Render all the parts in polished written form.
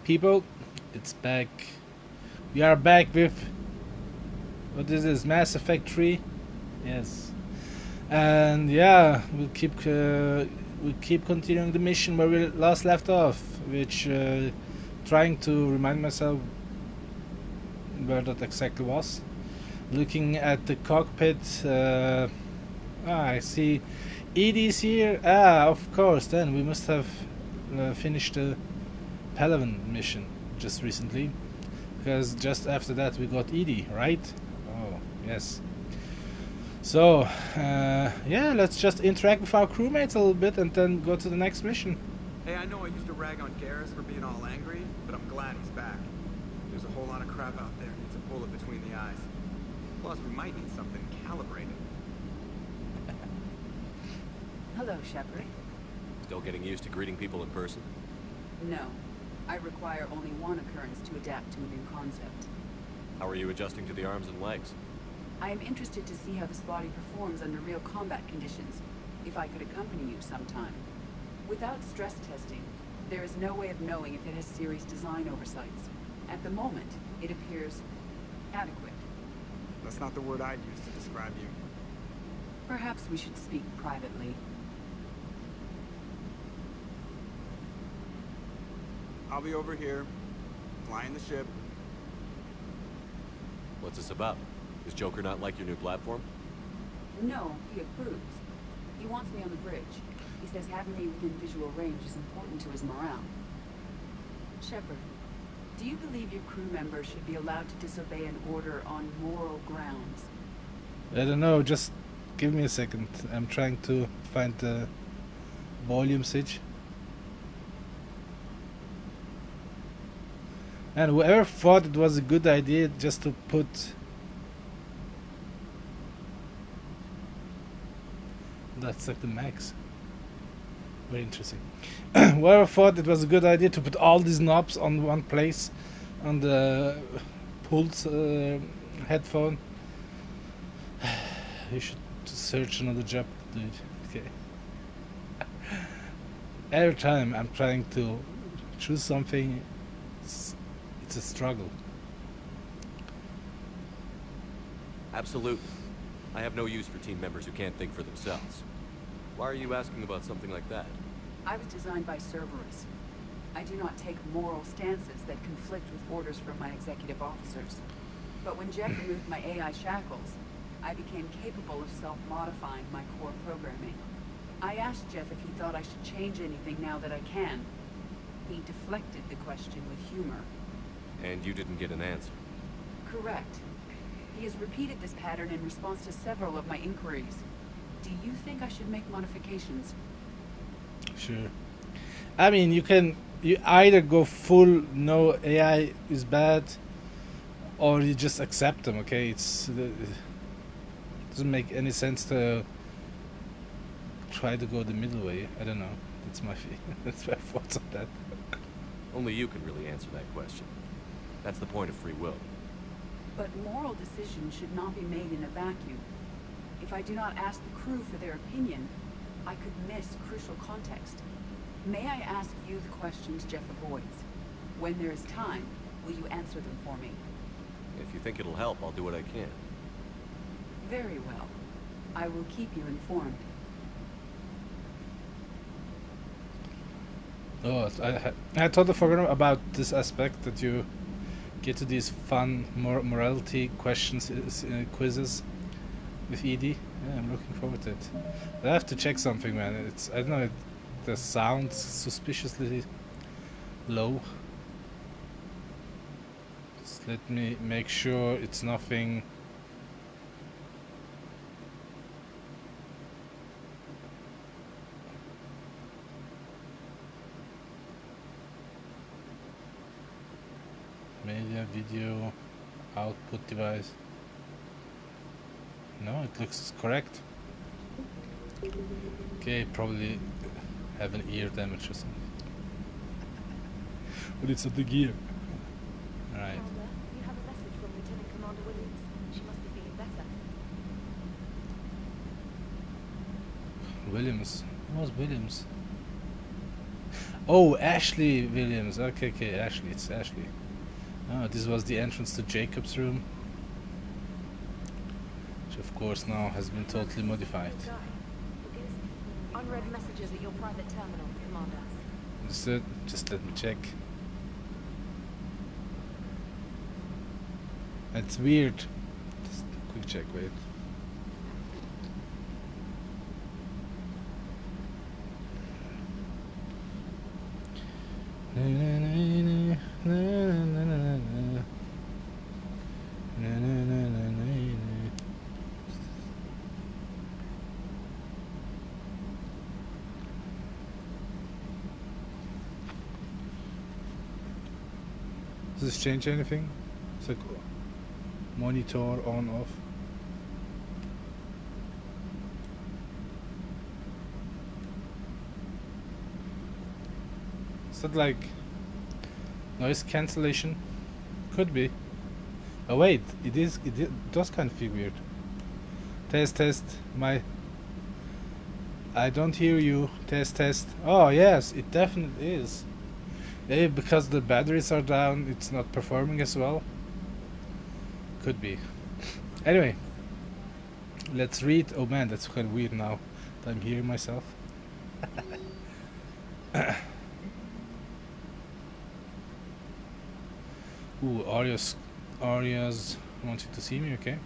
people, it's back. We are back with what is this? Mass Effect 3. Yes, and yeah, we'll keep continuing the mission where we last left off, which trying to remind myself where that exactly was. Looking at the cockpit, I see Edie's here. Of course. Then we must have finished the Palaven mission just recently, because just after that we got Edie, right? Oh, yes. So, yeah, let's just interact with our crewmates a little bit and then go to the next mission. Hey, I know I used to rag on Garrus for being all angry, but I'm glad he's back. There's a whole lot of crap out there needs a bullet between the eyes. Plus, we might need something calibrated. Hello, Shepard. Still getting used to greeting people in person? No. I require only one occurrence to adapt to a new concept. How are you adjusting to the arms and legs? I am interested to see how this body performs under real combat conditions, if I could accompany you sometime. Without stress testing, there is no way of knowing if it has serious design oversights. At the moment, it appears adequate. That's not the word I'd use to describe you. Perhaps we should speak privately. I'll be over here, flying the ship. What's this about? Does Joker not like your new platform? No, he approves. He wants me on the bridge. He says having me within visual range is important to his morale. Shepard, do you believe your crew members should be allowed to disobey an order on moral grounds? I don't know, just give me a second. I'm trying to find the volume switch. And whoever thought it was a good idea just to put that's like the max. Very interesting. Whoever thought it was a good idea to put all these knobs on one place on the pulse headphone, you should search another job, dude. Okay. Every time I'm trying to choose something, it's a struggle. Absolutely. I have no use for team members who can't think for themselves. Why are you asking about something like that? I was designed by Cerberus. I do not take moral stances that conflict with orders from my executive officers. But when Jeff removed my AI shackles, I became capable of self-modifying my core programming. I asked Jeff if he thought I should change anything now that I can. He deflected the question with humor. And you didn't get an answer? Correct. He has repeated this pattern in response to several of my inquiries. Do you think I should make modifications? Sure. I mean, you either go full no AI is bad, or you just accept them. Okay, it doesn't make any sense to try to go the middle way. I don't know. That's my thoughts on that. Only you can really answer that question. That's the point of free will. But moral decisions should not be made in a vacuum. If I do not ask the crew for their opinion, I could miss crucial context. May I ask you the questions Jeff avoids? When there is time, will you answer them for me? If you think it'll help, I'll do what I can. Very well. I will keep you informed. Oh, I totally forgot about this aspect that you get to these fun morality questions, quizzes with Edie. Yeah, I'm looking forward to it. I have to check something, man. I don't know, the sound's suspiciously low. Just let me make sure it's nothing. Media, video, output device. No, it looks correct. Okay, probably have an ear damage or something. But it's at the gear. Alright. You have a message from Lieutenant Commander Williams. She must be feeling better. Williams? Who was Williams? Oh, Ashley Williams. Okay, okay, Ashley. It's Ashley. Oh, this was the entrance to Jacob's room, which of course now has been totally modified. Good guy. Unread messages at your private terminal, Commander. Understood? Just let me check. That's weird. Just a quick check, wait. Does this change anything? It's like monitor on off. Is that like noise cancellation? Could be. Oh wait, it does kind of feel weird. Test, I don't hear you. Test. Oh yes, it definitely is. Maybe because the batteries are down, it's not performing as well. Could be. Anyway, let's read. Oh man, that's kind of weird now that I'm hearing myself. Ooh, Arya's wants you to see me, okay?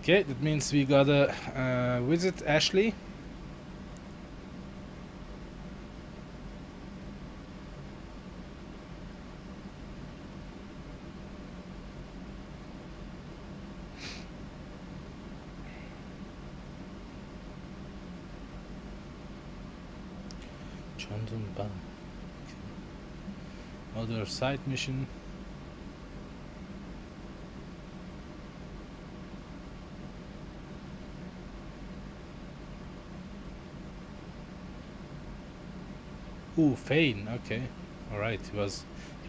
Okay, that means we gotta visit Ashley. Chandumba. Other side mission. Ooh, Fane. Okay, all right. He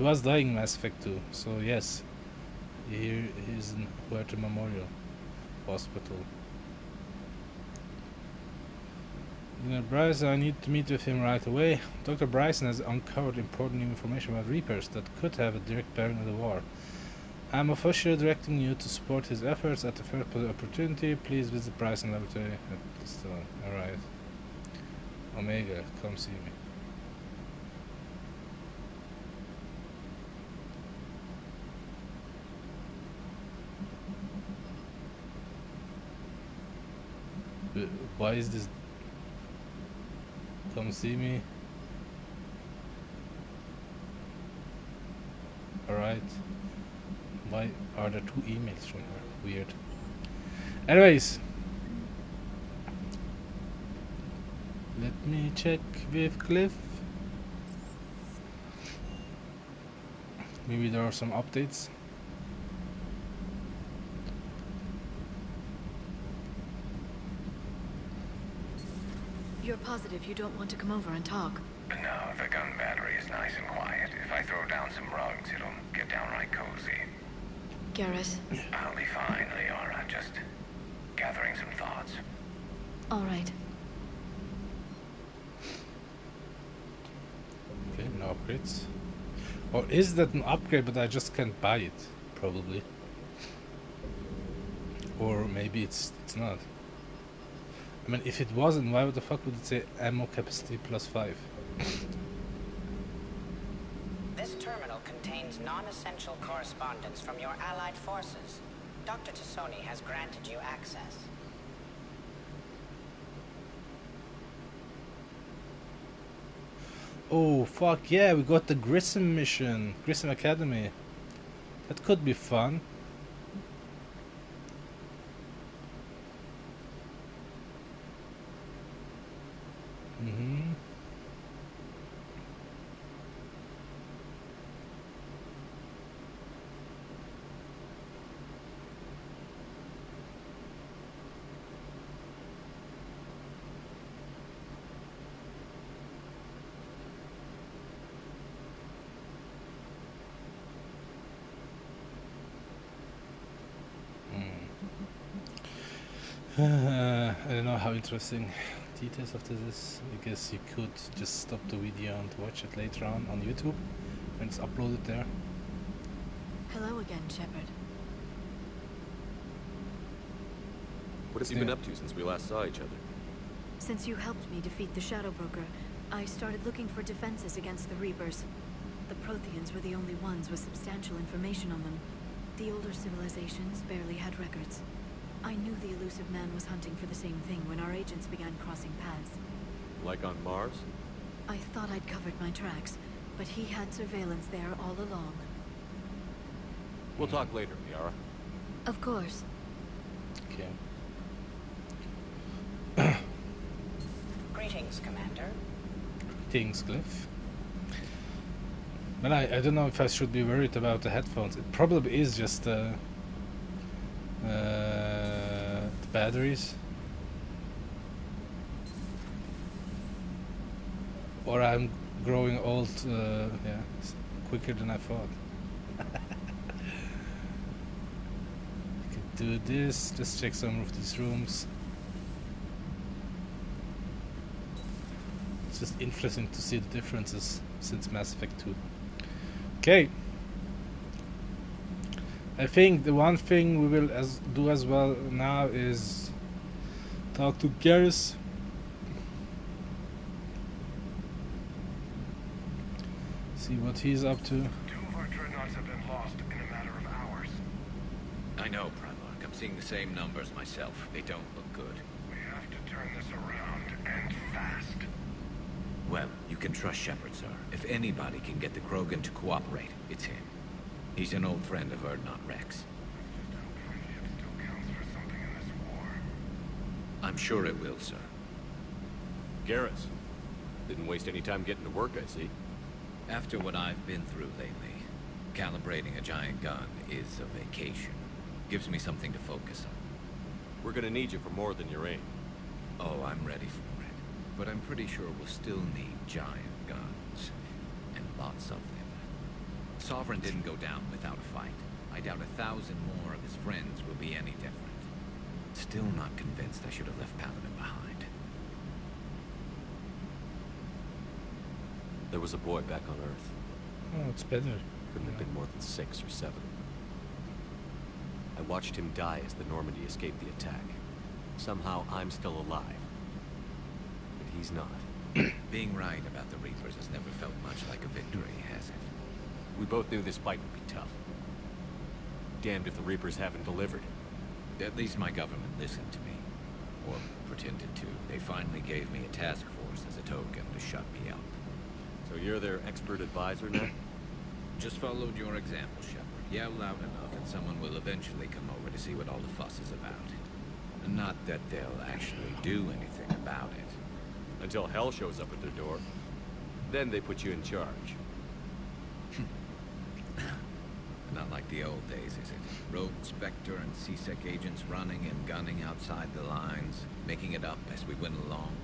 was dying in Mass Effect 2. So yes, here he's in Huerta Memorial Hospital. Dr. Bryson, I need to meet with him right away. Dr. Bryson has uncovered important new information about Reapers that could have a direct bearing on the war. I'm officially directing you to support his efforts at the first opportunity. Please visit Bryson Laboratory at the store. Alright. Omega, come see me. Why is this? Come see me. Alright. Why are there two emails from her? Weird. Anyways. Let me check with Cliff. Maybe there are some updates. You're positive you don't want to come over and talk? No, the gun battery is nice and quiet. If I throw down some rugs, it'll get downright cozy. Garrus? I'll be fine, Leora. Just gathering some thoughts. All right. Okay, no upgrades. Or is that an upgrade but I just can't buy it? Probably. Or maybe it's not. I mean, if it wasn't, why the fuck would it say ammo capacity +5? This terminal contains non-essential correspondence from your allied forces. Dr. Tassoni has granted you access. Oh, fuck yeah, we got the Grissom mission. Grissom Academy. That could be fun. I don't know how interesting details of this is. I guess you could just stop the video and watch it later on YouTube when it's uploaded there. Hello again, Shepard. What have you been up to since we last saw each other? Since you helped me defeat the Shadow Broker, I started looking for defenses against the Reapers. The Protheans were the only ones with substantial information on them. The older civilizations barely had records. I knew the elusive man was hunting for the same thing when our agents began crossing paths. Like on Mars? I thought I'd covered my tracks, but he had surveillance there all along. We'll talk later, Liara. Of course. Okay. Greetings, Commander. Greetings, Cliff. Well, I don't know if I should be worried about the headphones. It probably is just the batteries. Or I'm growing old, yeah, quicker than I thought. I could do this, just check some of these rooms. It's just interesting to see the differences since Mass Effect 2. Okay. I think the one thing we will do as well now is talk to Garrus. See what he's up to. 2 of our dreadnoughts have been lost in a matter of hours. I know, Primarch. I'm seeing the same numbers myself. They don't look good. We have to turn this around, and fast. Well, you can trust Shepard, sir. If anybody can get the Krogan to cooperate, it's him. He's an old friend of Urdnot Rex. Just hope friendship still counts for something in this war. I'm sure it will, sir. Garrus. Didn't waste any time getting to work, I see. After what I've been through lately, calibrating a giant gun is a vacation. Gives me something to focus on. We're gonna need you for more than your aim. Oh, I'm ready for it. But I'm pretty sure we'll still need giant guns. And lots of them. Sovereign didn't go down without a fight. I doubt 1,000 more of his friends will be any different. Still not convinced I should have left Paladin behind. There was a boy back on Earth. Oh, it's better. Couldn't have been more than 6 or 7. I watched him die as the Normandy escaped the attack. Somehow I'm still alive. But he's not. Being right about the Reapers has never felt much like a victory, has it? We both knew this fight would be tough. Damned if the Reapers haven't delivered. At least my government listened to me. Or pretended to. They finally gave me a task force as a token to shut me up. So you're their expert advisor now? Just followed your example, Shepard. Yell loud enough and someone will eventually come over to see what all the fuss is about. Not that they'll actually do anything about it. Until hell shows up at their door. Then they put you in charge. Not like the old days, is it? Rogue Spectre and C-Sec agents running and gunning outside the lines, making it up as we went along.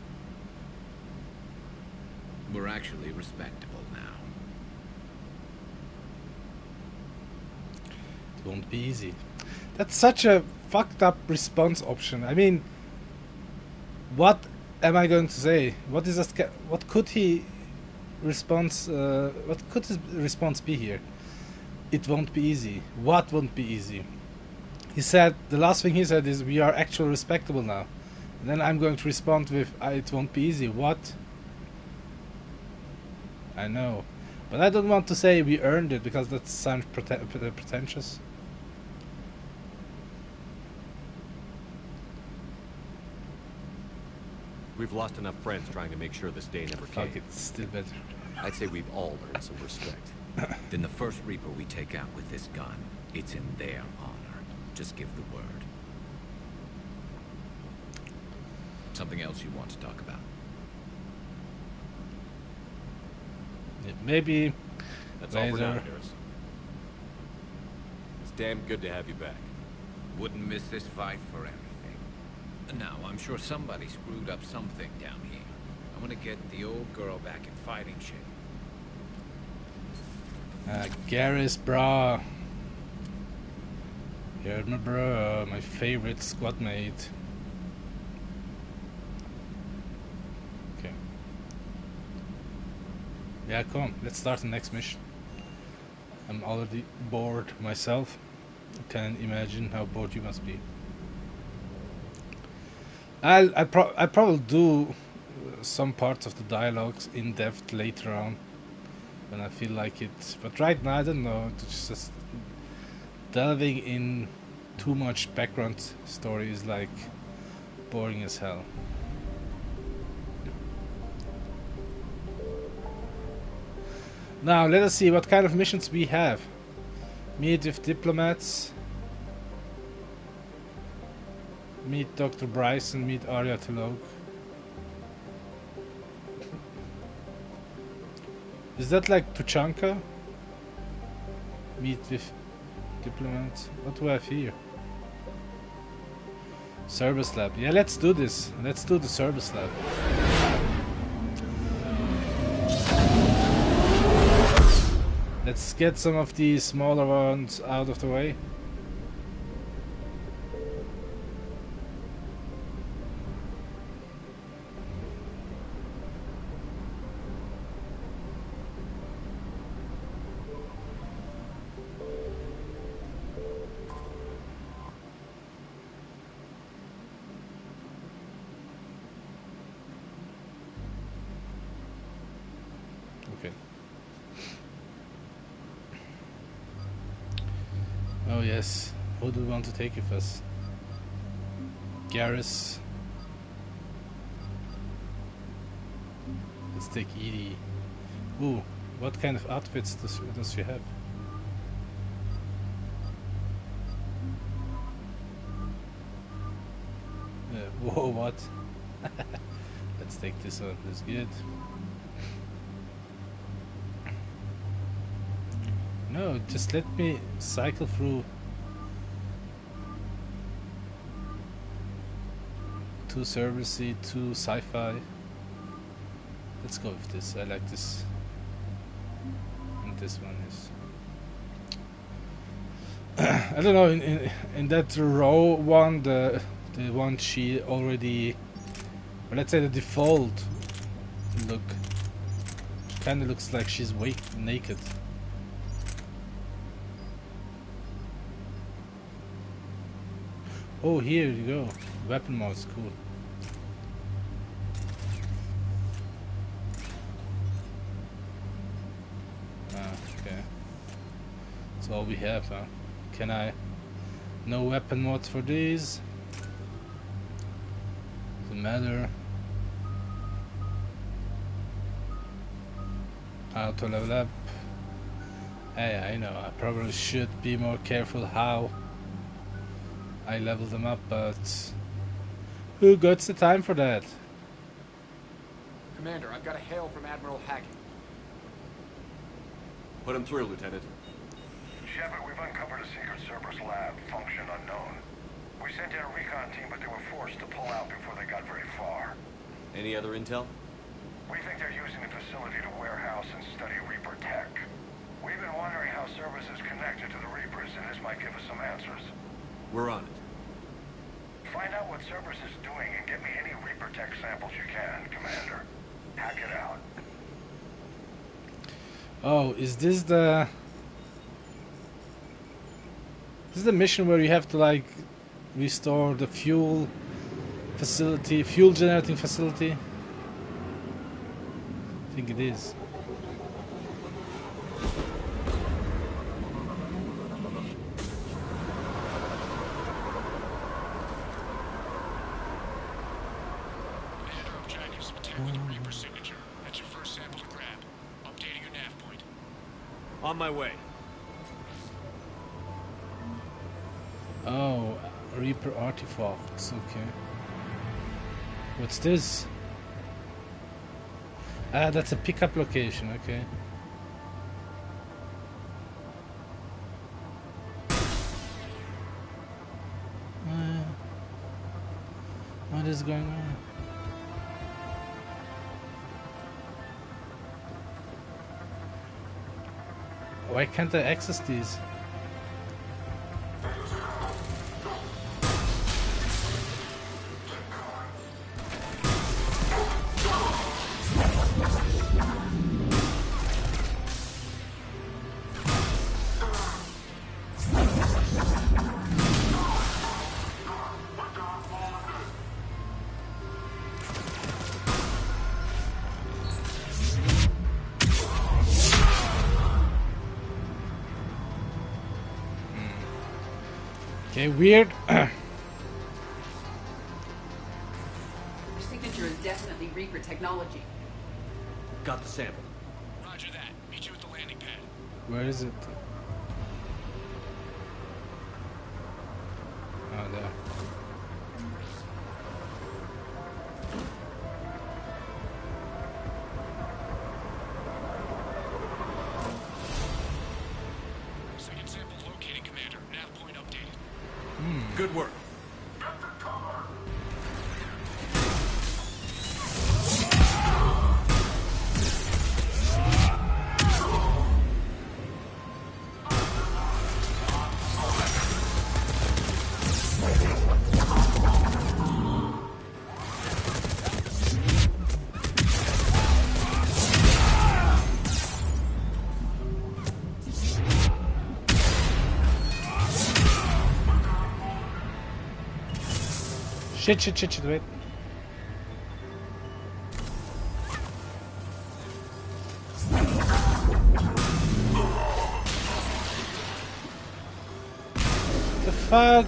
We're actually respectable now. It won't be easy. That's such a fucked up response option. I mean, what am I going to say? What is what could he response? What could his response be here? It won't be easy. What won't be easy? He said the last thing he said is we are actually respectable now. And then I'm going to respond with it won't be easy. What? I know, but I don't want to say we earned it because that sounds pretentious. We've lost enough friends trying to make sure this day never came. Fuck it, still better. I'd say we've all earned some respect. Then the first Reaper we take out with this gun, it's in their honor. Just give the word. Something else you want to talk about? Yeah, maybe That's all for now, later. Garrus. It's damn good to have you back. Wouldn't miss this fight for anything. Now, I'm sure somebody screwed up something down here. I want to get the old girl back in fighting shape. Garrus, bro. You're my bro, my favorite squad mate. Yeah, come on, let's start the next mission. I'm already bored myself. I can imagine how bored you must be. I probably do some parts of the dialogues in depth later on when I feel like it. But right now I don't know. It's just delving in too much background story is like boring as hell. Now let us see what kind of missions we have. Meet with diplomats. Meet Dr. Bryson. Meet Arya Tilog. Is that like Tuchanka? Meet with diplomats. What do I have here? Service lab. Yeah, let's do this. Let's do the service lab. Let's get some of these smaller ones out of the way. Okay. Oh yes, who do we want to take with us? Garrus. Let's take Edie. Ooh, what kind of outfits does she have? Whoa, what? Let's take this one, that's good. No, just let me cycle through. Too servicey, too sci-fi. Let's go with this. I like this. And this one is. I don't know. In that row one, the one she already, or let's say the default look, kind of looks like she's naked. Oh, here you go. Weapon mode's cool. Ah, okay. That's all we have, huh? Can I... No weapon mod for these. Doesn't matter. How to level up. Hey, I know, I probably should be more careful how I level them up, but who got the time for that? Commander, I've got a hail from Admiral Hackett. Put him through, Lieutenant. Shepard, we've uncovered a secret Cerberus lab, function unknown. We sent in a recon team, but they were forced to pull out before they got very far. Any other intel? We think they're using the facility to warehouse and study Reaper tech. We've been wondering how Cerberus is connected to the Reapers, and this might give us some answers. We're on it. Find out what Cerberus is doing and get me any Reaper tech samples you can, Commander. Hack it out. Oh, is this the... This is the mission where you have to like restore the fuel facility, fuel generating facility? I think it is. Objectives material with a Reaper signature. That's your first sample to grab. Updating your nav point. On my way. Oh, Reaper artifacts, okay. What's this? Ah, that's a pickup location, okay. What is going on? Why can't I access these? Okay, weird. Your signature is definitely Reaper technology. Got the sample. Roger that. Meet you at the landing pad. Where is it? Oh, there. Second sample located, Commander. Nav point updated. Good work. Shit, wait. The fuck?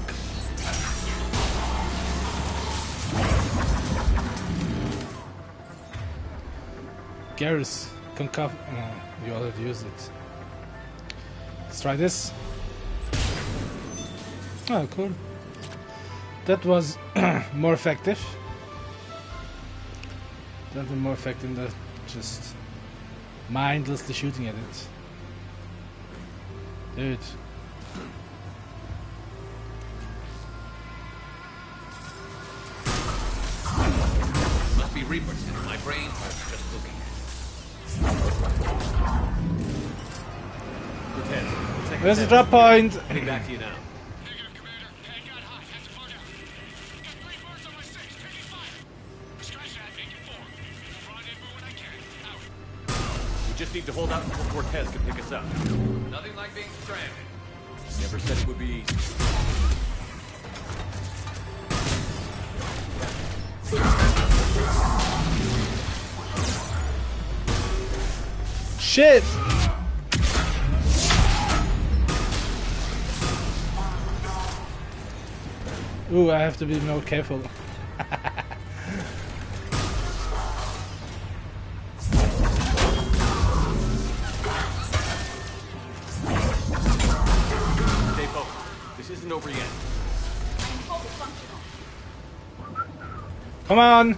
Garrus, concuff. Oh, you already used it. Let's try this. Oh, cool. That was more effective. That was more effective than just mindlessly shooting at it. Dude. Must be Reapers. My brain hurts just looking at it. Where's the drop point? Heading back to you now. Negative, Commander. Pad got hot. Had to plug out. Got 3 birds on my 6. Taking fire. Scratch that. Make it 4. Rendezvous when I can. Out. We just need to hold out until Cortez can pick us up. Nothing like being stranded. Never said it would be easy. Shit! Ooh, I have to be more careful. Stay focused. This isn't over yet. Come on!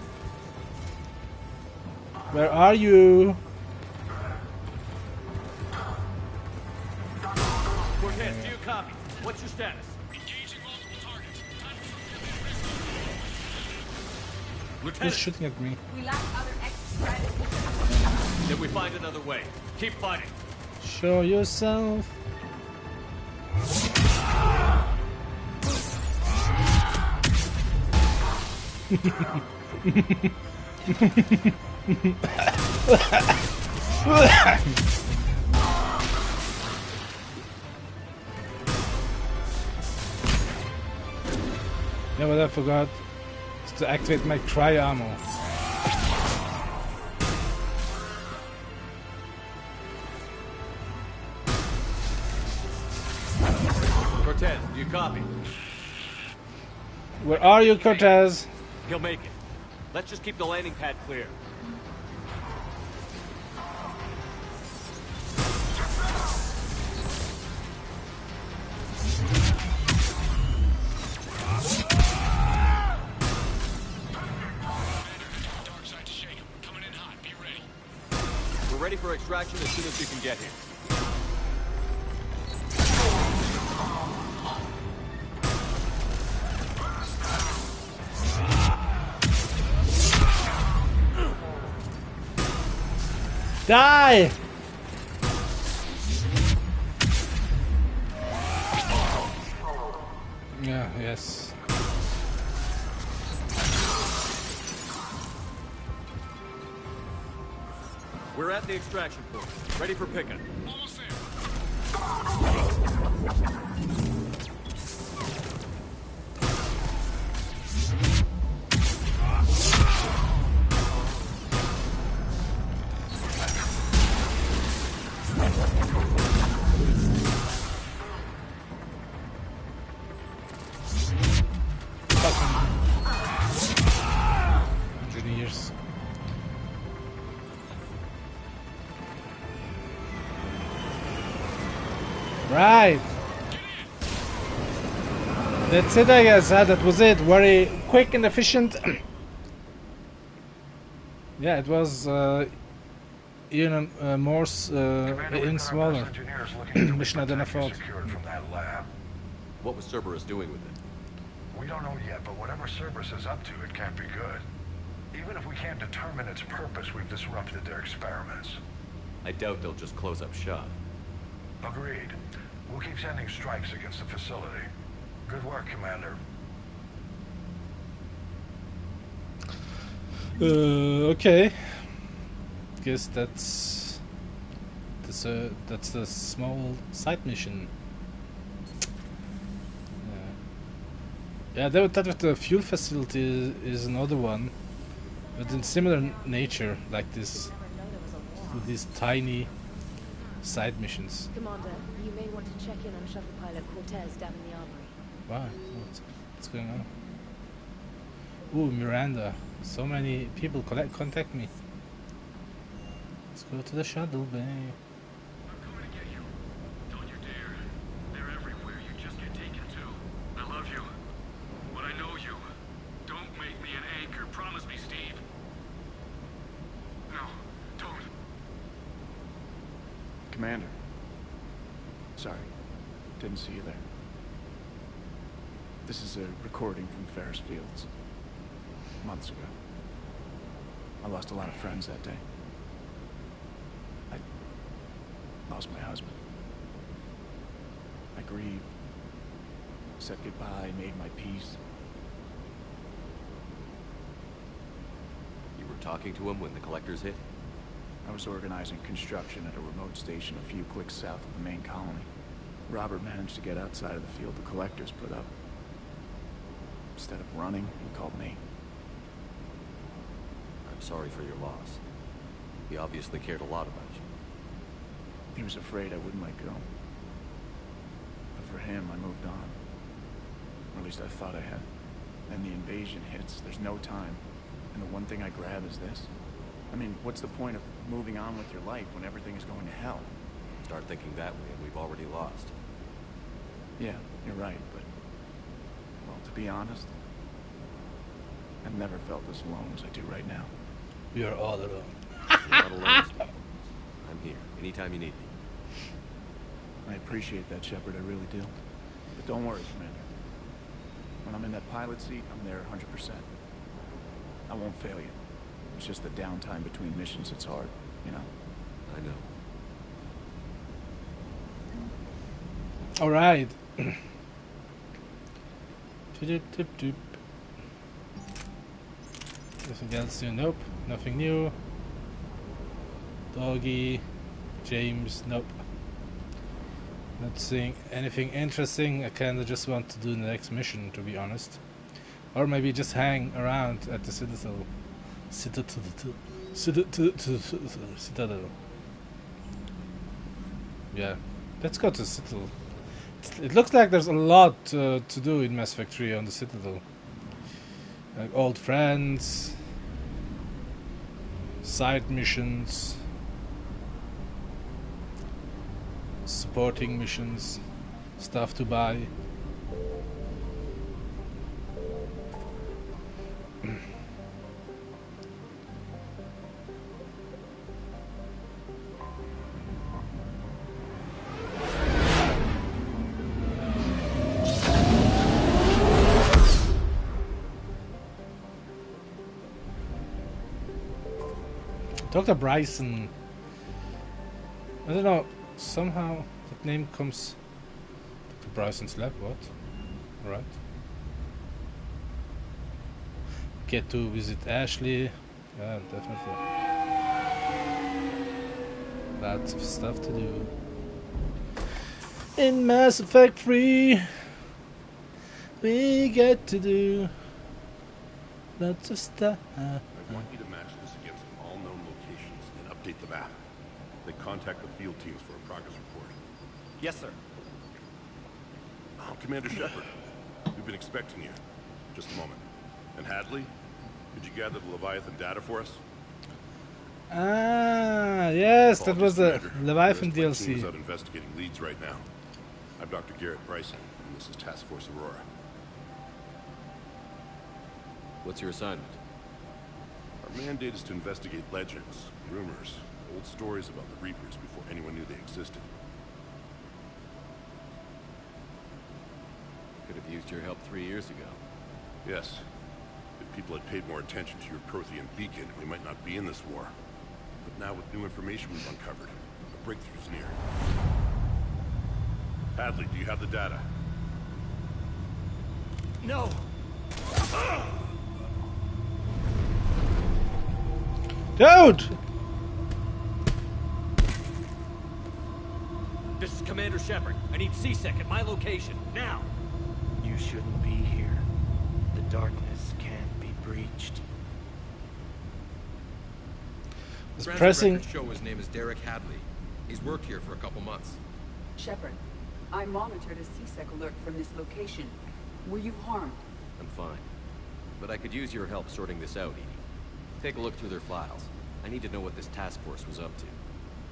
Where are you? Cortez, do you copy? What's your status? Engaging multiple targets. Time to Who's Lieutenant, shooting at me? We lack other extra. then we find another way. Keep fighting. Show yourself. Yeah, but I forgot to activate my cry ammo. Cortez, do you copy? Where are you, Cortez? He'll make it. Let's just keep the landing pad clear. dark side to shake him. Coming in hot. Be ready. We're ready for extraction as soon as we can get here. Die! Yeah, yes. We're at the extraction point. Ready for pickup. Almost there. Right. That's it, I guess. That was it. Very quick and efficient. Yeah, it was even more even smaller mission than I thought. From that lab. What was Cerberus doing with it? We don't know yet, but whatever Cerberus is up to, it can't be good. Even if we can't determine its purpose, we've disrupted their experiments. I doubt they'll just close up shop. Agreed. We'll keep sending strikes against the facility. Good work, Commander. Okay. Guess that's the small side mission. Yeah, that with the fuel facility is another one, but in similar nature, like this, with these tiny side missions. Commander, you may want to check in on shuttle pilot Cortez down in the armory. Wow, what's going on? Ooh, Miranda. So many people contact me. Let's go to the shuttle bay. I'm coming to get you. Don't you dare. They're everywhere. You just get taken too. I love you. But I know you. Don't make me an anchor. Promise me, Steve. No, don't. Commander. Sorry. Didn't see you there. This is a recording from Ferris Fields. Months ago. I lost a lot of friends that day. I lost my husband. I grieved. Said goodbye, made my peace. You were talking to him when the collectors hit? I was organizing construction at a remote station a few clicks south of the main colony. Robert managed to get outside of the field the collectors put up. Instead of running, he called me. I'm sorry for your loss. He obviously cared a lot about you. He was afraid I wouldn't let go. But for him, I moved on. Or at least I thought I had. Then the invasion hits, there's no time. And the one thing I grab is this. I mean, what's the point of moving on with your life when everything is going to hell? Start thinking that way and we've already lost. Yeah, you're right, but... well, to be honest, I've never felt as alone as I do right now. We are all alone. You're not alone, Steve. I'm here, anytime you need me. I appreciate that, Shepard, I really do. But don't worry, Commander. When I'm in that pilot seat, I'm there 100%. I won't fail you. It's just the downtime between missions that's hard, you know? I know. Alright. Anything else new? Nope. Nothing new. Doggy. James. Nope. Not seeing anything interesting. I kinda just want to do the next mission, to be honest. Or maybe just hang around at the Citadel. Citadel. Yeah. Let's go to Citadel. It looks like there's a lot to do in Mass Effect 3 on the Citadel. Like old friends, side missions, supporting missions, stuff to buy. Dr. Bryson. I don't know, somehow that name comes... Dr. Bryson's lab, what? Alright. Get to visit Ashley. Yeah, definitely. Lots of stuff to do. In Mass Effect 3, we get to do lots of stuff. I want you to match this against all known locations and update the map. Then contact the field teams for a progress report. Yes, sir. Oh, Commander Shepard, we've been expecting you. Just a moment. And Hadley, did you gather the Leviathan data for us? Ah, yes, that was the Leviathan The team is DLC. out investigating leads right now. I'm Dr. Garrett Bryson, and this is Task Force Aurora. What's your assignment? Our mandate is to investigate legends, rumors, old stories about the Reapers before anyone knew they existed. Could have used your help 3 years ago. Yes. If people had paid more attention to your Prothean beacon, we might not be in this war. But now with new information we've uncovered, a breakthrough's near. Hadley, do you have the data? No! Dude! This is Commander Shepard. I need C-Sec at my location, now! You shouldn't be here. The darkness can't be breached. It's Transit pressing. records show his name is Derek Hadley. He's worked here for a couple months. Shepard, I monitored a C-Sec alert from this location. Were you harmed? I'm fine. But I could use your help sorting this out, Edie. Take a look through their files. I need to know what this task force was up to.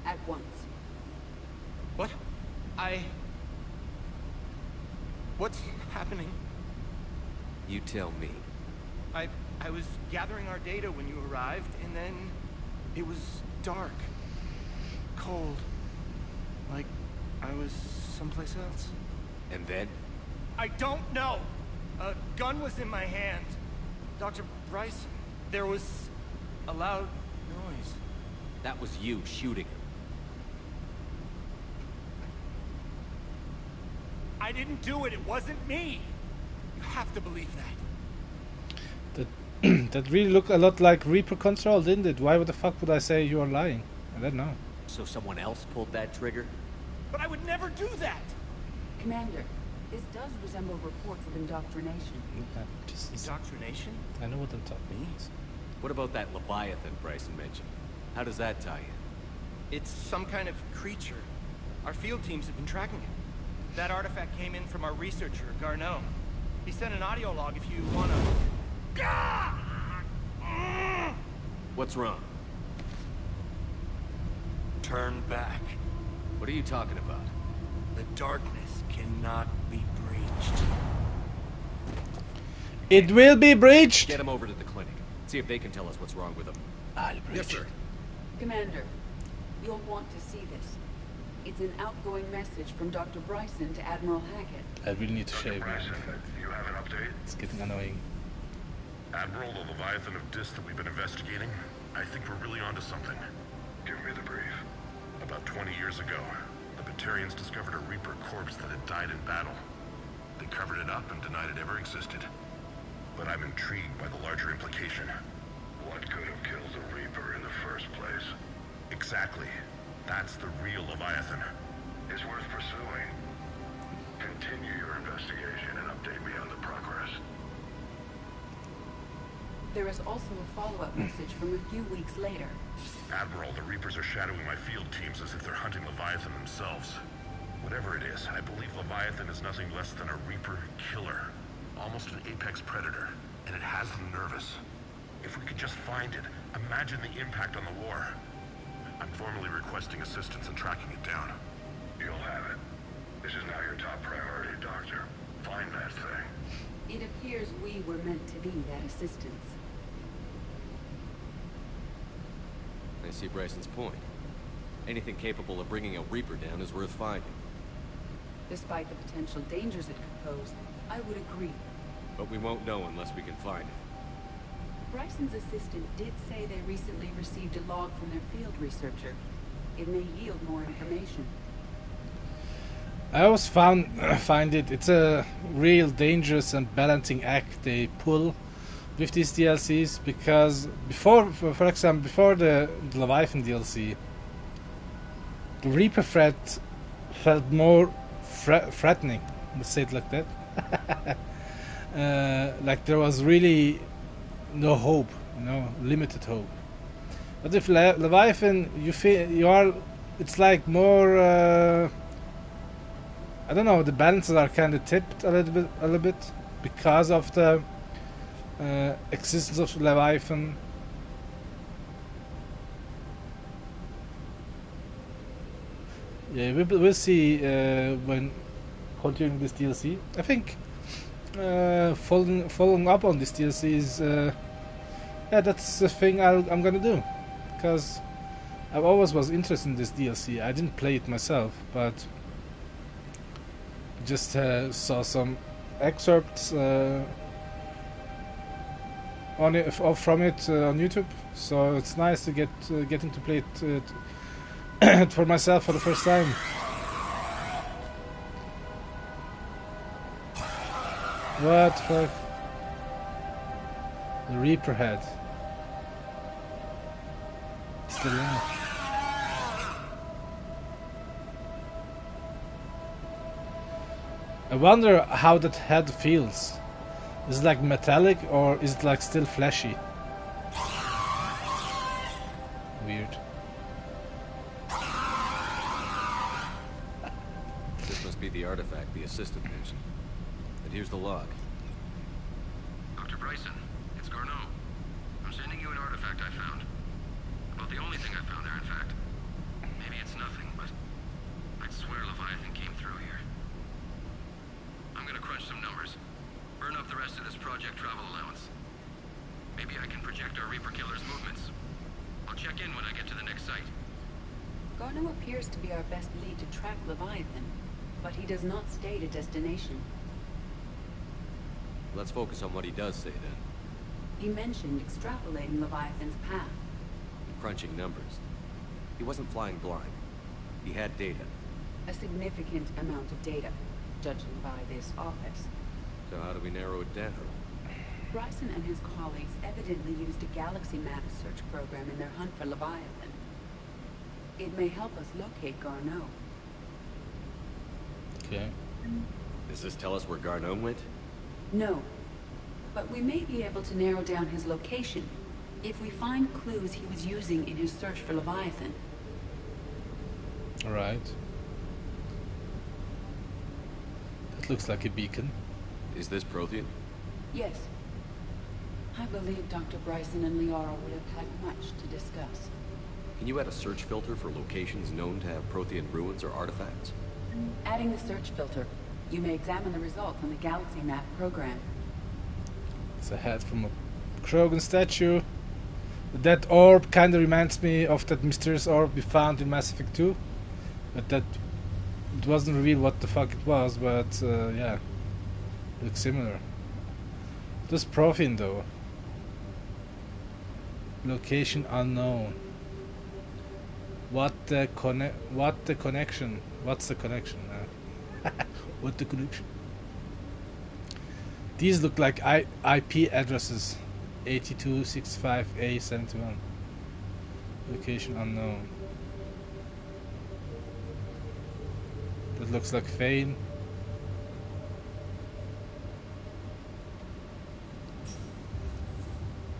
At once. What? What's happening? You tell me. I was gathering our data when you arrived, and then it was dark. Cold. Like I was someplace else. And then? I don't know! A gun was in my hand. Dr. Bryce, there was a loud noise. That was you shooting him. I didn't do it, it wasn't me! You have to believe that. That really looked a lot like Reaper Control, didn't it? Why the fuck would I say you are lying? I don't know. So someone else pulled that trigger? But I would never do that! Commander, this does resemble reports of indoctrination. Indoctrination? I know what I'm talking about. What about that Leviathan Bryson mentioned? How does that tie in? It's some kind of creature. Our field teams have been tracking it. That artifact came in from our researcher, Garneau. He sent an audio log if you wanna... What's wrong? Turn back. What are you talking about? The darkness cannot be breached. It will be breached! Get him over to the clinic. See if they can tell us what's wrong with him. I'll breach. Yes, sir. Commander, you'll want to see this. It's an outgoing message from Dr. Bryson to Admiral Hackett. I really need to Dr. shave. Bryson, you have an update? It's getting annoying. Admiral, the Leviathan of Dis that we've been investigating, I think we're really onto something. Give me the brief. About 20 years ago, the Batarians discovered a Reaper corpse that had died in battle. They covered it up and denied it ever existed. But I'm intrigued by the larger implication. What could have killed the Reaper in the first place? Exactly. That's the real Leviathan. It's worth pursuing. Continue your investigation and update me on the progress. There is also a follow-up message from a few weeks later. Admiral, the Reapers are shadowing my field teams as if they're hunting Leviathan themselves. Whatever it is, I believe Leviathan is nothing less than a Reaper killer. Almost an apex predator, and it has them nervous. If we could just find it, imagine the impact on the war. I'm formally requesting assistance in tracking it down. You'll have it. This is now your top priority, Doctor. Find that thing. It appears we were meant to be that assistance. I see Bryson's point. Anything capable of bringing a Reaper down is worth finding. Despite the potential dangers it could pose, I would agree. But we won't know unless we can find it. Bryson's assistant did say they recently received a log from their field researcher. It may yield more information. I always find it's a real dangerous and balancing act they pull with these DLCs, because for example, before the Leviathan DLC, the Reaper threat felt more threatening, let's say it like that. Like there was really no hope, limited hope. But with Leviathan, you feel it's like more. I don't know. The balances are kind of tipped a little bit because of the existence of Leviathan. Yeah, we'll see when continuing this DLC. I think following up on this DLC is yeah, that's the thing I'm gonna do, because I always was interested in this DLC. I didn't play it myself, but just saw some excerpts on it from it on YouTube. So it's nice to getting to play it for myself for the first time. What the fuck? The Reaper head. Still in. I wonder how that head feels. Is it like metallic or is it like still fleshy? Weird. This must be the artifact the assistant mentioned. But here's the log. Dr. Bryson, it's Garneau. I'm sending you an artifact I found. About the only thing I found there, in fact. Maybe it's nothing, but I'd swear Leviathan came through here. I'm gonna crunch some numbers. Burn up the rest of this project travel allowance. Maybe I can project our Reaper killer's movements. I'll check in when I get to the next site. Garneau appears to be our best lead to track Leviathan, but he does not state a destination. Let's focus on what he does say then. He mentioned extrapolating Leviathan's path. Crunching numbers. He wasn't flying blind. He had data. A significant amount of data, judging by this office. So how do we narrow it down? Bryson and his colleagues evidently used a galaxy map search program in their hunt for Leviathan. It may help us locate Garneau. Okay. Does this tell us where Garneau went? No, but we may be able to narrow down his location if we find clues he was using in his search for Leviathan. Alright. That looks like a beacon. Is this Prothean? Yes. I believe Dr. Bryson and Liara would have had much to discuss. Can you add a search filter for locations known to have Prothean ruins or artifacts? Adding the search filter, you may examine the results on the galaxy map program. It's a head from a Krogan statue. That orb kinda reminds me of that mysterious orb we found in Mass Effect 2. But that it wasn't revealed what the fuck it was, but yeah. Looks similar. This Prothean though. Location unknown. What the connection? What's the connection? What the connection? These look like IP addresses. 8265A71. Location unknown. That looks like Fane.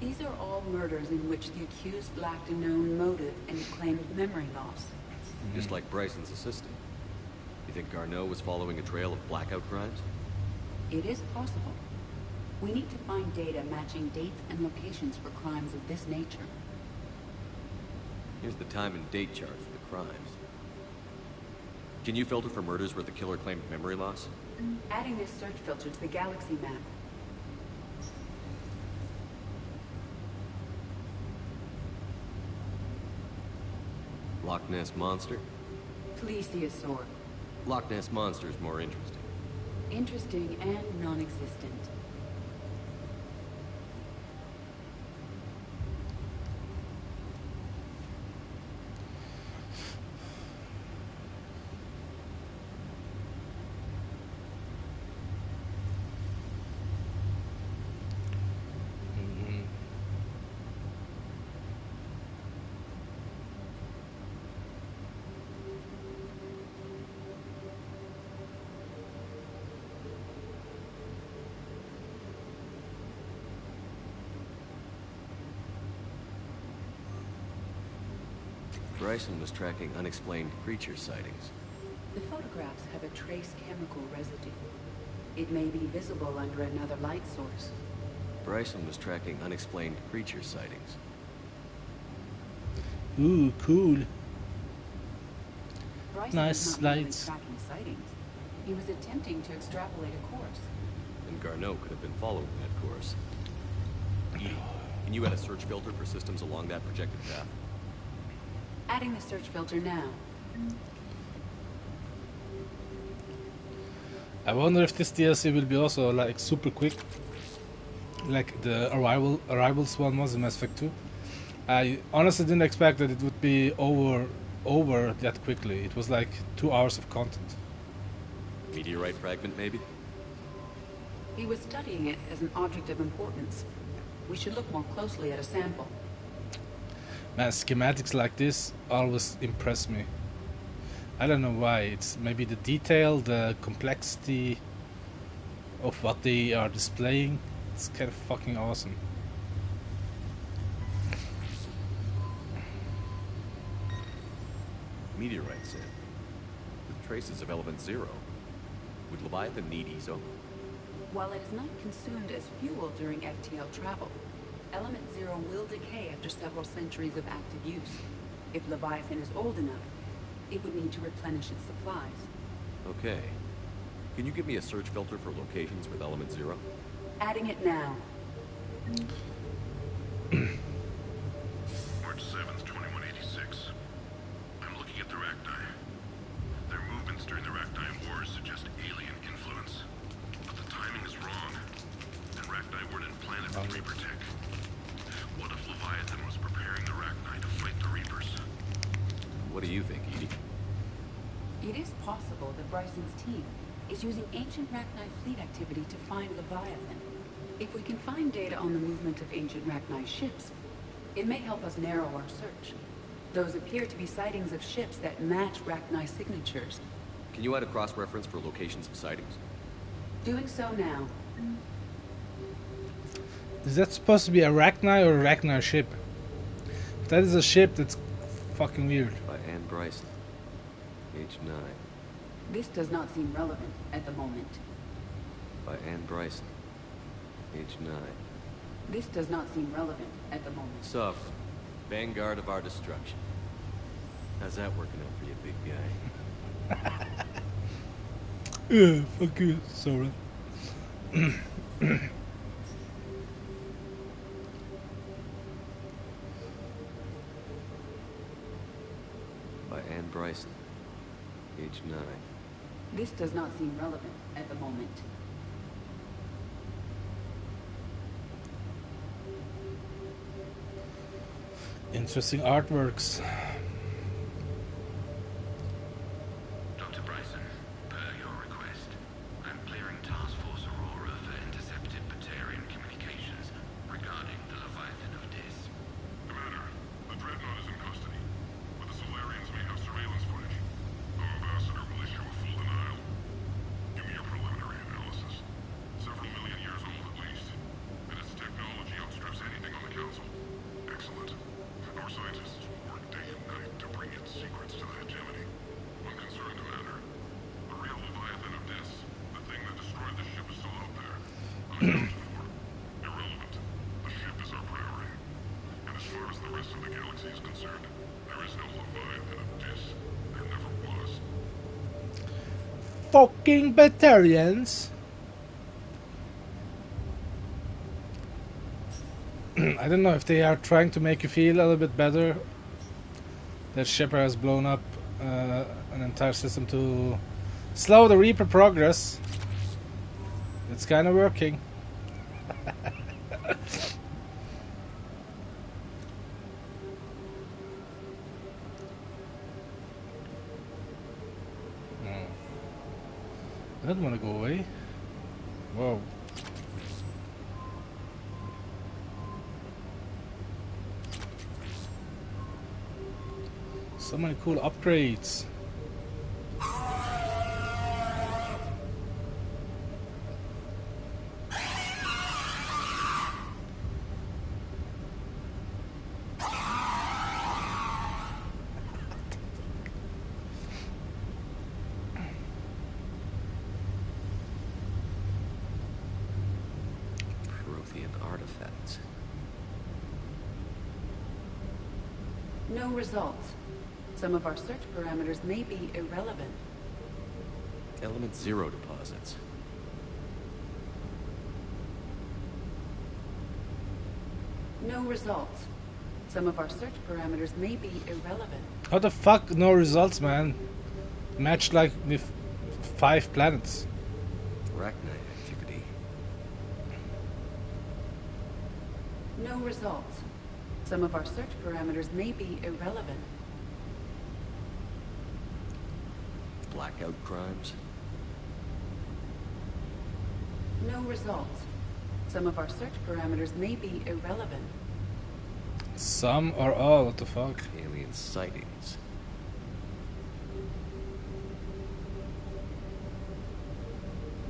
These are all murders in which the accused lacked a known motive and claimed memory loss. Just like Bryson's assistant. You think Garneau was following a trail of blackout crimes? It is possible. We need to find data matching dates and locations for crimes of this nature. Here's the time and date chart for the crimes. Can you filter for murders where the killer claimed memory loss? Adding this search filter to the galaxy map. Loch Ness Monster? Plesiosaur. Loch Ness Monster is more interesting. Interesting and non-existent. Bryson was tracking unexplained creature sightings. The photographs have a trace chemical residue. It may be visible under another light source. Bryson was tracking unexplained creature sightings. Ooh, cool. Bryson Nice is not merely lights. tracking sightings. He was attempting to extrapolate a course. And Garneau could have been following that course. Edie, can you add a search filter for systems along that projected path? Adding the search filter now. I wonder if this DLC will be also like super quick, like the Arrivals one was in Mass Effect 2. I honestly didn't expect that it would be over that quickly. It was like 2 hours of content. Meteorite fragment, maybe? He was studying it as an object of importance. We should look more closely at a sample. Man, schematics like this always impress me. I don't know why. It's maybe the detail, the complexity of what they are displaying. It's kind of fucking awesome. Meteorite said, with traces of element 0. Would Leviathan need ESO? While it is not consumed as fuel during FTL travel, element 0 will decay after several centuries of active use. If Leviathan is old enough, it would need to replenish its supplies. Okay. Can you give me a search filter for locations with element 0? Adding it now. March 7th, 2186. I'm looking at the ragnar. Their movements during the Ragnar Wars suggest alien influence. But the timing is wrong. And Ragnar weren't implanted with Reaper tech. What if Leviathan was preparing the Ragnar to fight the Reapers? What do you think, Edie? It is possible that Bryson's team is using ancient Ragnar fleet activity to find Leviathan. If we can find data on the movement of ancient Ragnar ships, it may help us narrow our search. Those appear to be sightings of ships that match Ragnar signatures. Can you add a cross-reference for locations of sightings? Doing so now. Is that supposed to be a Ragnar or a Ragnar ship? If that is a ship, that's fucking weird. By Anne Bryson. Age 9. This does not seem relevant at the moment. By Anne Bryson. Age 9. This does not seem relevant at the moment. Sub. Vanguard of our destruction. How's that working out for you, big guy? Yeah, fuck you, sorry. By Anne Bryson. Age 9. This does not seem relevant at the moment. Interesting artworks. Dr. Bryson, per your request, I'm clearing Task Force Aurora for intercepted Batarian communications regarding the Leviathan of Dis. Commander, the Dreadnought is in custody, but the Solarians may have surveillance footage. Our ambassador will issue a full denial. Give me your preliminary analysis. Several million years old at least, and its technology outstrips anything on the Council. Excellent. Our scientists will work day and night to bring its secrets to the hegemony. Unconcerned, Commander. The real Leviathan of Dis, the thing that destroyed the ship, is still out there. Unaccounted for. Irrelevant. The ship is our priority. And as far as the rest of the galaxy is concerned, there is no Leviathan of Dis. There never was. Fucking Batarians. I don't know if they are trying to make you feel a little bit better that Shepard has blown up an entire system to slow the Reaper progress. It's kind of working. No. I don't want to go away. Whoa. So many cool upgrades. Prothean artifacts. No results. Some of our search parameters may be irrelevant. Element 0 deposits. No results. Some of our search parameters may be irrelevant. How the fuck no results, man? Matched like with 5 planets. Ragnar activity. No results. Some of our search parameters may be irrelevant. Blackout crimes. No results. Some of our search parameters may be irrelevant. Some or all, what the fuck? Alien sightings.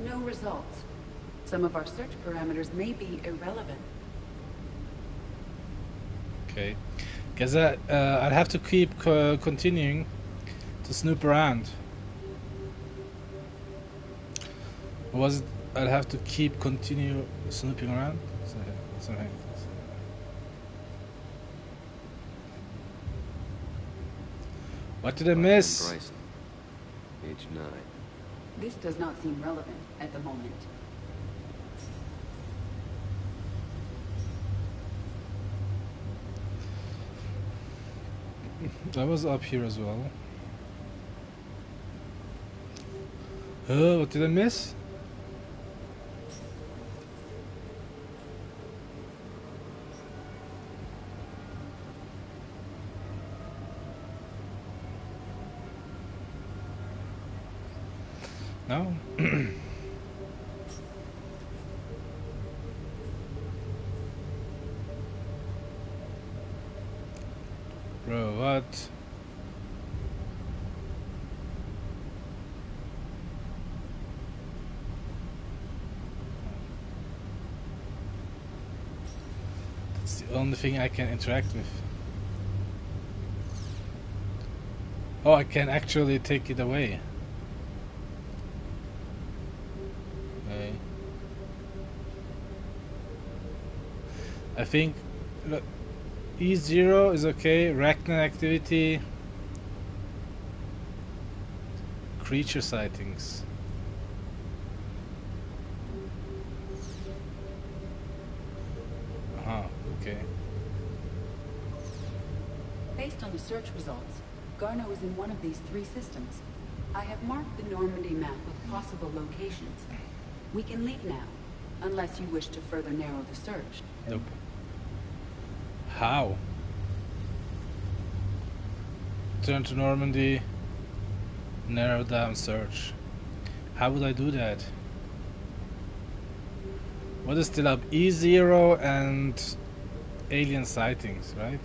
No results. Some of our search parameters may be irrelevant. Okay. Guess I'd have to keep continuing to snoop around. Or was it I'd have to keep continue snooping around? Something. What did I miss? Bryson, age 9. This does not seem relevant at the moment. I was up here as well. What did I miss? No? Bro, what? That's the only thing I can interact with. Oh, I can actually take it away. Okay. I think look, E0 is okay. Ragnar activity. Creature sightings. Okay. Based on the search results, Garno is in one of these 3 systems. I have marked the Normandy map with possible locations. We can leave now, unless you wish to further narrow the search. Nope. How? Turn to Normandy, narrow down search. How would I do that? What is still up? E0 and alien sightings, right?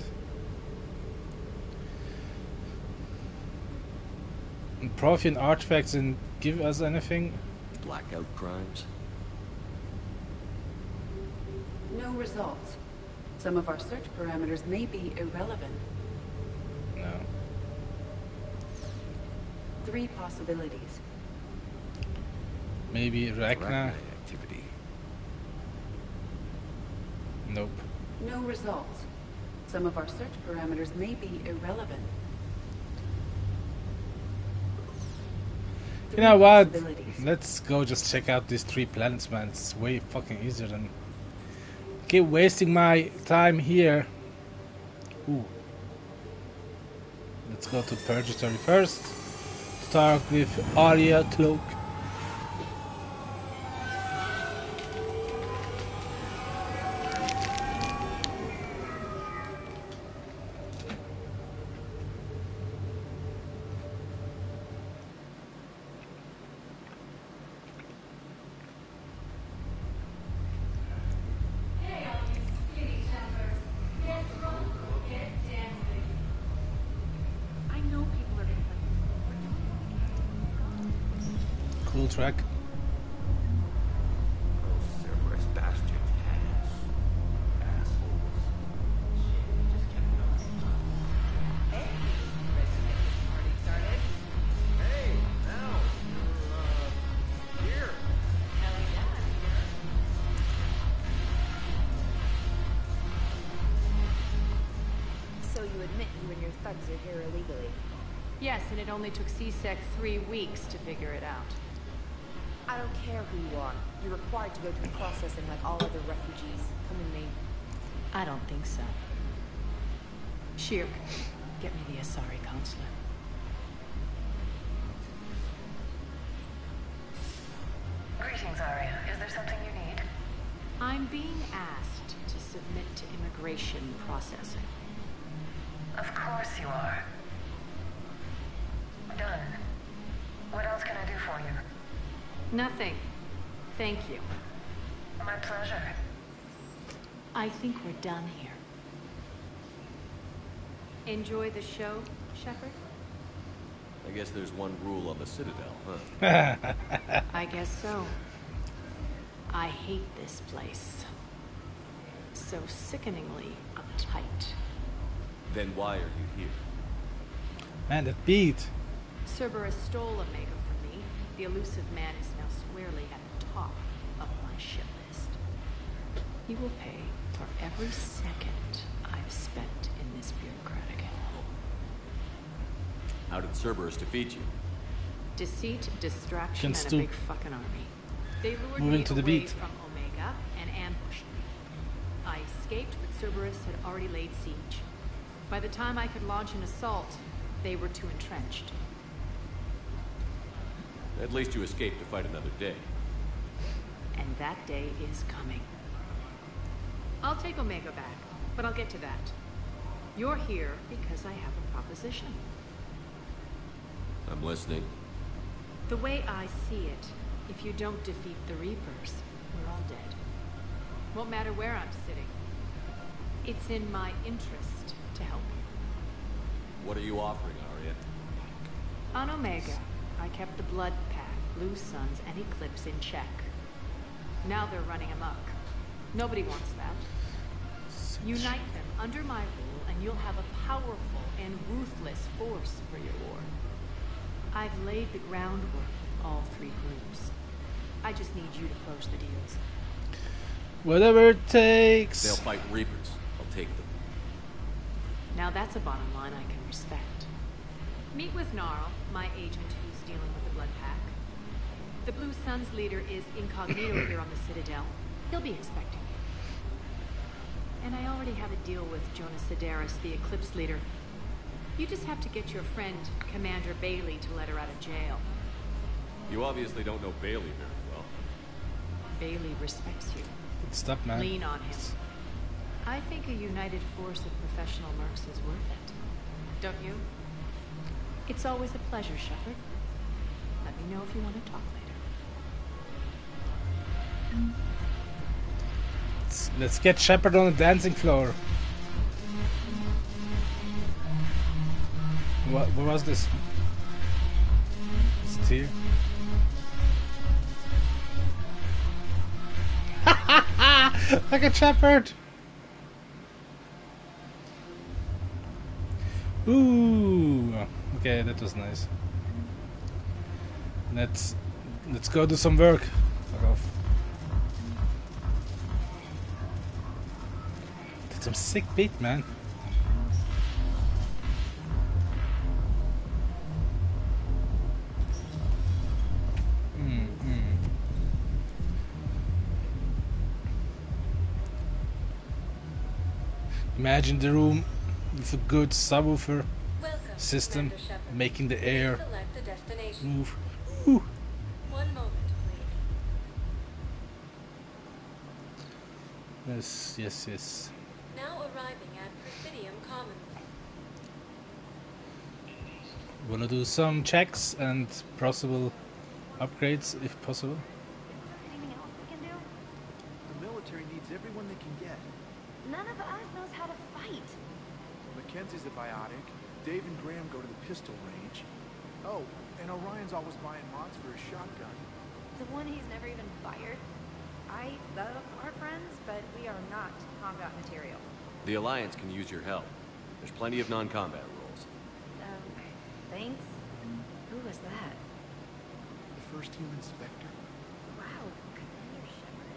And Prothean artifacts didn't give us anything. Blackout crimes. No results. Some of our search parameters may be irrelevant. No. 3 possibilities. Maybe Ragnar. Activity. Nope. No results. Some of our search parameters may be irrelevant. You know what? Let's go just check out these 3 planets, man. It's way fucking easier than keep wasting my time here. Ooh. Let's go to Purgatory first. To talk with Arya Cloak. Cool track. Cerberus bastards had us. Assholes. Shit, just kept going. Hey, ready to get this party started? Hey, now, you're, here. Hell yeah, I'm here. So you admit you and your thugs are here illegally? Yes, and it only took C-Sec 3 weeks to figure it out. I don't care who you are. You're required to go through processing like all other refugees. Come with me. I don't think so. Shirk, get me the Asari consulate. Greetings, Arya. Is there something you need? I'm being asked to submit to immigration processing. Of course you are. Done. What else can I do for you? Nothing. Thank you. My pleasure. I think we're done here. Enjoy the show, Shepard? I guess there's one rule on the Citadel, huh? I guess so. I hate this place. So sickeningly uptight. Then why are you here? Man, that beat. Cerberus stole Omega from me. The elusive man is now squarely at the top of my shit list. He will pay for every second I've spent in this bureaucratic hellhole. How did Cerberus defeat you? Deceit, distraction, and a big fucking army. They lured Moving me to the away beat. from Omega and ambushed me. I escaped, but Cerberus had already laid siege. By the time I could launch an assault, they were too entrenched. At least you escaped to fight another day. And that day is coming. I'll take Omega back, but I'll get to that. You're here because I have a proposition. I'm listening. The way I see it, if you don't defeat the Reapers, we're all dead. Won't matter where I'm sitting. It's in my interest to help you. What are you offering, Arya? On Omega, I kept the Blood Pack, Blue Suns, and Eclipse in check. Now they're running amok. Nobody wants that. Unite them under my rule, and you'll have a powerful and ruthless force for your war. I've laid the groundwork with all three groups. I just need you to close the deals. Whatever it takes. They'll fight Reapers. I'll take them. Now that's a bottom line I can respect. Meet with Gnarl, my agent who's dealing with the Blood Pack. The Blue Suns leader is incognito here on the Citadel. He'll be expecting you. And I already have a deal with Jonas Sedaris, the Eclipse leader. You just have to get your friend, Commander Bailey, to let her out of jail. You obviously don't know Bailey very well. Bailey respects you. Good stuff, man. Lean on him. I think a united force of professional mercs is worth it. Don't you? It's always a pleasure, Shepard. Let me know if you want to talk later. Let's get Shepard on the dancing floor. What was this? Is it here? Look at Shepard! Ooh! Okay, that was nice. Let's go do some work. Fuck off. Did some sick beat, man. Imagine the room with a good subwoofer system making the air move. Ooh. One moment, Yes, please. yes. Now arriving at Presidium Commons. Wanna do some checks and possible upgrades if possible. Anything else we can do? The military needs everyone they can get. None of us knows how to fight. Mackenzie's a biotic. Dave and Graham go to the pistol range. Oh, and Orion's always buying mods for his shotgun. The one he's never even fired. I love our friends, but we are not combat material. The Alliance can use your help. There's plenty of non-combat roles. Thanks. Who was that? The first human Spectre. Wow, Commander Shepard.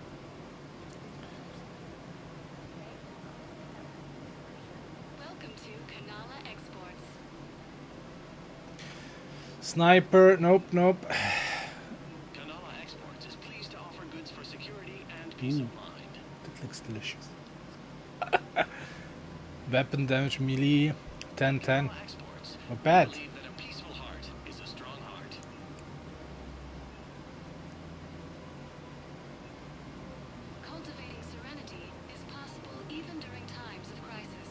Welcome to Canal Exports. Sniper, nope. Canala Exports. Ew, that looks delicious. Weapon damage melee 10-10. Not bad. Cultivating serenity is possible even during times of crisis.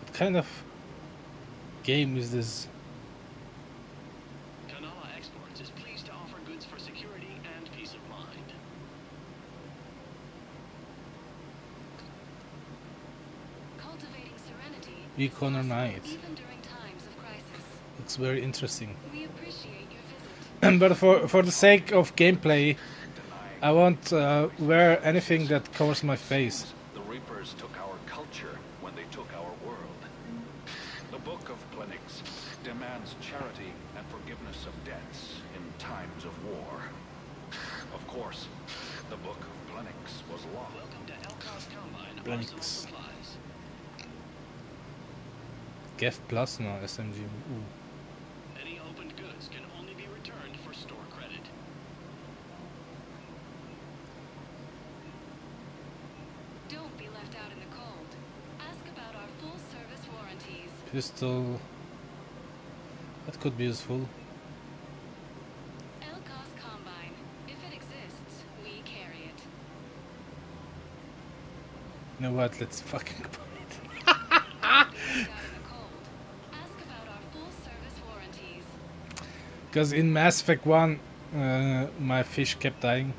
What kind of game is this? Canal Exports is pleased to offer goods for security and peace of mind. Cultivating serenity Recon or Knight. even during times of crisis. Looks very interesting. We appreciate your visit. But for the sake of gameplay, I won't wear anything that covers my face. The Reapers took our culture when they took our world. The Book of Plenix demands charity and forgiveness of debts in times of war. Of course, the Book of Plenix was locked. Welcome to Elkos Combine. Blanks. Gef Plasma SMG. Ooh. Any opened goods can only be returned for store credit. Don't be left out in the cold. Ask about our full service warranties. Pistol. That could be useful. Elkos Combine. If it exists, we carry it. You know what? Let's fucking buy it. Because in Mass Effect 1, my fish kept dying.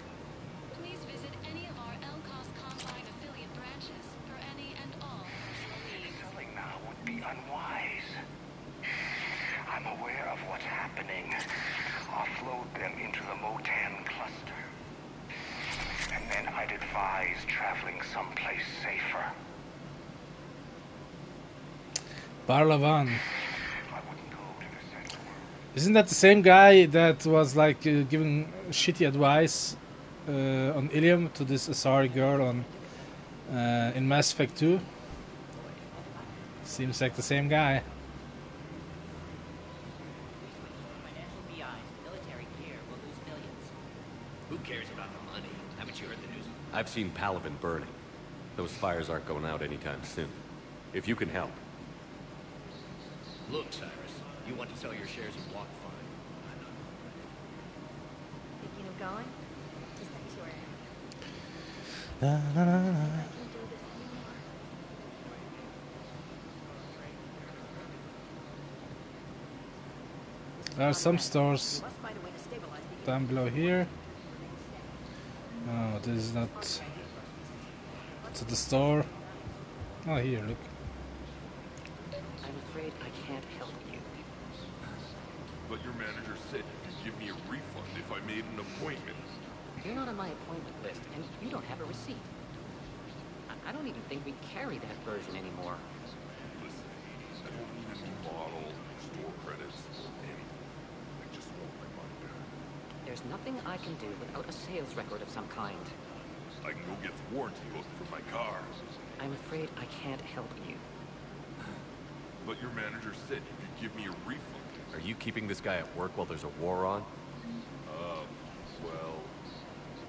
Please visit any of our Elkos Combine affiliate branches for any and all personal needs. Selling now would be unwise. I'm aware of what's happening. Offload them into the Motan cluster. And then I'd advise traveling someplace safer. Barlavan. Isn't that the same guy that was like giving shitty advice on Ilium to this Asari girl on in Mass Effect 2? Seems like the same guy. Who cares about the money? Haven't you heard the news? I've seen Palaven burning. Those fires aren't going out anytime soon. If you can help. Look, Cyrus, you want to sell your shares of BlockFi. Thinking of going? To Sanctuary. Na, na, na, na. I can do this anymore. There are some stores down below here. No, this is not to the store. Oh, here, look. I'm afraid I can't help you. But your manager said he'd give me a refund if I made an appointment. You're not on my appointment list, and you don't have a receipt. I don't even think we carry that version anymore. Listen, I don't need a new model, store credits, or anything. I just want my money back. There's nothing I can do without a sales record of some kind. I can go get the warranty book for my car. I'm afraid I can't help you. But your manager said you could give me a refund. Are you keeping this guy at work while there's a war on? Well,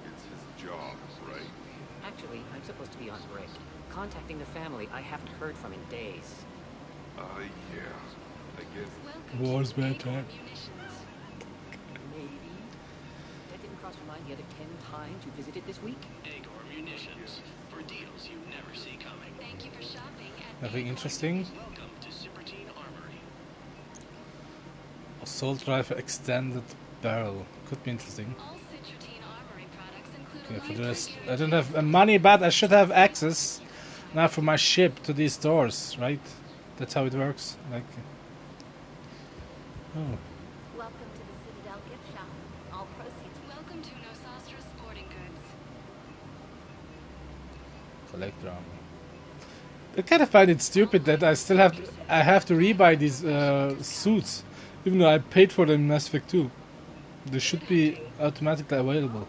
it's his job, right? Actually, I'm supposed to be on break. Contacting the family I haven't heard from in days. Yeah. I guess. War's bad time. Maybe. That didn't cross your mind the other 10 times you visited this week? Agor Munitions. For deals you never see coming. Thank you for shopping at Nothing interesting. Welcome to Cipertine Armory. Assault rifle extended barrel. Could be interesting. All Cipertine Armory products include Okay, for the rest, I don't have money, but I should have access now for my ship to these doors, right? That's how it works. Like, oh, Welcome to the Citadel gift shop. All proceeds. Welcome to Nosastra Sporting Goods. collector armor. I kind of find it stupid that I have to rebuy these suits, even though I paid for them in Mass Effect 2. They should be automatically available.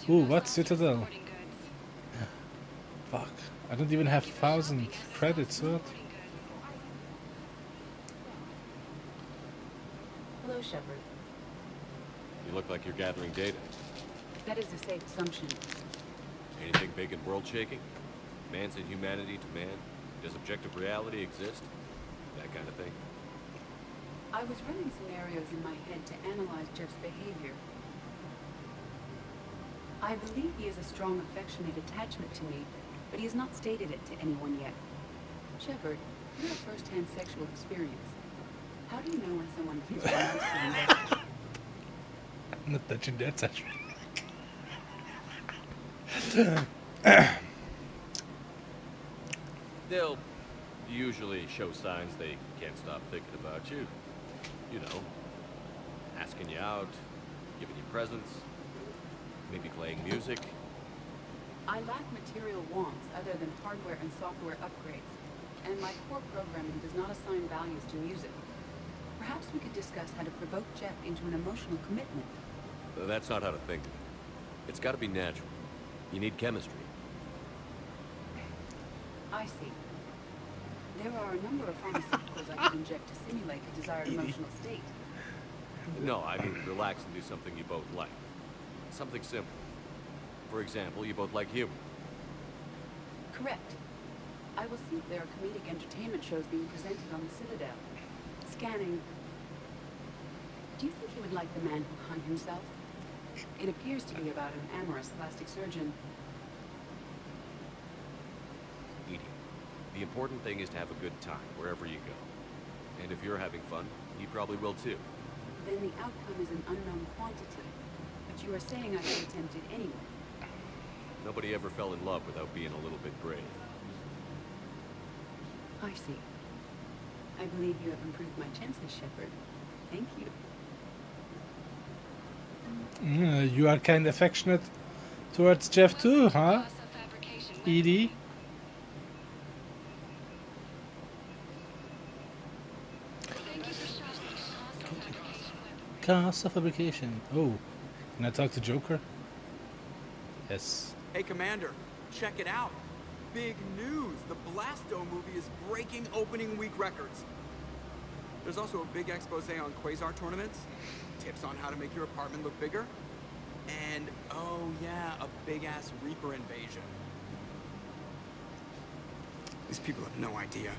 Ooh, what Citadel? Fuck, I don't even have 1,000 credits. What? Hello, Shepard. You look like you're gathering data. That is a safe assumption. Anything big and world-shaking? Man's inhumanity to man? Does objective reality exist? That kind of thing. I was running scenarios in my head to analyze Jeff's behavior. I believe he has a strong affectionate attachment to me, but he has not stated it to anyone yet. Shepard, you have first-hand sexual experience. How do you know when someone is romantically invested? I'm not touching that touch. They'll usually show signs they can't stop thinking about you. You know, asking you out, giving you presents, maybe playing music. I lack material wants other than hardware and software upgrades, and my core programming does not assign values to music. Perhaps we could discuss how to provoke Jeff into an emotional commitment. That's not how to think of it. It's got to be natural. You need chemistry. I see. There are a number of pharmaceuticals I could inject to simulate the desired emotional state. No, I mean relax and do something you both like. Something simple. For example, you both like humor. Correct. I will see if there are comedic entertainment shows being presented on the Citadel. Scanning. Do you think he would like The Man Who Hung Himself? It appears to be about an amorous plastic surgeon. Edie, the important thing is to have a good time wherever you go. And if you're having fun, he probably will too. Then the outcome is an unknown quantity. But you are saying I should attempt it anyway. Nobody ever fell in love without being a little bit brave. I see. I believe you have improved my chances, Shepard. Thank you. You are kind of affectionate towards Jeff too, huh? Edie? Casa fabrication. Oh, can I talk to Joker? Yes. Hey, Commander, check it out. Big news! The Blasto movie is breaking opening week records. There's also a big expose on Quasar tournaments, tips on how to make your apartment look bigger, and, oh yeah, a big-ass Reaper invasion. These people have no idea.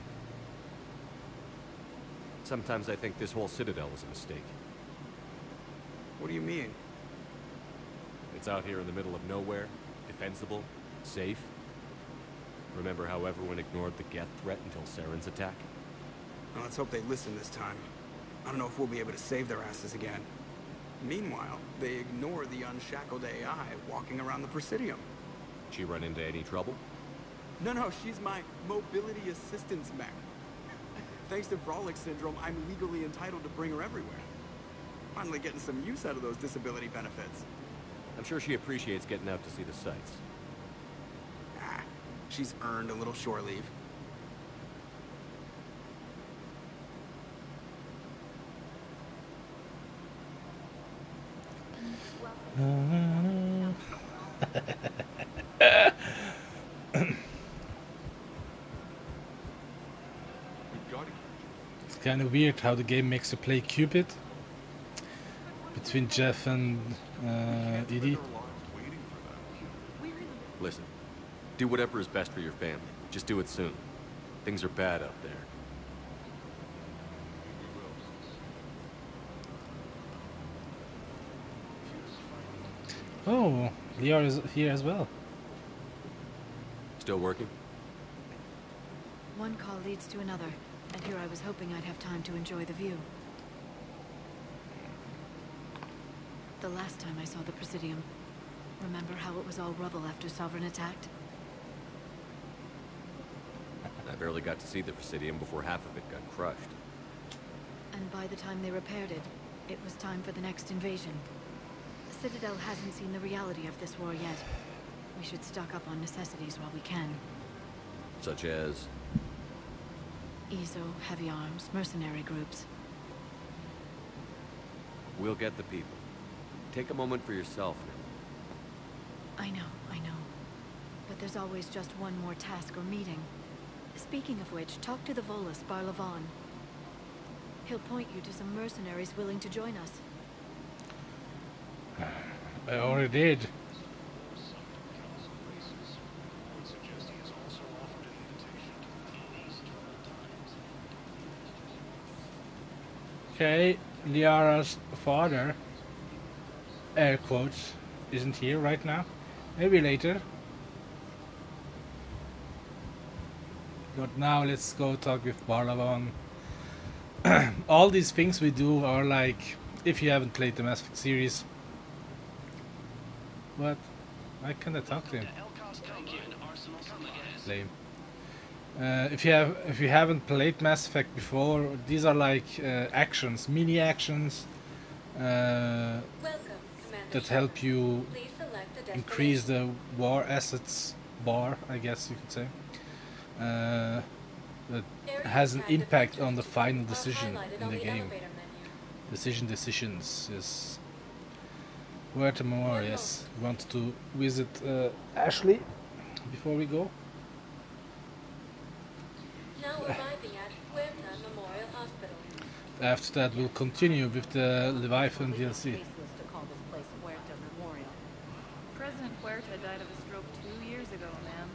Sometimes I think this whole Citadel was a mistake. What do you mean? It's out here in the middle of nowhere, defensible, safe. Remember how everyone ignored the Geth threat until Saren's attack? Well, let's hope they listen this time. I don't know if we'll be able to save their asses again. Meanwhile, they ignore the unshackled AI walking around the Presidium. She run into any trouble? No, she's my mobility assistance mech. Thanks to Frolic Syndrome, I'm legally entitled to bring her everywhere. Finally getting some use out of those disability benefits. I'm sure she appreciates getting out to see the sights. Ah, she's earned a little shore leave. It's kind of weird how the game makes you play Cupid between Jeff and Edie. Listen, do whatever is best for your family. Just do it soon. Things are bad out there. Oh, Lior is here as well. Still working? One call leads to another, and here I was hoping I'd have time to enjoy the view. The last time I saw the Presidium, remember how it was all rubble after Sovereign attacked? I barely got to see the Presidium before half of it got crushed. And by the time they repaired it, it was time for the next invasion. The Citadel hasn't seen the reality of this war yet. We should stock up on necessities while we can. Such as? ESO, heavy arms, mercenary groups. We'll get the people. Take a moment for yourself now. I know. But there's always just one more task or meeting. Speaking of which, talk to the Volus, Barlavan. He'll point you to some mercenaries willing to join us. I already did. Okay, Liara's father, air quotes, isn't here right now. Maybe later. But now let's go talk with Barlavan. All these things we do are like, if you haven't played the Mass Effect series. What? Why can't I talk to him? Lame. If you haven't played Mass Effect before, these are like actions, mini actions that help you increase the war assets bar, I guess you could say. That has an impact on the final decision in the game. Decisions, yes. Huerta Memorial, yes. We want to visit Ashley before we go. Now arriving at Huerta Memorial Hospital. After that, we'll continue with the Leviathan DLC. President Huerta died of a stroke 2 years ago, ma'am.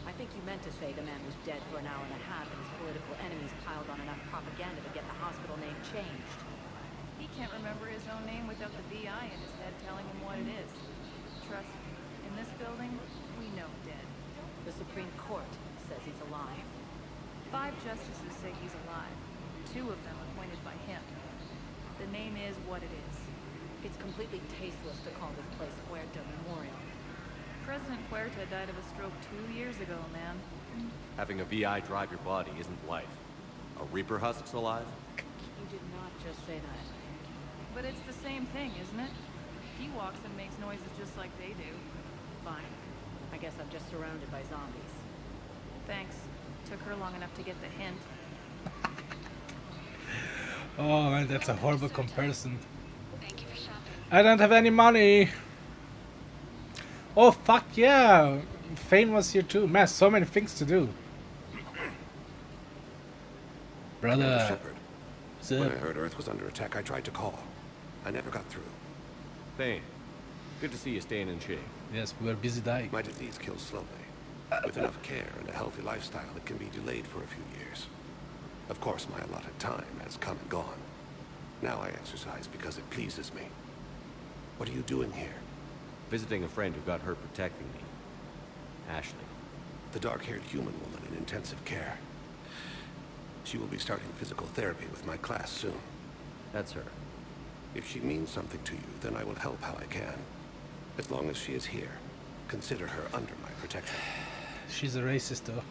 I think you meant to say the man was dead for an hour and a half and his political enemies piled on enough propaganda to get the hospital name changed. He can't remember his own name without the VI in his head telling him what it is. Trust me, in this building, we know dead. The Supreme Court says he's alive. 5 justices say he's alive. 2 of them appointed by him. The name is what it is. It's completely tasteless to call this place Huerta Memorial. President Huerta died of a stroke 2 years ago, ma'am. Having a VI drive your body isn't life. A Reaper husk's alive? You did not just say that. But it's the same thing, isn't it? He walks and makes noises just like they do. Fine. I guess I'm just surrounded by zombies. Thanks. Took her long enough to get the hint. Oh man, that's a horrible comparison. I don't have any money. Oh fuck yeah! Fane was here too. Man, so many things to do. Brother. Shepard. When I heard Earth was under attack, I tried to call. I never got through. Fane, good to see you staying in shape. Yes, we're busy dying. My disease kills slowly. With enough care and a healthy lifestyle, it can be delayed for a few years. Of course, my allotted time has come and gone. Now I exercise because it pleases me. What are you doing here? Visiting a friend who got hurt protecting me. Ashley. The dark-haired human woman in intensive care. She will be starting physical therapy with my class soon. That's her. If she means something to you, then I will help how I can. As long as she is here, consider her under my protection. She's a racist, though.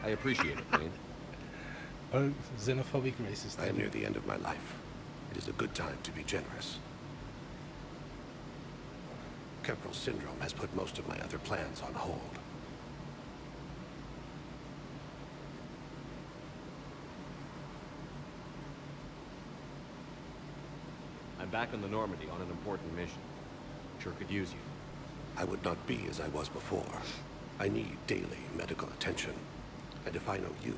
I appreciate it, Fane. Or xenophobic racist. I am near the end of my life. It is a good time to be generous. Kepral syndrome has put most of my other plans on hold. I'm back on the Normandy on an important mission. Sure could use you. I would not be as I was before. I need daily medical attention. And if I know you,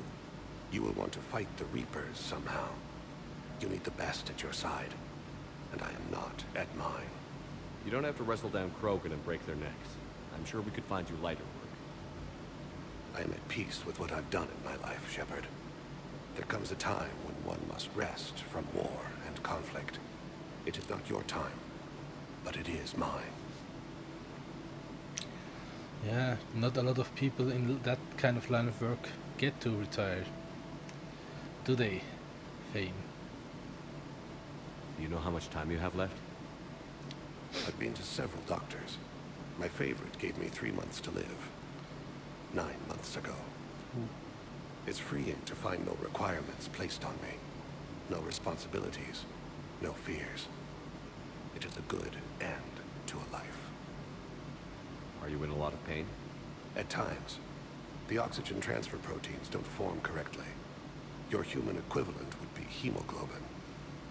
you will want to fight the Reapers somehow. You need the best at your side. And I am not at mine. You don't have to wrestle down Krogan and break their necks. I'm sure we could find you lighter work. I am at peace with what I've done in my life, Shepard. There comes a time when one must rest from war and conflict. It is not your time, but it is mine. Yeah, not a lot of people in that kind of line of work get to retire. Do they, Fane? Do you know how much time you have left? I've been to several doctors. My favorite gave me 3 months to live. 9 months ago. It's freeing to find no requirements placed on me. No responsibilities. No fears. It is a good end to a life. Are you in a lot of pain? At times. The oxygen transfer proteins don't form correctly. Your human equivalent would be hemoglobin.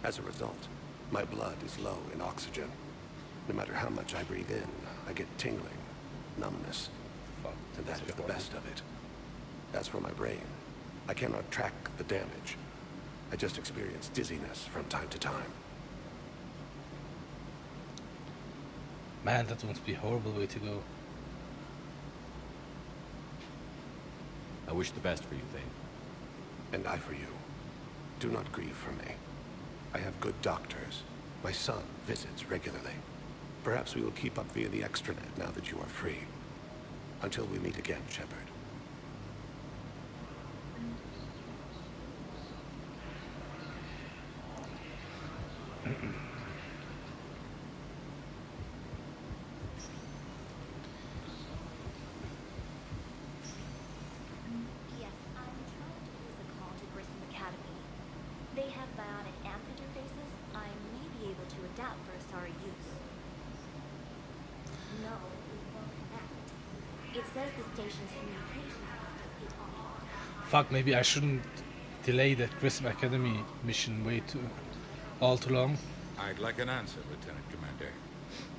As a result, my blood is low in oxygen. No matter how much I breathe in, I get tingling, numbness, and that is the best of it. As for my brain, I cannot track the damage. I just experience dizziness from time to time. Man, that must be a horrible way to go. I wish the best for you, Fane. And I for you. Do not grieve for me. I have good doctors. My son visits regularly. Perhaps we will keep up via the extranet now that you are free. Until we meet again, Shepard. Yes, I'm trying to use the call to Garrus Academy. They have bionic amp interfaces. I may be able to adapt for Asari use. No, it won't connect. It says the station's communication system is offline. Fuck, maybe I shouldn't delay that Garrus Academy mission all too long. I'd like an answer, Lieutenant Commander.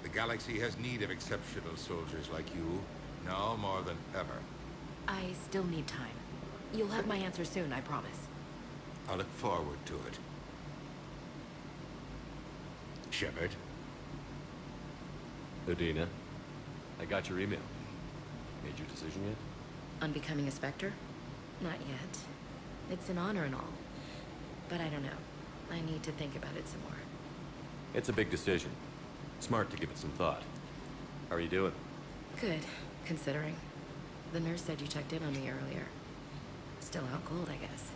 The galaxy has need of exceptional soldiers like you, now more than ever. I still need time. You'll have my answer soon, I promise. I look forward to it. Shepard? Udina, I got your email. Made your decision yet? On becoming a Spectre? Not yet. It's an honor and all. But I don't know. I need to think about it some more. It's a big decision. Smart to give it some thought. How are you doing? Good, considering. The nurse said you checked in on me earlier. Still out cold, I guess.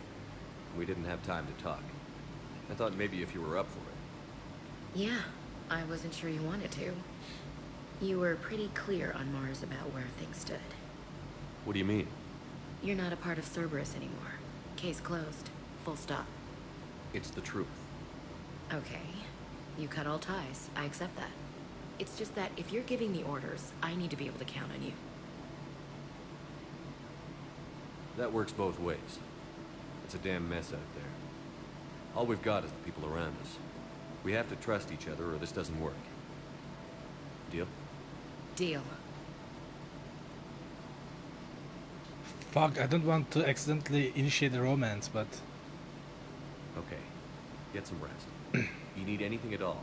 We didn't have time to talk. I thought maybe if you were up for it. Yeah, I wasn't sure you wanted to. You were pretty clear on Mars about where things stood. What do you mean? You're not a part of Cerberus anymore. Case closed. Full stop. It's the truth. Okay. You cut all ties. I accept that. It's just that if you're giving the orders, I need to be able to count on you. That works both ways. It's a damn mess out there. All we've got is the people around us. We have to trust each other or this doesn't work. Deal? Deal. Fuck, I don't want to accidentally initiate a romance, but... Okay. Get some rest. You need anything at all,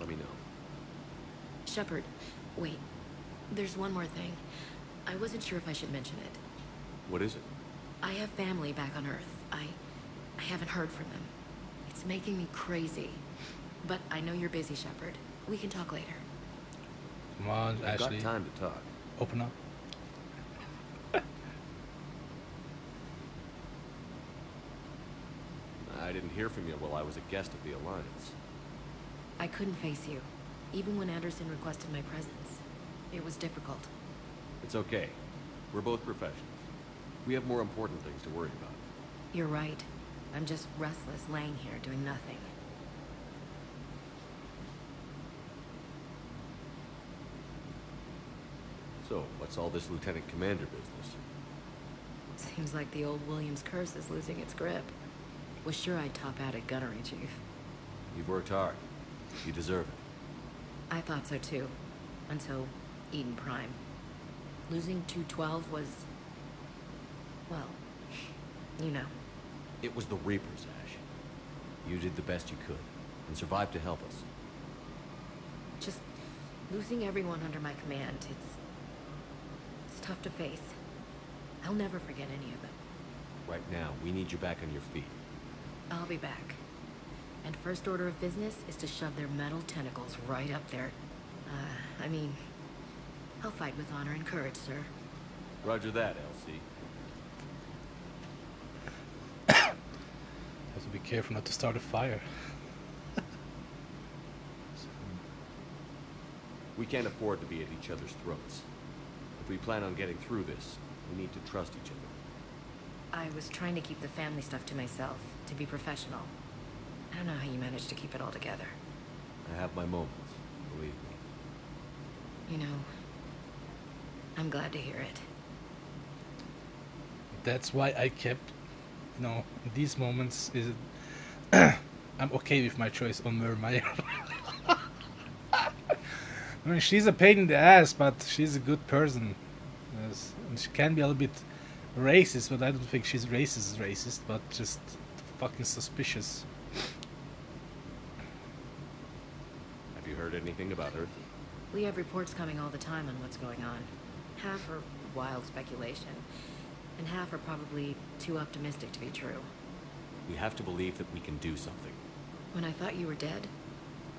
let me know. Shepard, wait. There's one more thing. I wasn't sure if I should mention it. What is it? I have family back on Earth. I haven't heard from them. It's making me crazy. But I know you're busy, Shepard. We can talk later. Come on, I've Ashley. got time to talk. Open up. I didn't hear from you while I was a guest of the Alliance. I couldn't face you, even when Anderson requested my presence. It was difficult. It's okay. We're both professionals. We have more important things to worry about. You're right. I'm just restless, laying here, doing nothing. So, what's all this Lieutenant Commander business? Seems like the old Williams curse is losing its grip. Was sure I'd top out at gunnery, Chief. You've worked hard. You deserve it. I thought so too. Until Eden Prime. Losing 212 was... well, you know. It was the Reapers, Ash. You did the best you could, and survived to help us. Just losing everyone under my command, it's tough to face. I'll never forget any of them. Right now, we need you back on your feet. I'll be back. And first order of business is to shove their metal tentacles right up there. I mean, I'll fight with honor and courage, sir. Roger that, LC. Have to be careful not to start a fire. We can't afford to be at each other's throats. If we plan on getting through this, we need to trust each other. I was trying to keep the family stuff to myself, to be professional. I don't know how you managed to keep it all together. I have my moments, believe me. You know, I'm glad to hear it. That's why I kept, in these moments, I'm okay with my choice on Mermaid. I mean, she's a pain in the ass, but she's a good person. Yes. And she can be a little bit racist, but I don't think she's racist, but just fucking suspicious. Have you heard anything about Earth? We have reports coming all the time on what's going on. Half are wild speculation, and half are probably too optimistic to be true. We have to believe that we can do something. When I thought you were dead,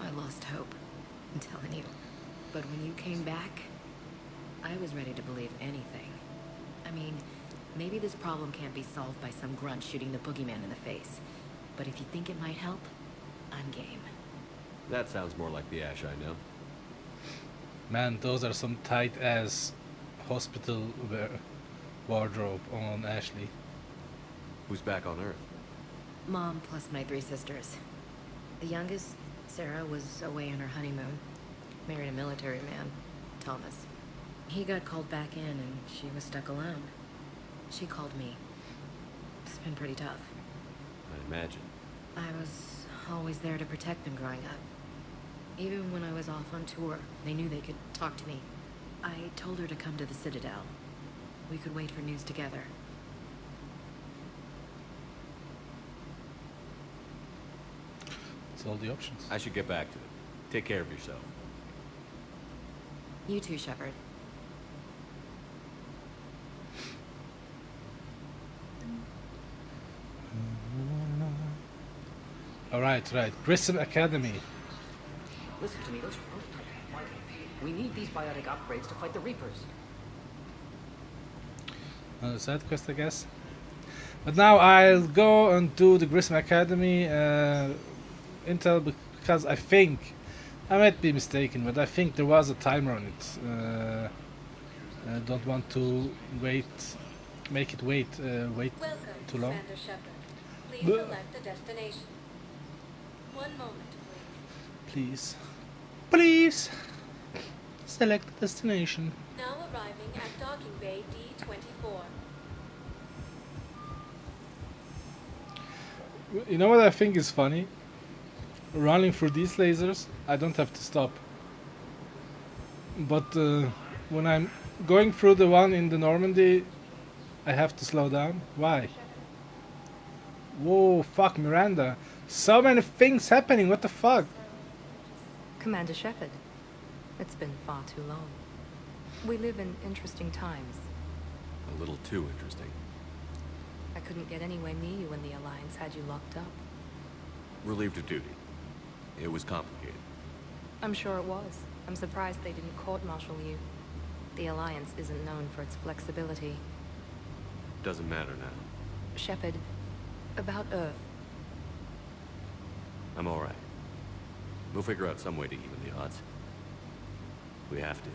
I lost hope. I'm telling you. But when you came back, I was ready to believe anything. I mean, maybe this problem can't be solved by some grunt shooting the boogeyman in the face. But if you think it might help, I'm game. That sounds more like the Ash I know. Man, those are some tight-ass hospital wardrobe on Ashley. Who's back on Earth? Mom plus my 3 sisters. The youngest, Sarah, was away on her honeymoon. Married a military man, Thomas. He got called back in and she was stuck alone. She called me. It's been pretty tough. I imagine. I was always there to protect them growing up. Even when I was off on tour, they knew they could talk to me. I told her to come to the Citadel. We could wait for news together. That's all the options. I should get back to it. Take care of yourself. You too, Shepard. Alright, right. Garrus Academy. Listen to me, those prototypes are vital. We need these biotic upgrades to fight the Reapers. Side quest, I guess. But now I'll go and do the Garrus Academy intel, because I think, I might be mistaken, but I think there was a timer on it. I don't want to make it wait Welcome, too long. Commander Shepard. Please select a destination. One moment, please. Please select the destination. Now arriving at docking bay D24. You know what I think is funny? Running through these lasers, I don't have to stop. But when I'm going through the one in the Normandy, I have to slow down. Why? Whoa, fuck, Miranda. So many things happening, what the fuck? Commander Shepard, it's been far too long. We live in interesting times. A little too interesting. I couldn't get anywhere near you when the Alliance had you locked up. Relieved of duty. It was complicated. I'm sure it was. I'm surprised they didn't court-martial you. The Alliance isn't known for its flexibility. Doesn't matter now. Shepard, about Earth. I'm alright. We'll figure out some way to even the odds. We have to.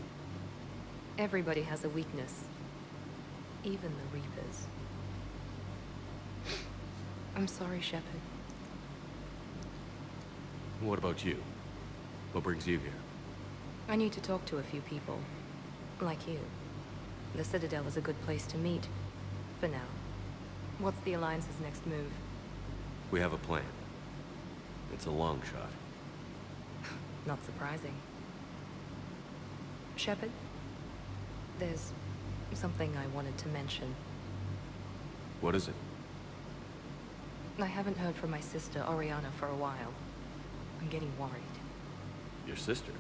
Everybody has a weakness. Even the Reapers. I'm sorry, Shepard. What about you? What brings you here? I need to talk to a few people. Like you. The Citadel is a good place to meet. For now. What's the Alliance's next move? We have a plan. It's a long shot. Not surprising. Shepard? There's something I wanted to mention. What is it? I haven't heard from my sister, Oriana, for a while. I'm getting worried. Your sister?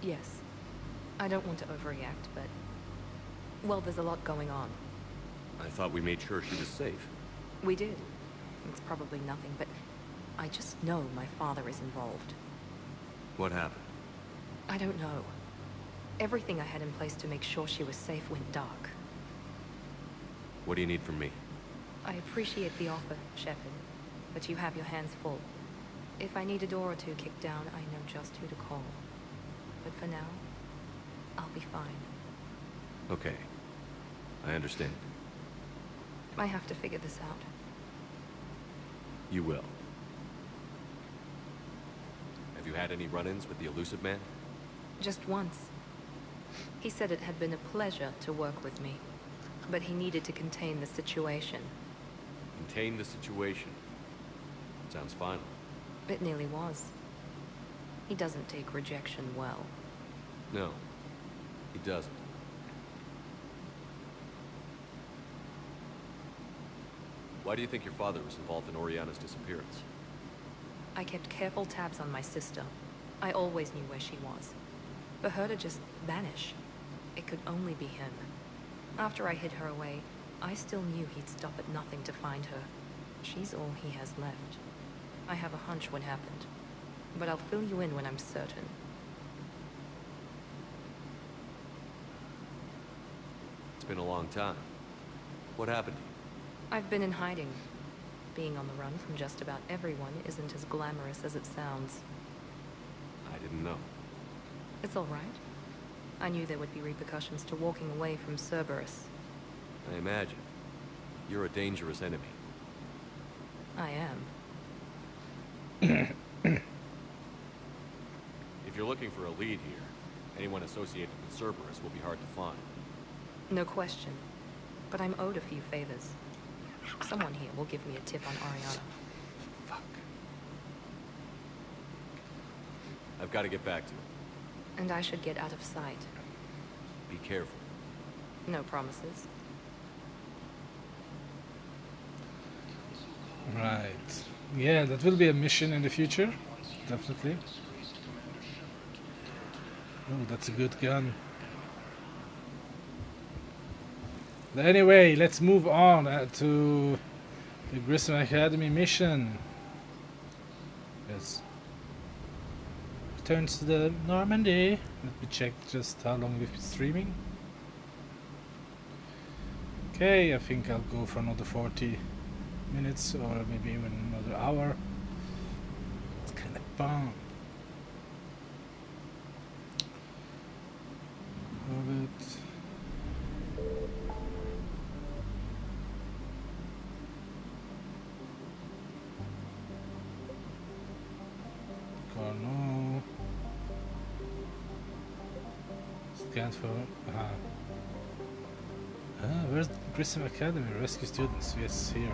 Yes. I don't want to overreact, but... well, there's a lot going on. I thought we made sure she was safe. We did. It's probably nothing, but... I just know my father is involved. What happened? I don't know. Everything I had in place to make sure she was safe went dark. What do you need from me? I appreciate the offer, Shepard, but you have your hands full. If I need a door or two kicked down, I know just who to call. But for now, I'll be fine. Okay. I understand. I have to figure this out. You will. Have you had any run-ins with the elusive man? Just once. He said it had been a pleasure to work with me, but he needed to contain the situation. Contain the situation. Sounds final. It nearly was. He doesn't take rejection well. No, he doesn't. Why do you think your father was involved in Oriana's disappearance? I kept careful tabs on my sister. I always knew where she was. For her to just vanish, it could only be him. After I hid her away, I still knew he'd stop at nothing to find her. She's all he has left. I have a hunch what happened, but I'll fill you in when I'm certain. It's been a long time. What happened to you? I've been in hiding. Being on the run from just about everyone isn't as glamorous as it sounds. I didn't know. It's all right. I knew there would be repercussions to walking away from Cerberus. I imagine. You're a dangerous enemy. I am. If you're looking for a lead here, anyone associated with Cerberus will be hard to find. No question. But I'm owed a few favors. Someone here will give me a tip on Ariana. Fuck. I've got to get back to it. And I should get out of sight. Be careful. No promises. Right. Yeah, that will be a mission in the future. Definitely. Oh, that's a good gun. But anyway, let's move on to the Garrus Academy mission. Yes. Returns to the Normandy. Let me check just how long we've been streaming. Okay, I think I'll go for another 40 minutes or maybe even another hour. It's kind of fun. Orbit. Garneau. Scan for. Where's Garrus Academy? Rescue students. Yes, here.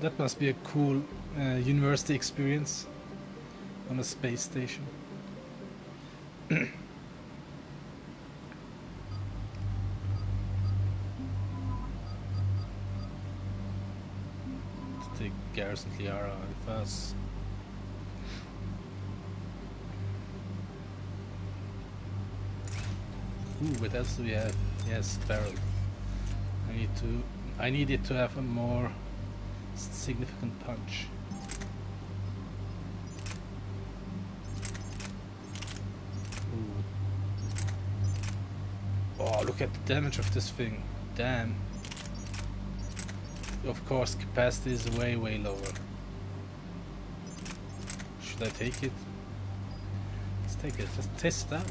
That must be a cool university experience on a space station. Let's take Garrus and Liara with us. Ooh, what else do we have? Yes, barrel. I need it to have a more significant punch. Ooh. Oh, look at the damage of this thing. Damn. Of course, capacity is way lower. Should I take it? Let's take it. Let's test that.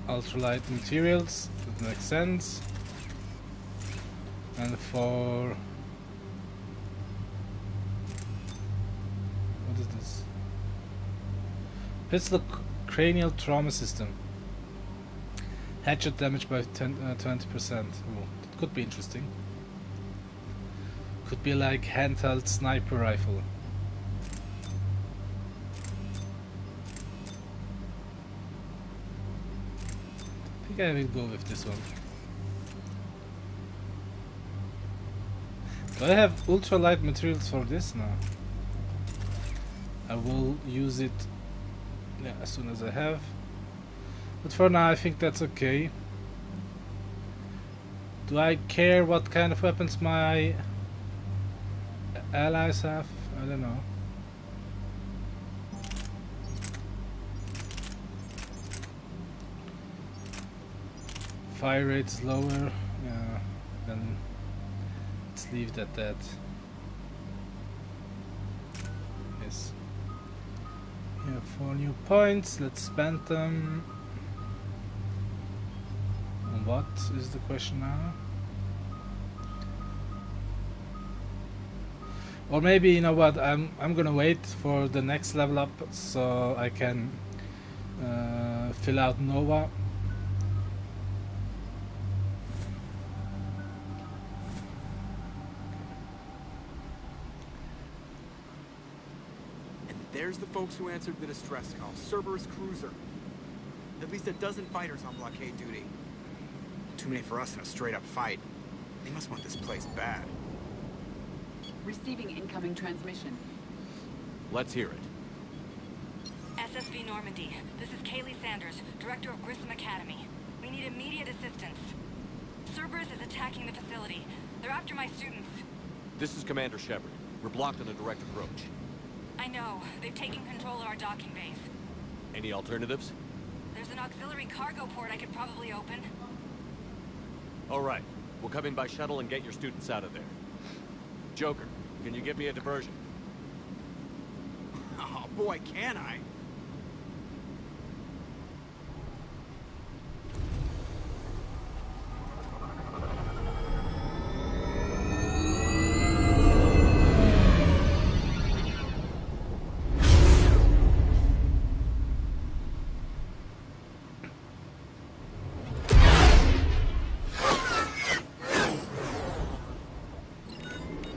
Ultralight materials. That makes sense. And for what is this? Pistol cranial trauma system. Headshot damage by 20%. Oh, that could be interesting. Could be like handheld sniper rifle. I think I will go with this one. Do I have ultralight materials for this now? I will use it as soon as I have. But for now I think that's okay. Do I care what kind of weapons my allies have? I don't know. Fire rate's lower. Yeah, then let's leave it at that. Yes. We have 4 new points. Let's spend them. On what is the question now? Or maybe, you know what, I'm gonna wait for the next level up so I can fill out Nova. There's the folks who answered the distress call. Cerberus cruiser. At least a dozen fighters on blockade duty. Too many for us in a straight-up fight. They must want this place bad. Receiving incoming transmission. Let's hear it. SSV Normandy. This is Kaylee Sanders, director of Garrus Academy. We need immediate assistance. Cerberus is attacking the facility. They're after my students. This is Commander Shepard. We're blocked on a direct approach. I know. They've taken control of our docking base. Any alternatives? There's an auxiliary cargo port I could probably open. All right. We'll come in by shuttle and get your students out of there. Joker, can you give me a diversion? Oh boy, can I?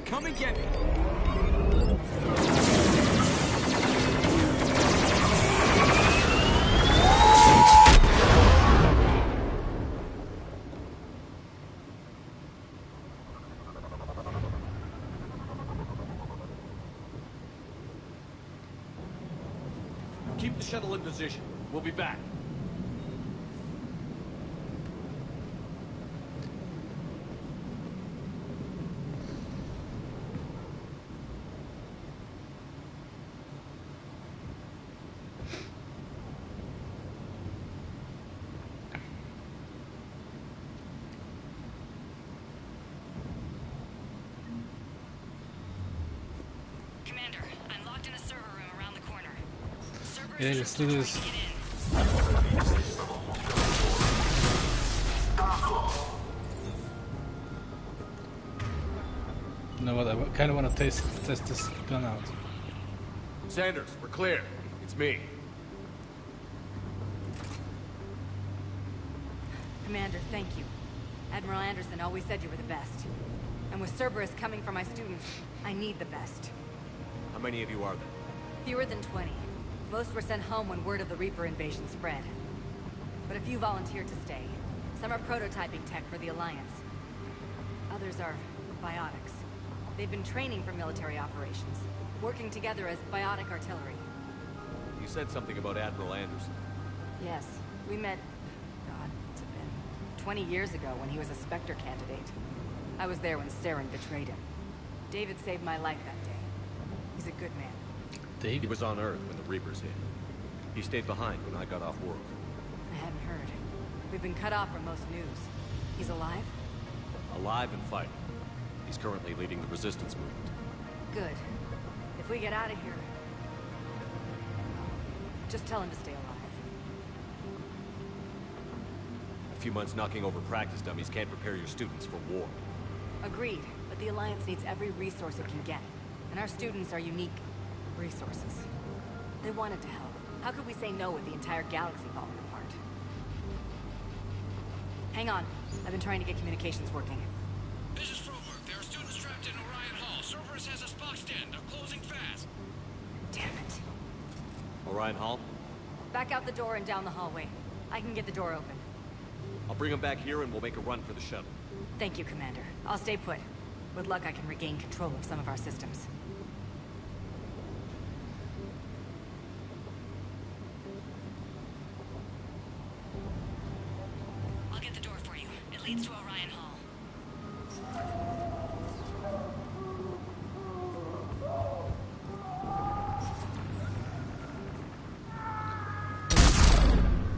Come and get me. Keep the shuttle in position. We'll be back. Commander, I'm locked in a server room around the corner. Cerberus Yeah, let's do this. You know what? I kind of want to test this gun out. Sanders, we're clear. It's me. Commander, thank you. Admiral Anderson always said you were the best. And with Cerberus coming for my students, I need the best. How many of you are there? Fewer than 20. Most were sent home when word of the Reaper invasion spread. But a few volunteered to stay. Some are prototyping tech for the Alliance. Others are biotics. They've been training for military operations, working together as biotic artillery. You said something about Admiral Anderson. Yes, we met, God, what's it been? 20 years ago when he was a Spectre candidate. I was there when Saren betrayed him. David saved my life that day. He's a good man. He was on Earth when the Reapers hit. He stayed behind when I got off world. I hadn't heard. We've been cut off from most news. He's alive? Alive and fighting. He's currently leading the resistance movement. Good. If we get out of here... just tell him to stay alive. A few months knocking over practice dummies can't prepare your students for war. Agreed, but the Alliance needs every resource it can get. And our students are unique resources. They wanted to help. How could we say no with the entire galaxy falling apart? Hang on. I've been trying to get communications working. This is Froberg. There are students trapped in Orion Hall. Cerberus has us boxed in. They're closing fast. Damn it. Orion Hall? Back out the door and down the hallway. I can get the door open. I'll bring them back here and we'll make a run for the shuttle. Thank you, Commander. I'll stay put. With luck, I can regain control of some of our systems. I'll get the door for you. It leads to Orion Hall.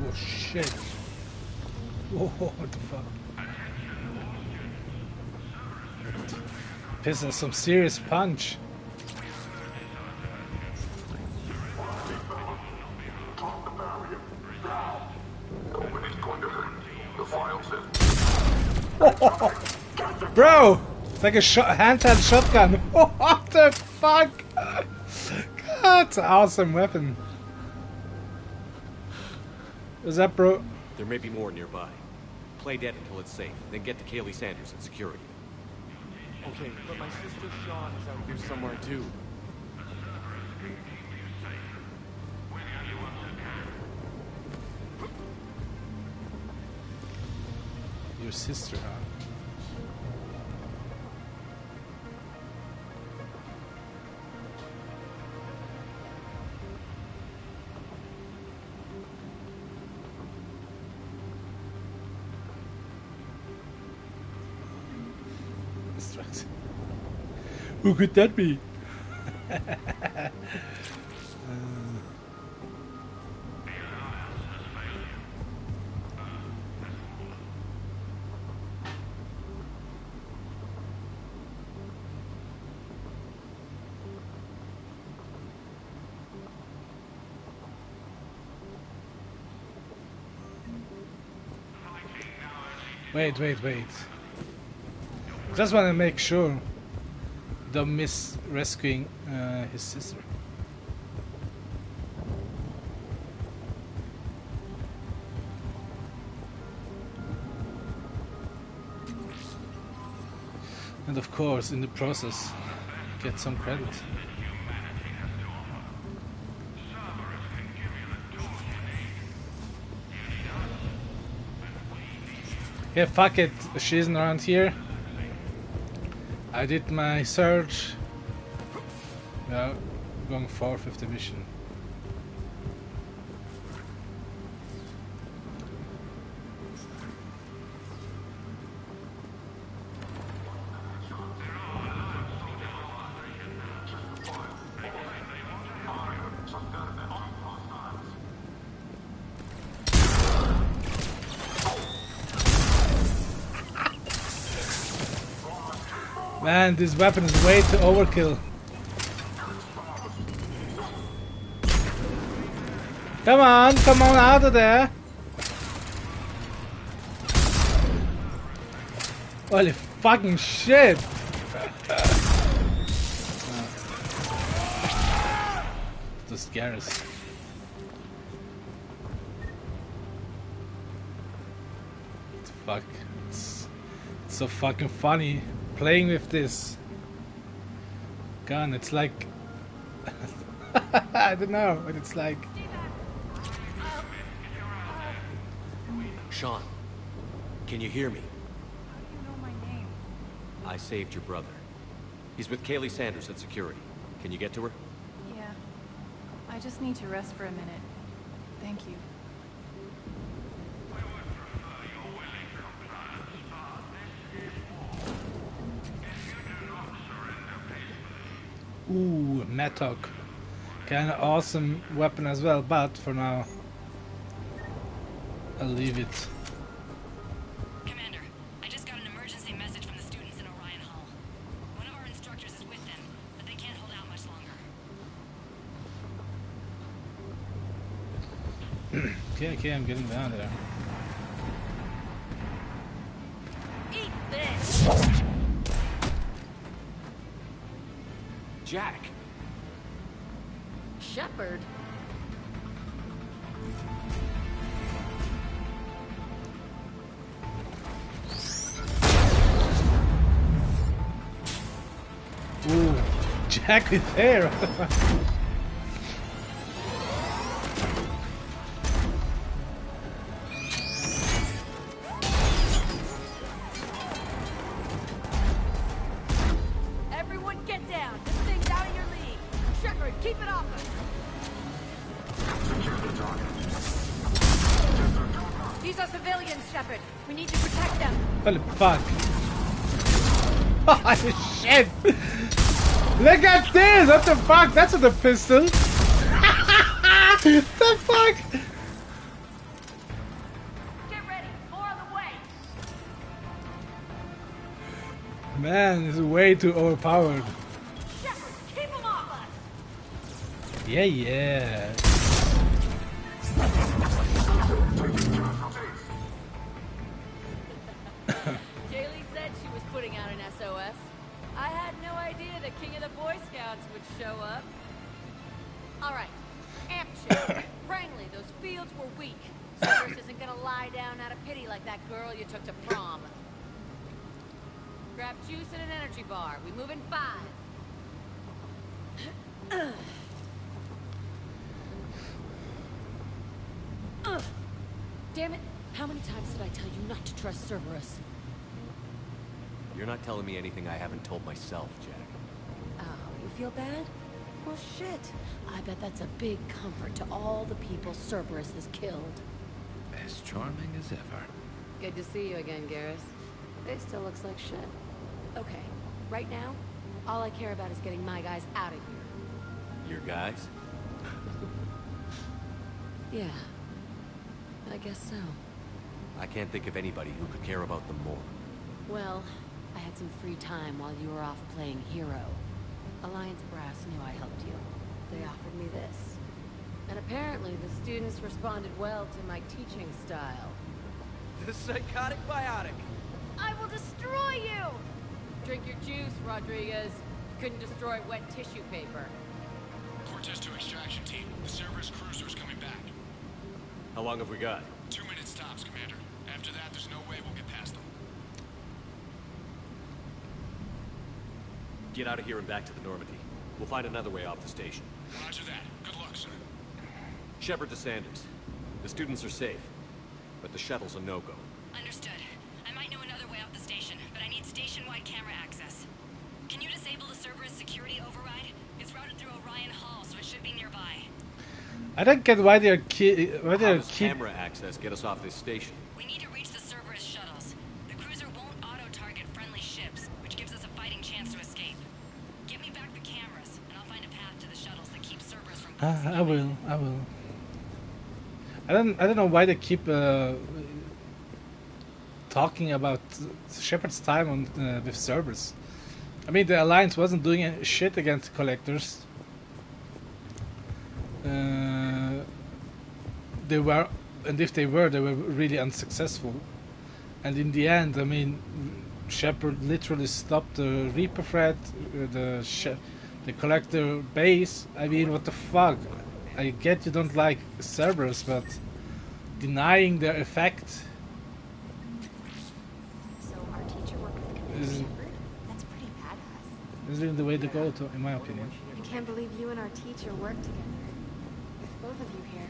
Oh shit. Oh, what the fuck? Pissing some serious punch. Bro! It's like a handheld shotgun. What the fuck? God, it's an awesome weapon. What's up, bro? There may be more nearby. Play dead until it's safe, then get to Kaylee Sanders and security. Okay, but my sister Sean is out here somewhere too. Your sister, huh? Who could that be? Wait. Just want to make sure don't miss rescuing his sister. And of course, in the process, get some credit. Yeah, fuck it. She isn't around here. I did my search. Yeah, going forth with the mission. Man, this weapon is way too overkill. Come on out of there. Holy fucking shit. Just Garrus. Fuck. It's so fucking funny playing with this gun. It's like I don't know what it's like. Sean, can you hear me? How do you know my name? I saved your brother. He's with Kaylee Sanders at security. Can you get to her? Yeah. I just need to rest for a minute. Thank you. Ooh, Mattock. Kinda awesome weapon as well, but for now I'll leave it. Commander, I just got an emergency message from the students in Orion Hall. One of our instructors is with them, but they can't hold out much longer. Okay, I'm getting down there. Eat this! Jack! Shepard? Ooh, Jack with hair. Everyone get down! This thing's out of your league! Shepard, keep it off us! These are civilians, Shepard. We need to protect them. Holy fuck. Holy shit! Look at this! What the fuck? That's not a pistol! The fuck? Get ready! More on the way! Man, this is way too overpowered. Shepard, keep them off us! Yeah. Kaylee said she was putting out an SOS. I had no idea the King of the Boy Scouts would show up. Alright, amp check. Frankly, those fields were weak. Cerberus isn't gonna lie down out of pity like that girl you took to prom. Grab juice and an energy bar. We move in 5. Damn it. How many times did I tell you not to trust Cerberus? You're not telling me anything I haven't told myself, Jack. Oh, you feel bad? Well, shit. I bet that's a big comfort to all the people Cerberus has killed. As charming as ever. Good to see you again, Garrus. It still looks like shit. Okay, right now, all I care about is getting my guys out of here. Your guys? Yeah. I guess so. I can't think of anybody who could care about them more. Well, I had some free time while you were off playing hero. Alliance Brass knew I helped you. They offered me this. And apparently the students responded well to my teaching style. The psychotic biotic. I will destroy you! Drink your juice, Rodriguez. Couldn't destroy wet tissue paper. Cortez to extraction team. The Cerberus cruiser's coming back. How long have we got? 2 minutes tops, Commander. After that, there's no way we'll get past them. Get out of here and back to the Normandy. We'll find another way off the station. Roger that. Good luck, sir. Shepard to Sanders. The students are safe, but the shuttle's a no-go. Understood. I might know another way off the station, but I need station-wide camera access. Can you disable the Cerberus security override? It's routed through Orion Hall, so it should be nearby. I don't get why they're How does camera access get us off this station? We need to reach the Cerberus shuttles. The cruiser won't auto-target friendly ships, which gives us a fighting chance to escape. Give me back the cameras, and I'll find a path to the shuttles that keep Cerberus from... I will. I don't know why they keep talking about Shepard's time on with Cerberus. I mean, the Alliance wasn't doing shit against collectors. They were, and if they were really unsuccessful. And in the end, I mean, Shepard literally stopped the Reaper threat, the collector base. I mean, what the fuck? I get you don't like Cerberus, but denying their effect So our teacher worked with Commander Shepard? That's pretty badass. is really the way to go, in my opinion. I can't believe you and our teacher worked together. With both of you here.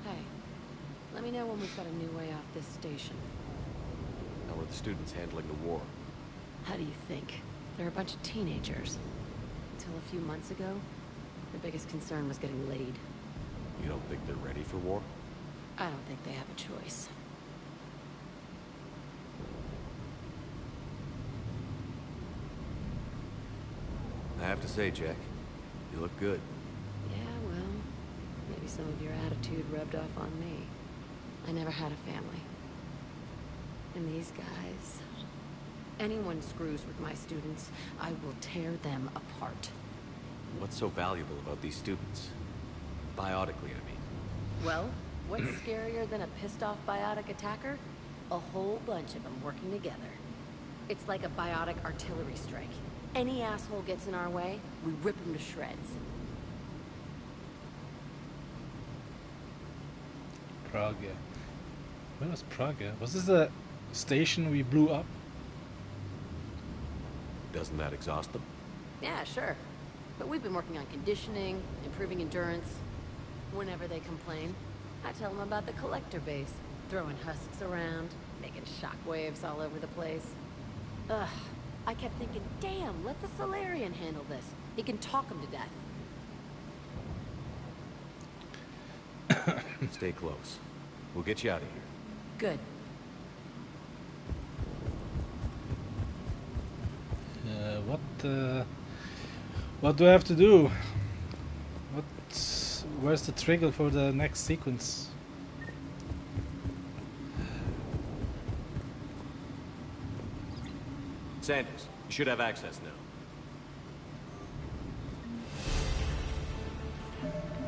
Hey, let me know when we've got a new way off this station. How are the students handling the war? How do you think? They're a bunch of teenagers. Until a few months ago, their biggest concern was getting laid. You don't think they're ready for war? I don't think they have a choice. I have to say, Jack, you look good. Yeah, well, maybe some of your attitude rubbed off on me. I never had a family. And these guys... Anyone screws with my students, I will tear them apart. What's so valuable about these students? Biotically, I mean. Well, what's scarier than a pissed-off biotic attacker? A whole bunch of them working together. It's like a biotic artillery strike. Any asshole gets in our way, we rip him to shreds. Prague. Where was Prague? Was this the station we blew up? Doesn't that exhaust them? Yeah, sure. But we've been working on conditioning, improving endurance. Whenever they complain, I tell them about the collector base, throwing husks around, making shockwaves all over the place. Ugh, I kept thinking, damn, let the Solarian handle this. He can talk them to death. Stay close. We'll get you out of here. Good. What do I have to do? Where's the trigger for the next sequence? Sanders, you should have access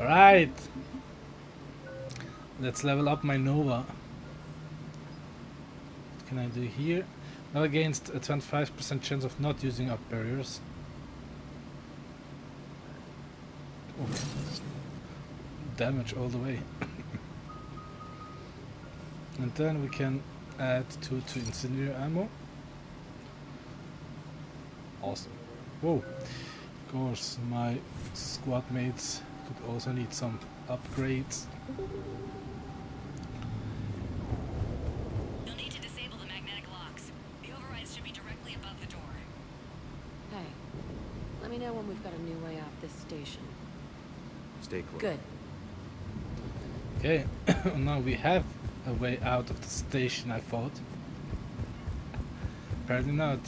now. Alright. Let's level up my Nova. What can I do here? Now against a 25% chance of not using up barriers. Oof. Damage all the way. And then we can add 2 to incendiary ammo. Awesome. Whoa. Of course, my squad mates could also need some upgrades. You'll need to disable the magnetic locks. The overrides should be directly above the door. Hey, let me know when we've got a new way off this station. Stay close. Good. Okay, now we have a way out of the station, I thought. Apparently not.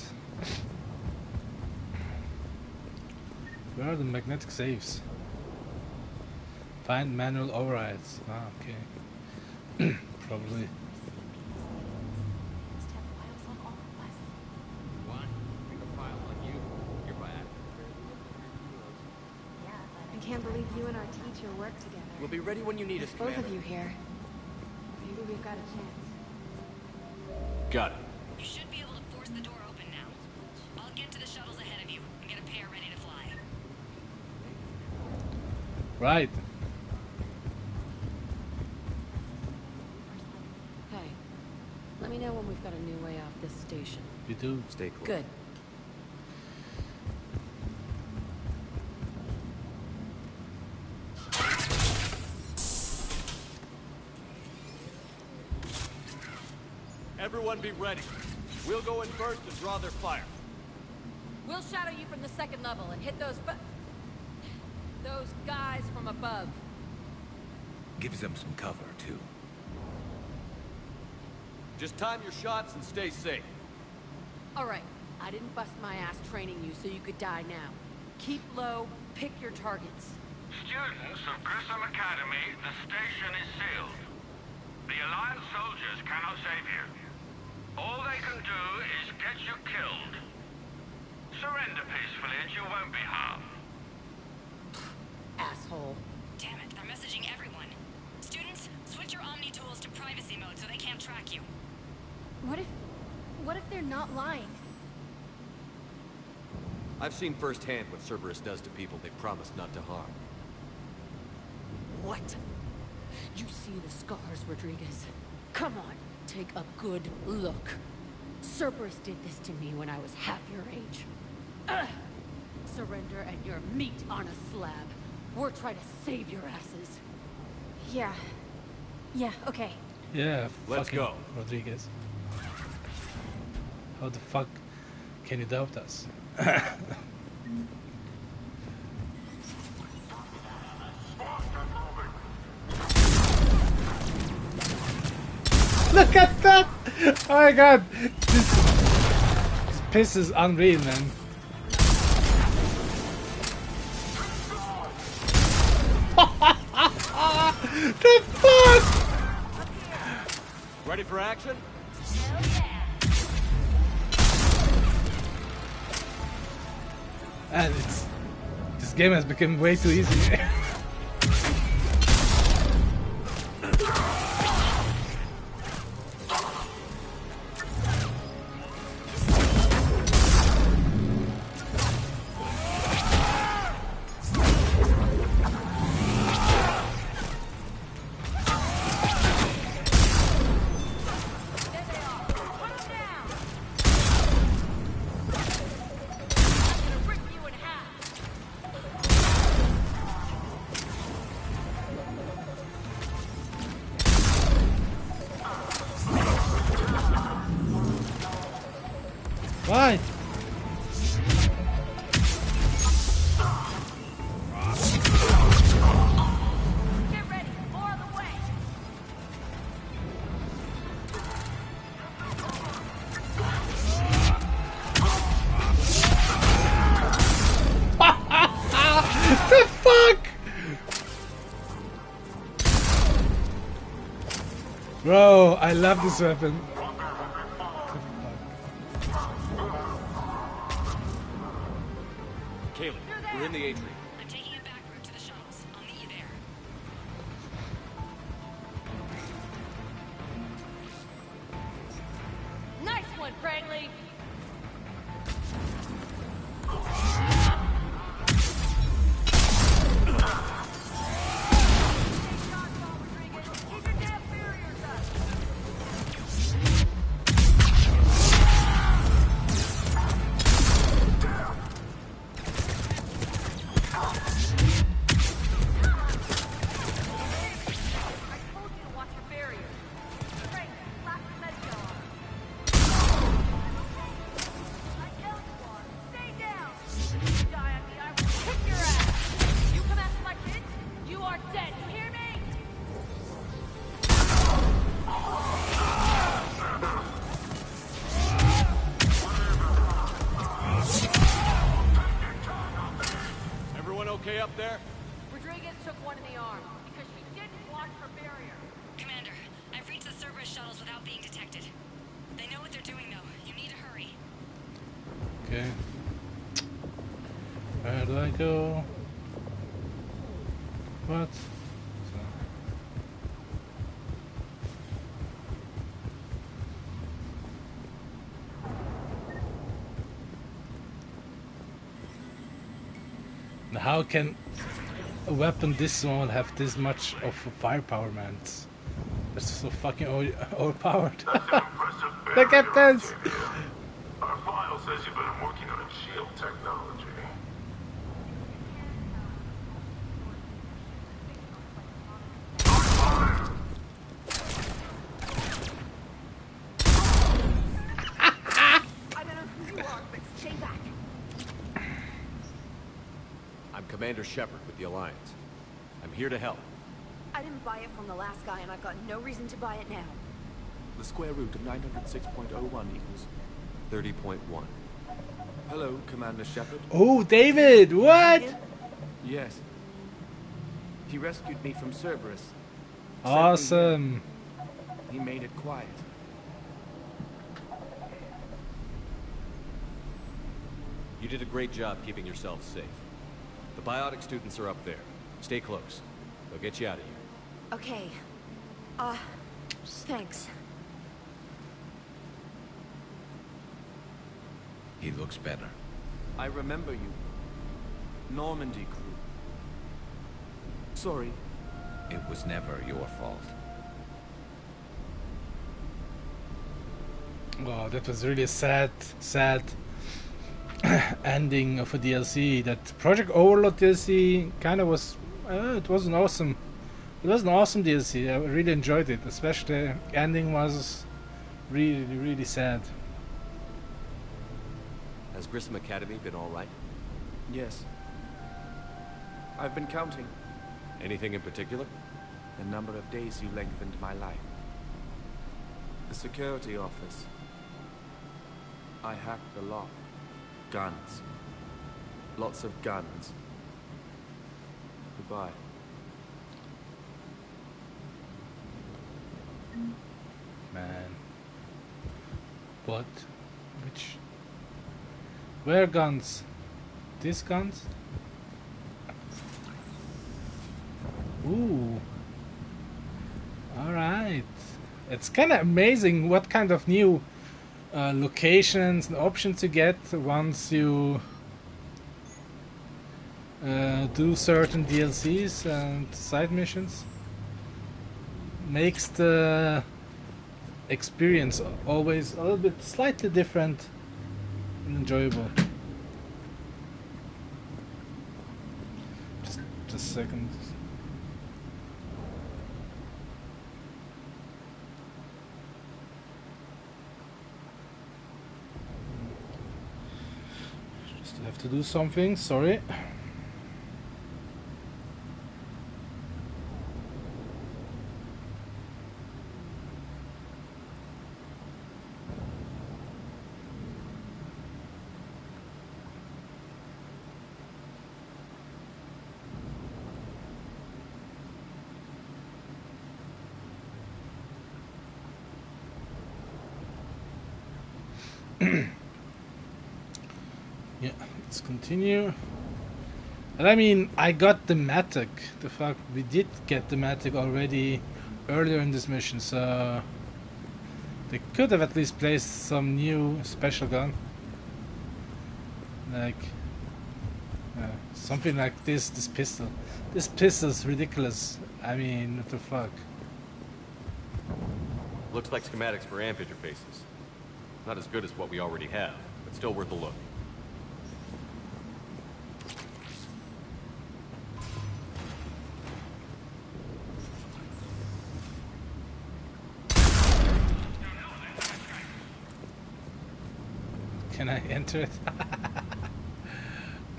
Where are the magnetic safes? Find manual overrides. Ah, okay. Probably. I can't believe you and our teacher work together. We'll be ready when you need us, Both Commander. of you here. Maybe we've got a chance. Got it. You should be able to force the door open now. I'll get to the shuttles ahead of you and get a pair ready to fly. Right. Hey, let me know when we've got a new way off this station. We do. Stay close. Good. Everyone be ready. We'll go in first and draw their fire. We'll shadow you from the second level and hit those guys from above. Gives them some cover, too. Just time your shots and stay safe. All right, I didn't bust my ass training you so you could die now. Keep low, pick your targets. Students of Garrus Academy, the station is sealed. The Alliance soldiers cannot save you. All they can do is get you killed. Surrender peacefully and you won't be harmed. Asshole. Damn it, they're messaging everyone. Students, switch your Omni tools to privacy mode so they can't track you. What if they're not lying? I've seen firsthand what Cerberus does to people they promised not to harm. What? You see the scars, Rodriguez? Come on, take a good look. Cerberus did this to me when I was half your age. Ugh. Surrender and you're meat on a slab. We're trying to save your asses. Yeah. Yeah, okay. Yeah, Let's fucking go. Rodriguez. How the fuck can you doubt us? Look at that! Oh my god! This piss is unreal, man. The fuck! Ready for action? And this game has become way too easy. Why? Get ready, more on the way. The fuck? Bro, I love this weapon. Kaylee, we're in the atrium. I'm taking a back route to the shuttles. I'll meet you there. Nice one, Fragley. there? Rodriguez took one in the arm because she didn't watch her barrier. Commander, I've reached the Cerberus shuttles without being detected. They know what they're doing, though. You need to hurry. Okay. Where do I go? What? How can a weapon this small have this much of firepower, man? It's so fucking overpowered. The captains! Our file says you've been working on shield technology. I don't know who you are, but stay back. I'm Commander Shepard with the Alliance. I'm here to help. I didn't buy it from the last guy, and I've got no reason to buy it now. The square root of 906.01 equals 30.1. Hello, Commander Shepard. Oh, David! What? Yes. He rescued me from Cerberus. Awesome. He made it quiet. You did a great job keeping yourself safe. The biotic students are up there. Stay close. They'll get you out of here. Okay. Thanks. He looks better. I remember you. Normandy crew. Sorry. It was never your fault. Wow, that was really a sad ending of a DLC. That Project Overlord DLC kind of was. It was an awesome DLC. I really enjoyed it. Especially the ending was really sad. Has Garrus Academy been all right? Yes. I've been counting. Anything in particular? The number of days you lengthened my life. The security office. I hacked the lock. Guns. Lots of guns. Goodbye. Man. What? Which? Where guns? These guns? Ooh. Alright. It's kind of amazing what kind of new locations and options you get once you do certain DLCs and side missions. Makes the experience always a little bit slightly different and enjoyable. Just a second. Just have to do something, sorry. Yeah, let's continue. And I mean, I got the Matic. The fuck, we did get the Matic already earlier in this mission, so they could have at least placed some new special gun, like something like this. This pistol. This pistol's ridiculous. I mean, what the fuck? Looks like schematics for amp interfaces. Not as good as what we already have, but still worth a look. Can I enter it?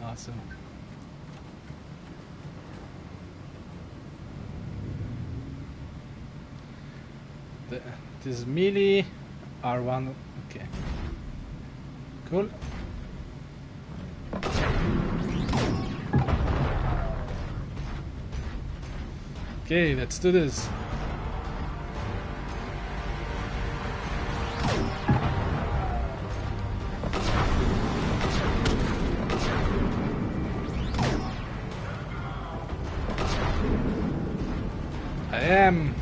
Awesome. This is melee R1. Okay. Cool. Okay, let's do this. I am.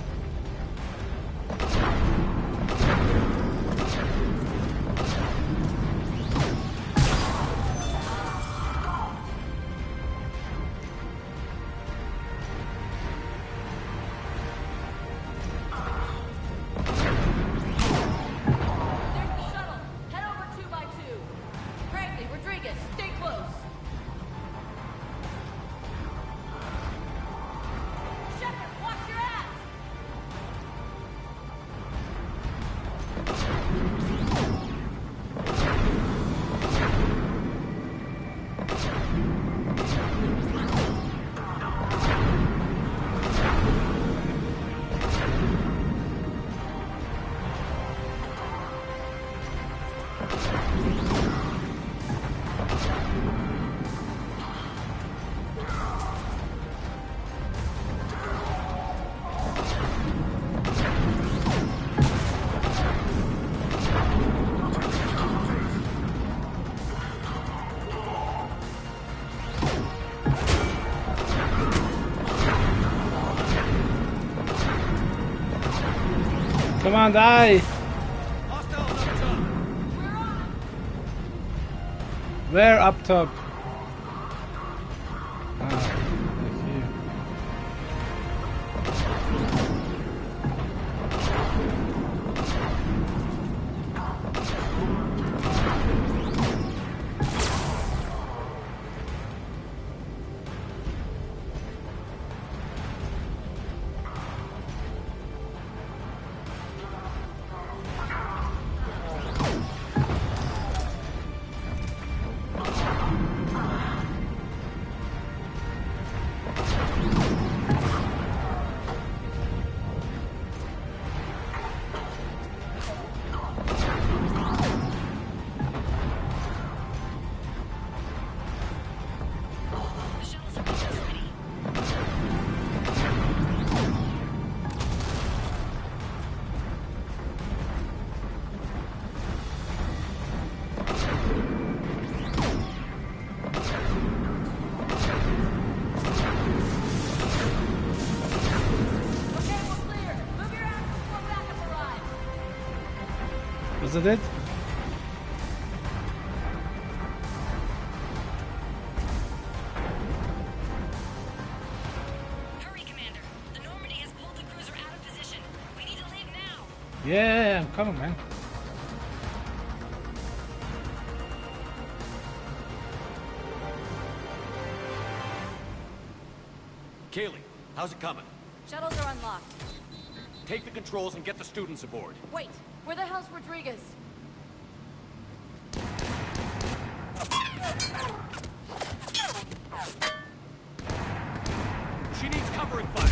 Come on, die! Where up top? Ah, thank you. Was that it? Hurry, Commander. The Normandy has pulled the cruiser out of position. We need to leave now. Yeah, I'm coming, man. Kaylee, how's it coming? Shuttles are unlocked. Take the controls and get the students aboard. Wait, where the hell's Rodriguez? She needs covering fire.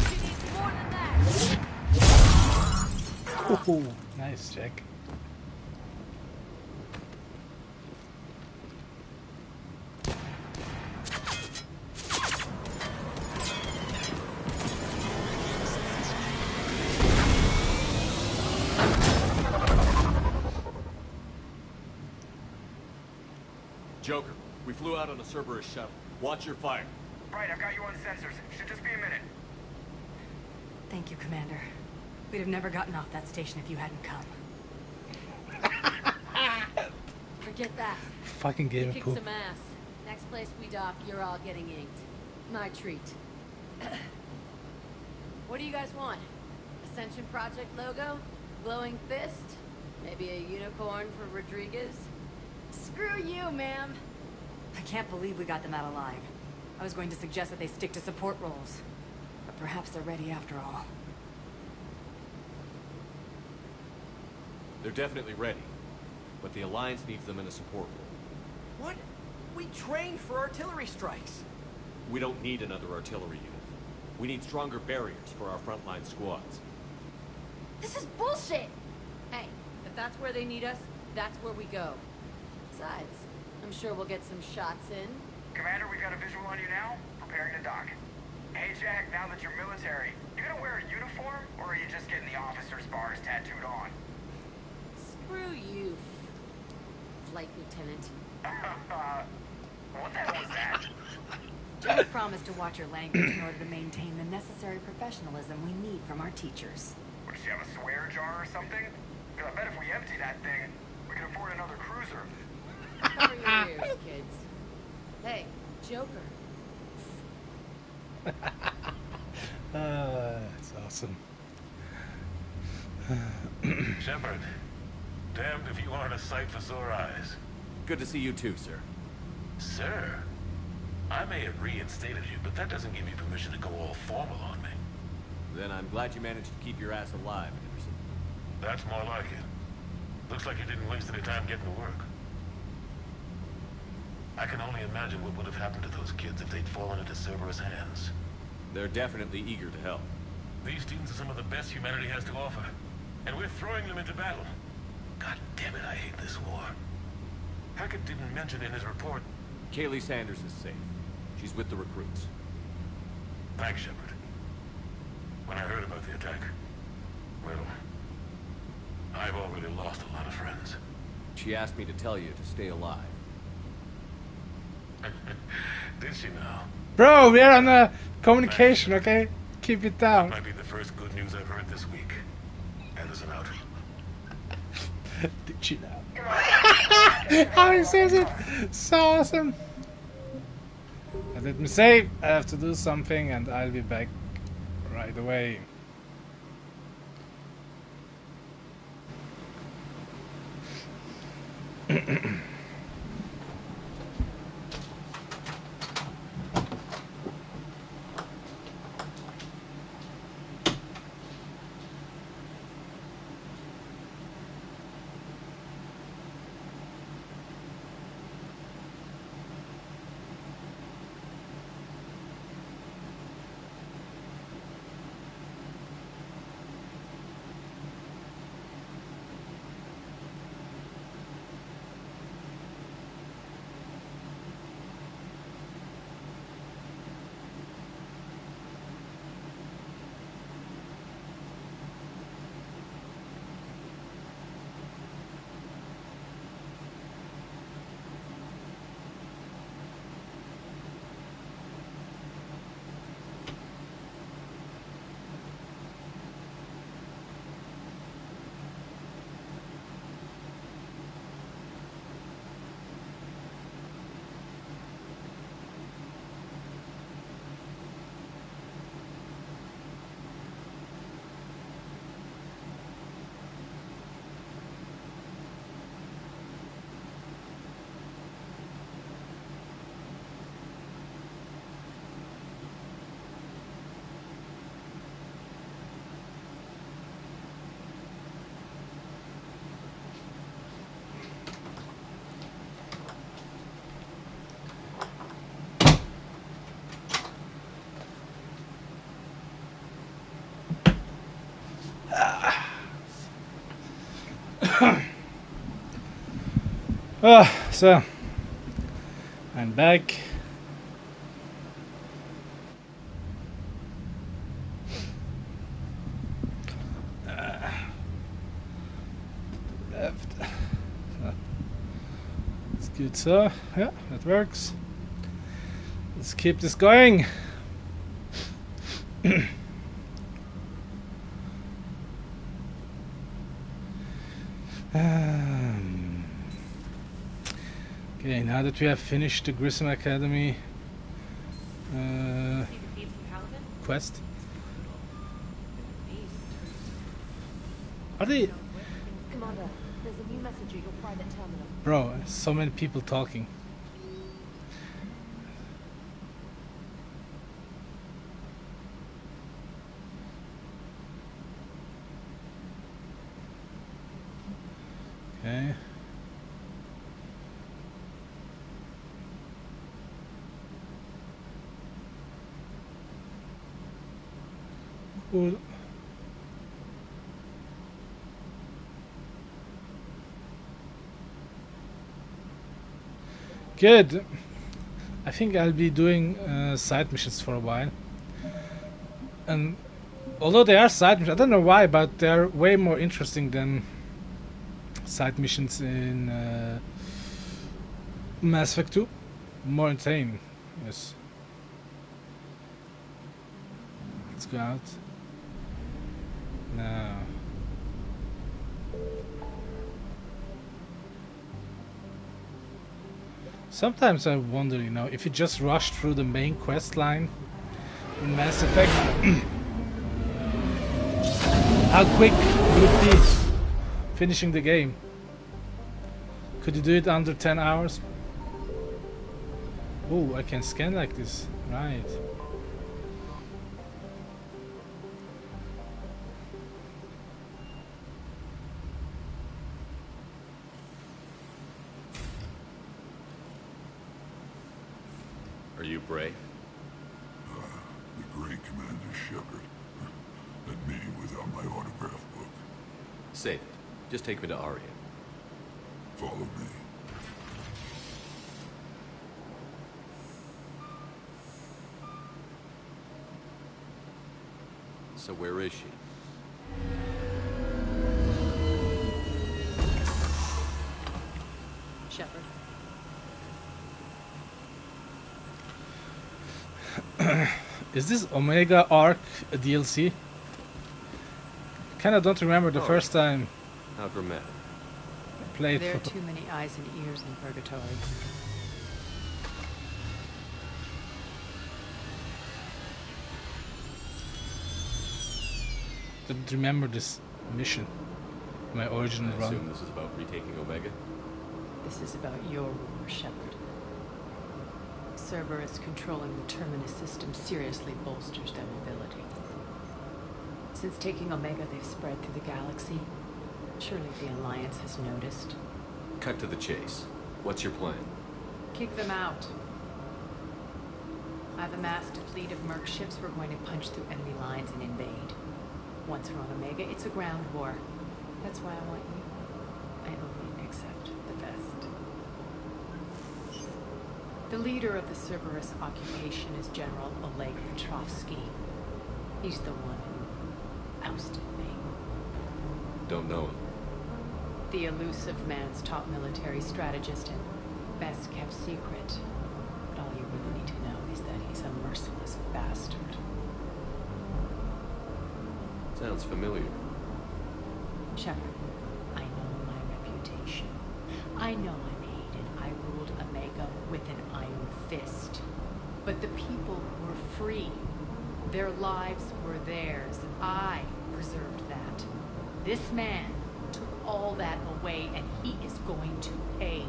She needs more than that. Ooh, nice check. Joker, we flew out on a Cerberus shuttle. Watch your fire. Right, I've got you on sensors. Should just be a minute. Thank you, Commander. We'd have never gotten off that station if you hadn't come. Forget that. Fucking game You of kicked poop. some ass. Next place we dock, you're all getting inked. My treat. What do you guys want? Ascension Project logo? Glowing fist? Maybe a unicorn for Rodriguez? Screw you, ma'am. I can't believe we got them out alive. I was going to suggest that they stick to support roles. But perhaps they're ready after all. They're definitely ready. But the Alliance needs them in a support role. What? We trained for artillery strikes. We don't need another artillery unit. We need stronger barriers for our frontline squads. This is bullshit! Hey, if that's where they need us, that's where we go. Besides, I'm sure we'll get some shots in. Commander, we've got a visual on you now. Preparing to dock. Hey Jack, now that you're military, you gonna wear a uniform, or are you just getting the officer's bars tattooed on? Screw you, Flight Lieutenant. What the hell was that? Jenny promised to watch her language in order to maintain the necessary professionalism we need from our teachers. Would she have a swear jar or something? Because I bet if we empty that thing, we can afford another cruiser. Cover your ears, kids. Hey, Joker. That's awesome. Shepard, damned if you aren't a sight for sore eyes. Good to see you too, sir. Sir, I may have reinstated you, but that doesn't give you permission to go all formal on me. Then I'm glad you managed to keep your ass alive, Anderson. That's more like it. Looks like you didn't waste any time getting to work. I can only imagine what would have happened to those kids if they'd fallen into Cerberus' hands. They're definitely eager to help. These students are some of the best humanity has to offer, and we're throwing them into battle. God damn it, I hate this war. Hackett didn't mention in his report. Kaylee Sanders is safe. She's with the recruits. Thanks, Shepard. When I heard about the attack, well, I've already lost a lot of friends. She asked me to tell you to stay alive. Did she now? Bro, we're on a communication, okay? Keep it down. That might be the first good news I've heard this week. Anderson out. Did she now? How he says it! So awesome! And let me say, I have to do something and I'll be back right away. So I'm back. Left. It's good, so yeah, that works. Let's keep this going. Okay, now that we have finished the Garrus Academy quest. Are they... Commander, there's a new message at your private terminal. Bro, so many people talking. Okay. Cool. Good. I think I'll be doing side missions for a while. And although they are side missions, I don't know why, but they are way more interesting than side missions in Mass Effect 2. More entertaining, yes. Let's go out. No. Sometimes I wonder, you know, if you just rushed through the main quest line in Mass Effect, how quick would it be finishing the game? Could you do it under 10 hours? Oh, I can scan like this, right. Are you Bray? The great Commander Shepard. And me without my autograph book. Save it. Just take me to Aria. Follow me. So where is she? Shepard. Is this Omega Arc a DLC? Kinda don't remember the first time How dramatic. I played. There are too many eyes and ears in Purgatory. Don't remember this mission. My original I run. assume this is about retaking Omega? This is about your war, Shepard. Cerberus controlling the Terminus system seriously bolsters their mobility. Since taking Omega, they've spread through the galaxy. Surely the Alliance has noticed. Cut to the chase. What's your plan? Kick them out. I've amassed a fleet of merc ships. We're going to punch through enemy lines and invade. Once we're on Omega, it's a ground war. That's why I want you. I only accept the best. The leader of the Cerberus occupation is General Oleg Petrovsky. He's the one who ousted me. Don't know him. The elusive man's top military strategist and best kept secret. But all you really need to know is that he's a merciless bastard. Sounds familiar. Shepard, I know my reputation. I know I'm hated. I ruled Omega with an iron fist. But the people were free. Their lives were theirs. I preserved that. This man took all that away, and he is going to pay.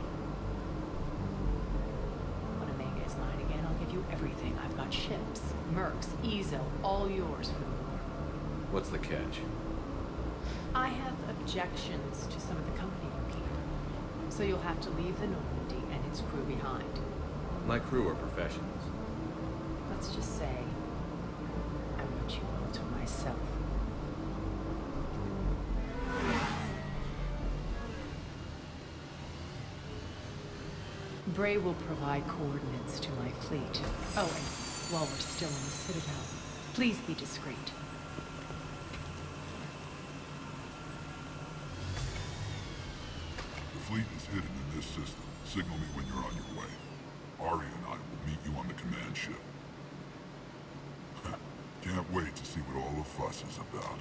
When Omega is mine again, I'll give you everything. I've got ships, mercs, Ezo, all yours for the war. What's the catch? I have objections to some of the company you keep. So you'll have to leave the Normandy and its crew behind. My crew are professionals. Let's just say I want you all to myself. Bray will provide coordinates to my fleet. Oh, and while we're still in the Citadel, please be discreet. The fleet is hidden in this system. Signal me when you're on your way. Ari and I will meet you on the command ship. Can't wait to see what all the fuss is about.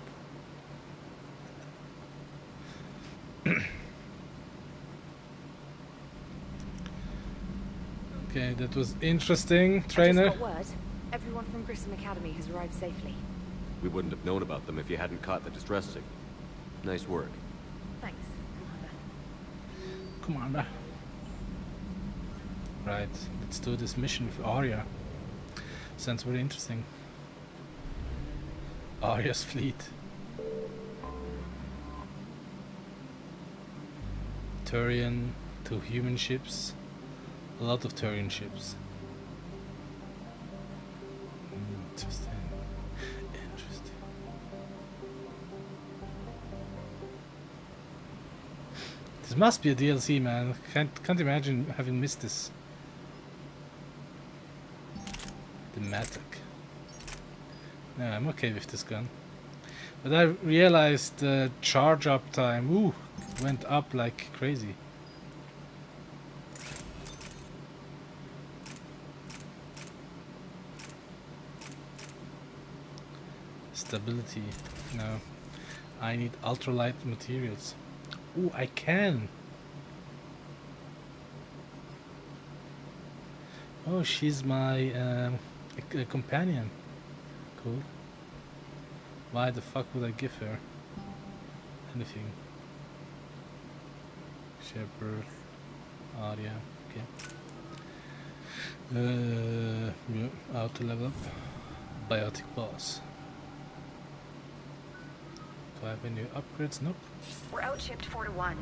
Okay, that was interesting, trainer. I just got word. Everyone from Garrus Academy has arrived safely. We wouldn't have known about them if you hadn't caught the distress signal. Nice work. Thanks, Commander. Right, let's do this mission with Arya. Sounds very interesting. Arya's fleet. Turian, 2 human ships. A lot of Turian ships. Interesting. Interesting. This must be a DLC, man. Can't imagine having missed this. The Matic. Yeah, I'm okay with this gun. But I realized the charge up time, went up like crazy. Stability, no. I need ultralight materials. Ooh, I can! Oh, she's my companion. Cool. Why the fuck would I give her anything? Shepherd, Arya, okay. Yeah, auto level up. Biotic boss. Do I have any upgrades? Nope. We're outshipped 4-1,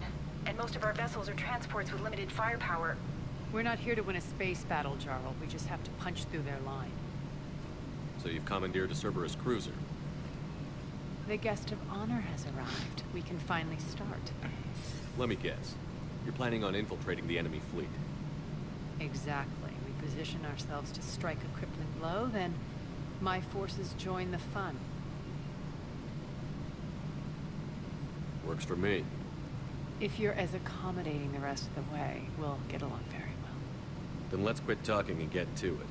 and most of our vessels are transports with limited firepower. We're not here to win a space battle, Jarl. We just have to punch through their line. So you've commandeered a Cerberus cruiser. The guest of honor has arrived. We can finally start. Let me guess. You're planning on infiltrating the enemy fleet. Exactly. We position ourselves to strike a crippling blow, then my forces join the fun. Works for me. If you're as accommodating the rest of the way, we'll get along very well. Then let's quit talking and get to it.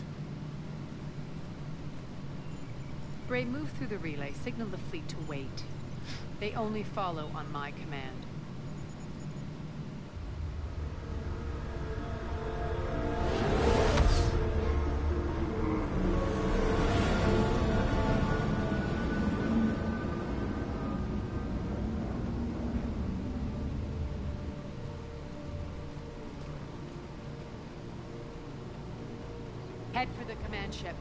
Bray, move through the relay. Signal the fleet to wait. They only follow on my command. Head for the command ship.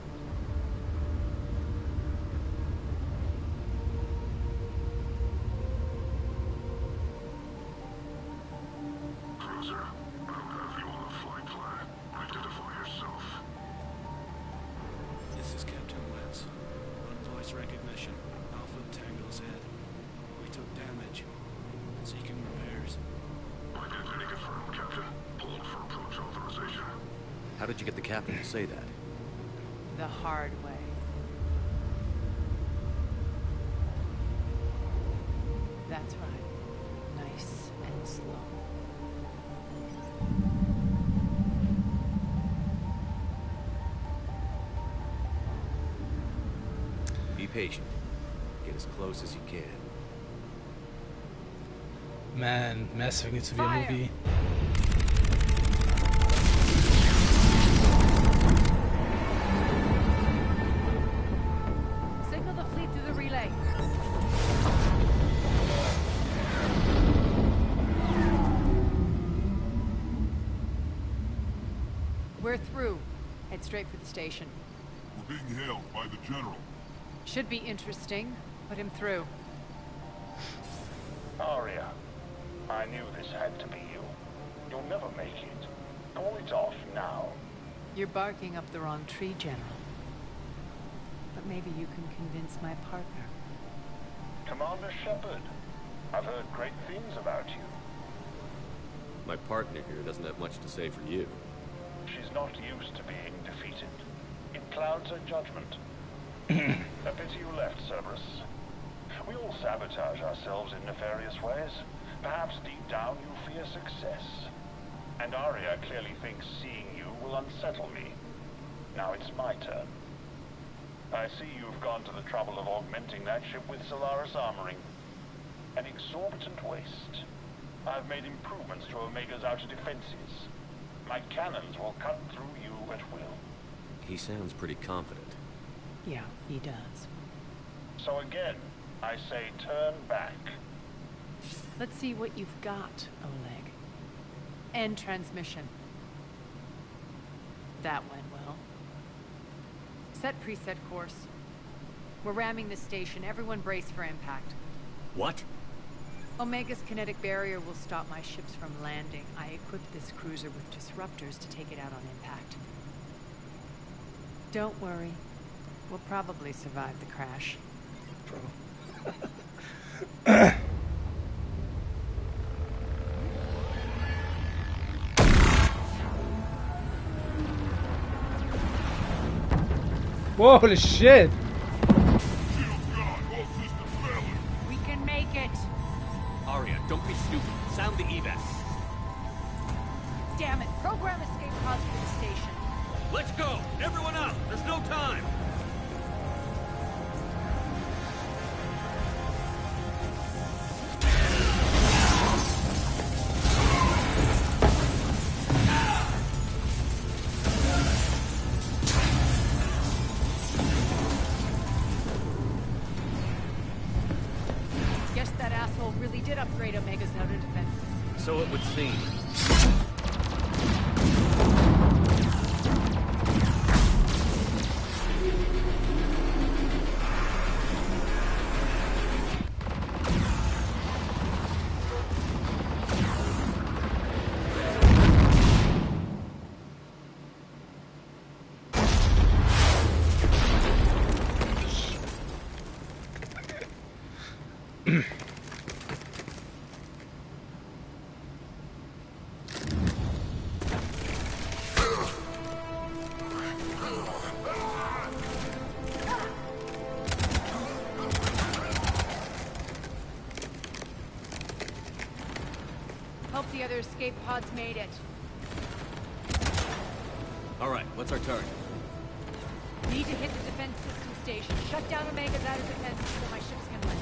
Cruiser, I don't have you on the flight plan. Identify yourself. This is Captain Wentz. On voice recognition. Alpha Tango's head. We took damage. Seeking repairs. Identity confirmed, Captain. Hold for approach authorization. How did you get the captain to say that? The hard way. That's right. Nice and slow. Be patient. Get as close as you can. Man, Mass Effect needs to be a movie. Signal the fleet through the relay. We're through. Head straight for the station. We're being hailed by the General. Should be interesting. Put him through. Arya, I knew this had to be you. You'll never make it. Call it off now. You're barking up the wrong tree, General. But maybe you can convince my partner. Commander Shepard, I've heard great things about you. My partner here doesn't have much to say for you. She's not used to being defeated. It clouds her judgment. A pity you left, Cerberus. We all sabotage ourselves in nefarious ways. Perhaps deep down you fear success. And Arya clearly thinks seeing you will unsettle me. Now it's my turn. I see you've gone to the trouble of augmenting that ship with Solaris armoring. An exorbitant waste. I've made improvements to Omega's outer defenses. My cannons will cut through you at will. He sounds pretty confident. Yeah, he does. So again, I say turn back. Let's see what you've got, Oleg. End transmission. That went well. Set preset course. We're ramming the station. Everyone brace for impact. What? Omega's kinetic barrier will stop my ships from landing. I equipped this cruiser with disruptors to take it out on impact. Don't worry. We'll probably survive the crash. Holy shit! Don't be stupid. Sound the evac. Damn it! Program escape pods for the station. Let's go! Everyone out! There's no time! Guess that asshole really did upgrade Omega's outer defenses. So it would seem. Hope the other escape pods made it. All right, what's our target? Need to hit the defense system station. Shut down Omega's outer defenses so my ships can land.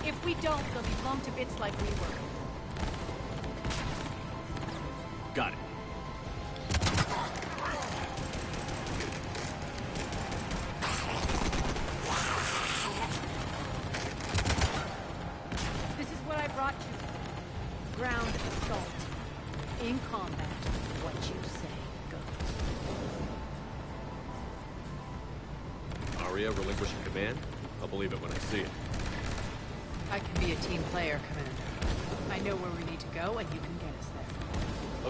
If we don't, they'll be blown to bits like we were. Got it. This is what I brought you. Ground assault. In combat, what you say goes. Aria relinquishing command? I'll believe it when I see it. I can be a team player, Commander. I know where we need to go, and you can get us there.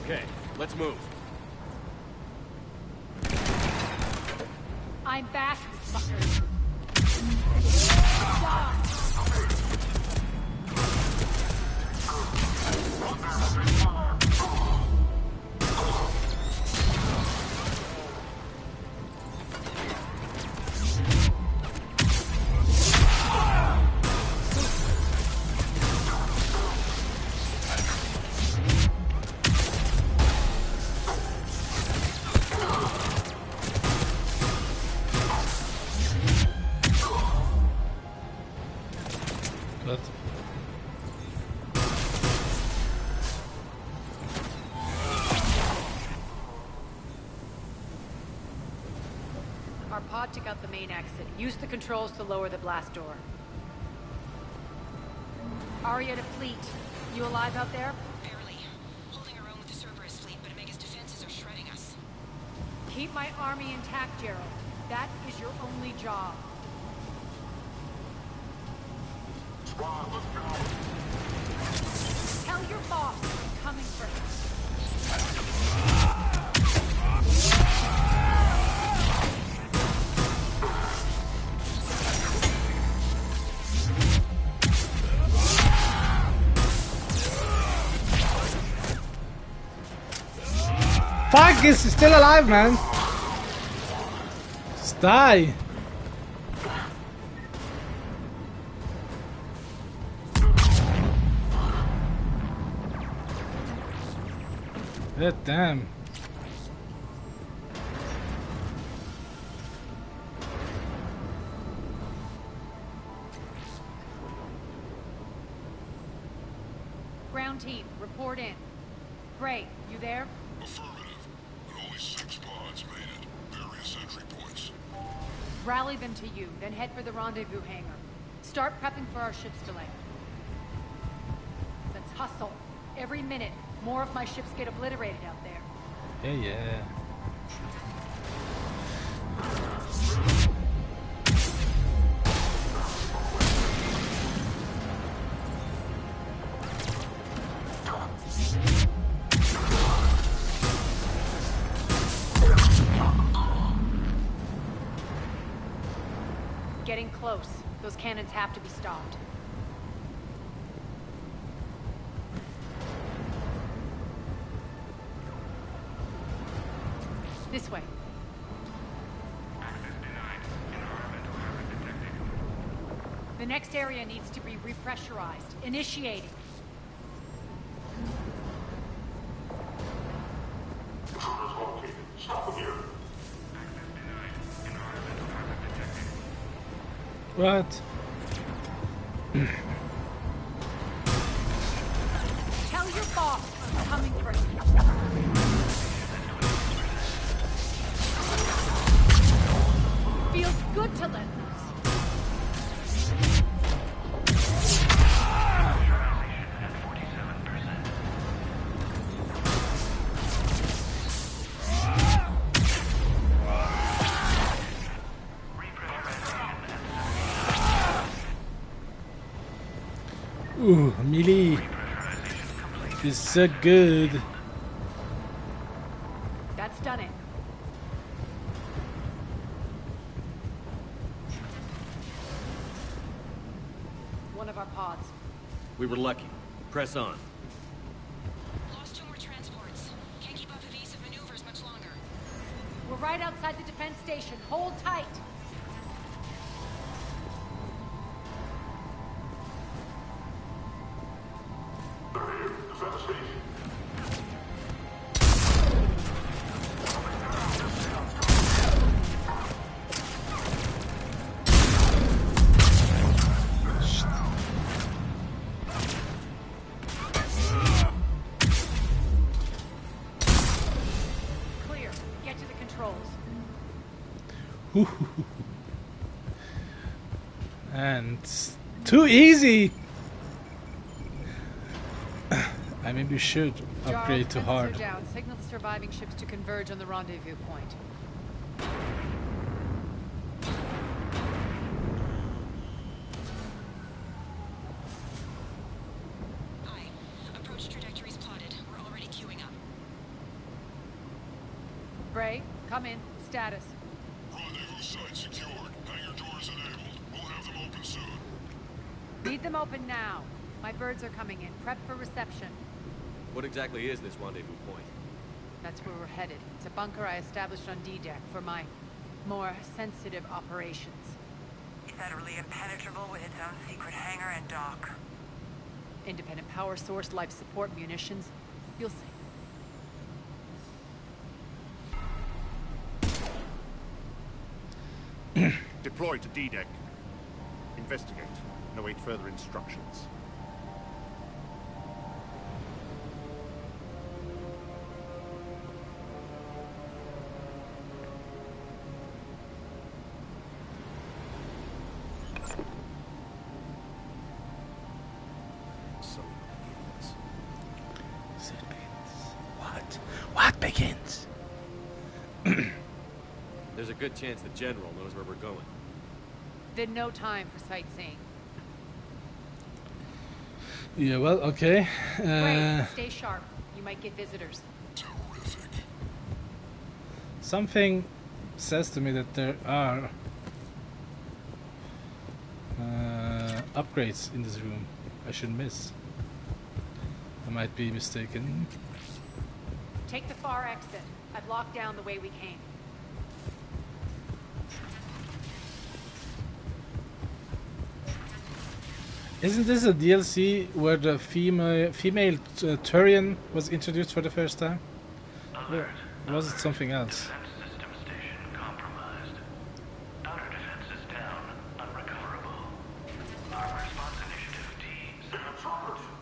Okay, let's move. I'm back, fuckers. Stop! What? Our pod took out the main exit. Use the controls to lower the blast door. Aria to fleet. You alive out there? Barely. Holding our own with the Cerberus fleet, but Omega's defenses are shredding us. Keep my army intact, Gerald. That is your only job. Tell your boss I'm coming first. Fuck, is still alive, man. Just die. God damn. Ground team, report in. Gray, you there? Affirmative, but only 6 pods made it. Various entry points. Rally them to you, then head for the rendezvous hangar. Start prepping for our ships to land. Let's hustle. Every minute, more of my ships get obliterated out there. Yeah. Getting close. Those cannons have to be stopped. This way. The next area needs to be repressurized. Initiating. What? Tell your boss I'm coming for you. Feels good to let loose. Ooh, melee is so good. That's done it. One of our pods. We were lucky. Press on. Lost 2 more transports. Can't keep up evasive maneuvers much longer. We're right outside the defense station. Hold tight. Clear. Get to the controls. And too easy. I maybe should upgrade to hard. Down. Signal the surviving ships to converge on the rendezvous point. Aye. Approach trajectories plotted. We're already queuing up. Bray, come in. Status. Rendezvous site secured. Hangar doors enabled. We'll have them open soon. Need them open now. My birds are coming in. Prep for reception. What exactly is this rendezvous point? That's where we're headed. It's a bunker I established on D-Deck for my more sensitive operations. Is that really impenetrable with its own secret hangar and dock? Independent power source, life support, munitions. You'll see. Deploy to D-Deck. Investigate and await further instructions. What begins? There's a good chance the General knows where we're going. Then no time for sightseeing. Yeah, well, okay. Great, stay sharp. You might get visitors. Terrific. Something says to me that there are upgrades in this room I should miss. I might be mistaken. Take the far exit. I've locked down the way we came. Isn't this a DLC where the female Turian was introduced for the first time? Or was it something else? System station compromised. Outer defenses down, unrecoverable. Our response initiative D.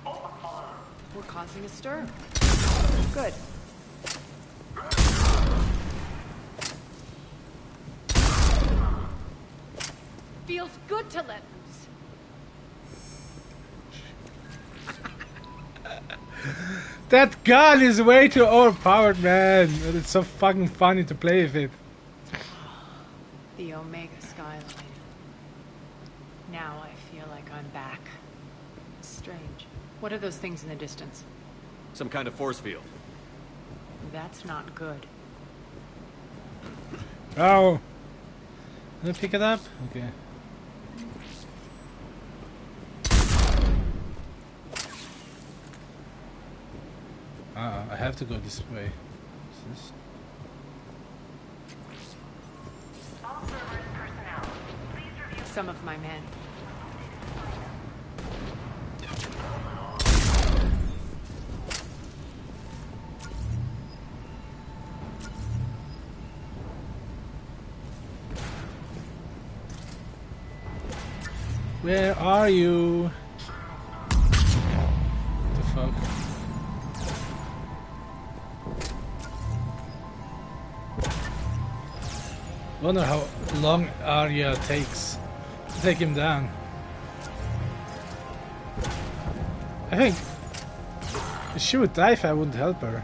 Open fire. We're causing a stir. Good. Feels good to let loose. That gun is way too overpowered, man. And it's so fucking funny to play with it. The Omega skyline. Now I feel like I'm back. Strange. What are those things in the distance? Some kind of force field. That's not good. Oh. Can I pick it up? Okay. I have to go this way. What's this? Some of my men. Where are you? What the fuck? Wonder how long Arya takes to take him down. I think she would die if I wouldn't help her.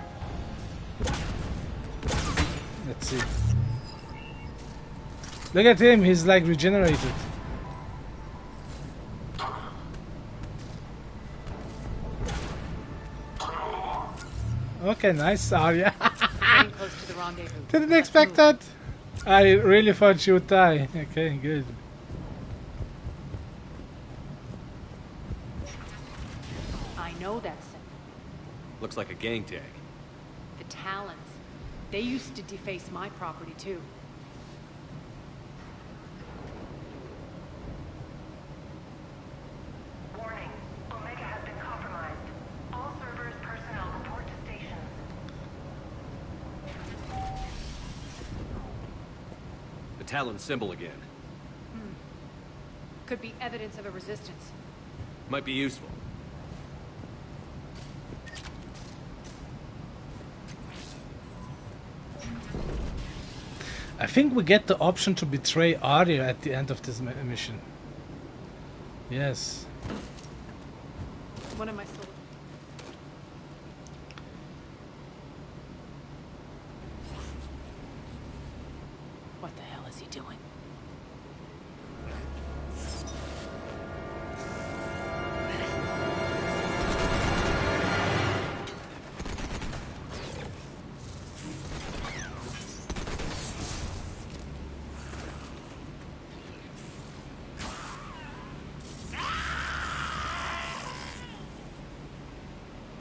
Let's see. Look at him, he's like regenerated. Okay, nice, Arya. Getting close to the rendezvous. Didn't expect that. I really thought she would die. Okay, good. I know that's Looks like a gang tag. the Talons. They used to deface my property too. Warning. Omega has been compromised. All servers personnel report to stations. The Talon symbol again. Could be evidence of a resistance. Might be useful. I think we get the option to betray Arya at the end of this mission. Yes. One of my soldiers. What the hell is he doing?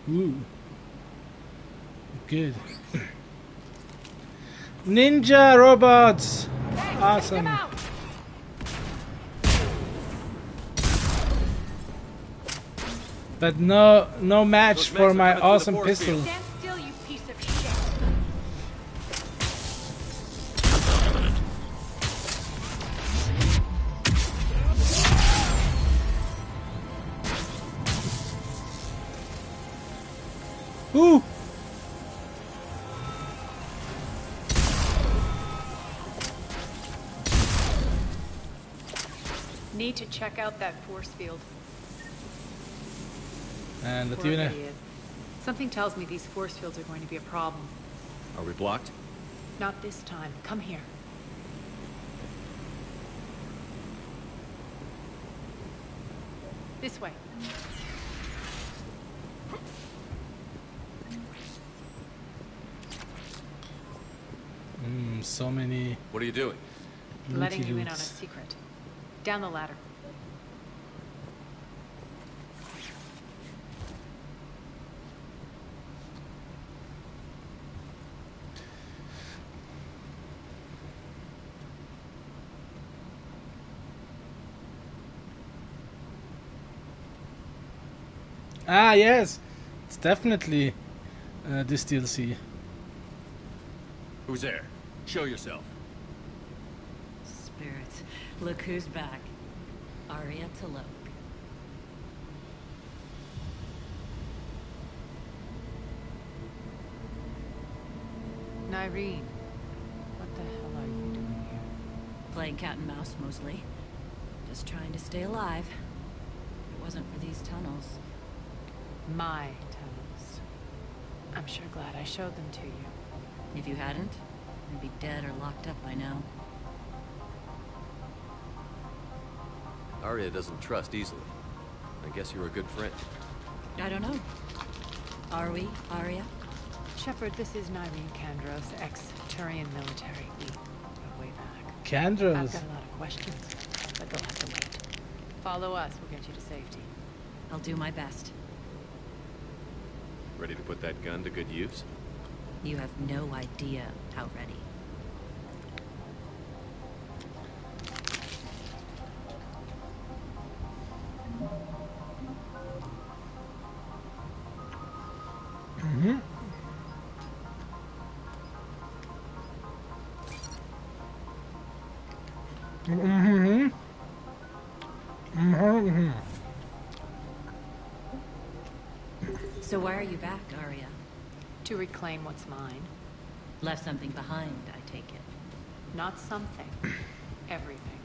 Ooh. Good. Ninja robots! Awesome. But no match for my awesome pistol. Stand still, you piece of shit. Ooh! Need to check out that force field. And Poor Latina. idiot. Something tells me these force fields are going to be a problem. Are we blocked? Not this time. Come here. This way. So many. What are you doing? Letting you in on a loots. secret. Down the ladder. Ah, yes! It's definitely this DLC. Who's there? Show yourself. Spirits, look who's back. Arya Talok. Nyreen, what the hell are you doing here? Playing cat and mouse, mostly. Just trying to stay alive. If it wasn't for these tunnels. My tunnels. I'm sure glad I showed them to you. If you hadn't, I'd be dead or locked up by now. Arya doesn't trust easily. I guess you're a good friend. I don't know. Are we, Arya? Shepard, this is Nyreen Kandros, ex-Turian military. We go way back. Kandros. I've got a lot of questions, but they'll have to wait. Follow us, we'll get you to safety. I'll do my best. Ready to put that gun to good use? You have no idea how ready. Mm-hmm. Mm-hmm. Mm-hmm. So why are you back, Arya? To reclaim what's mine. Left something behind, I take it. Not something. Everything.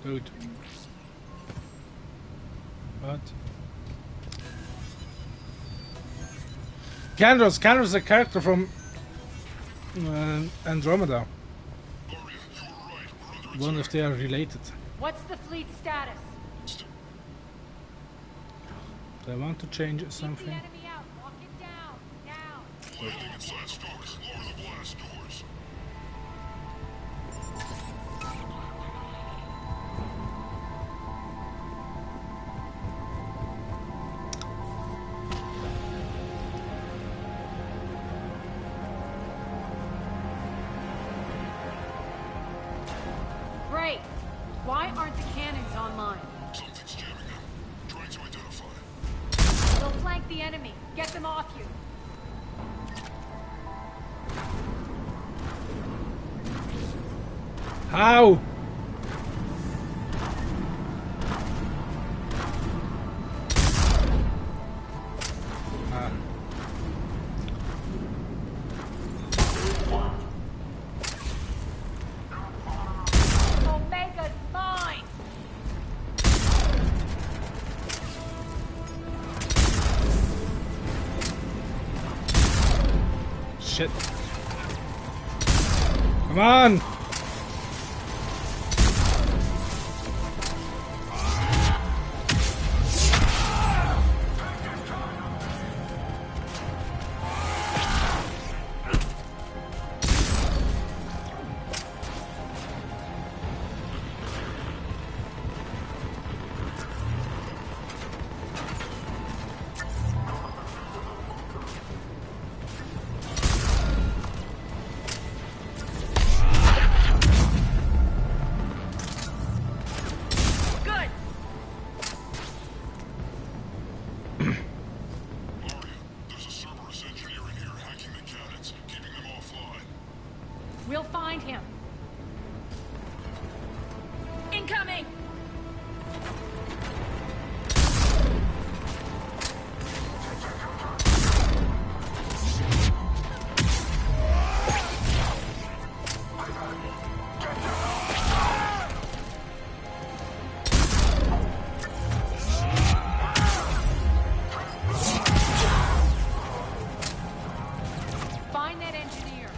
Dude. What? Garrus is a character from Andromeda. Wonder if they are related. What's the fleet status? Do I want to change something? Keep the enemy out. Lock it down. Now. Landing inside stores. Lower the blast doors. Great. Why aren't the cannons online? Something's jamming them. Trying to identify. They'll flank the enemy. Get them off you. How? Omega's mine. Shit. Come on! We'll find him. Incoming! Find that engineer.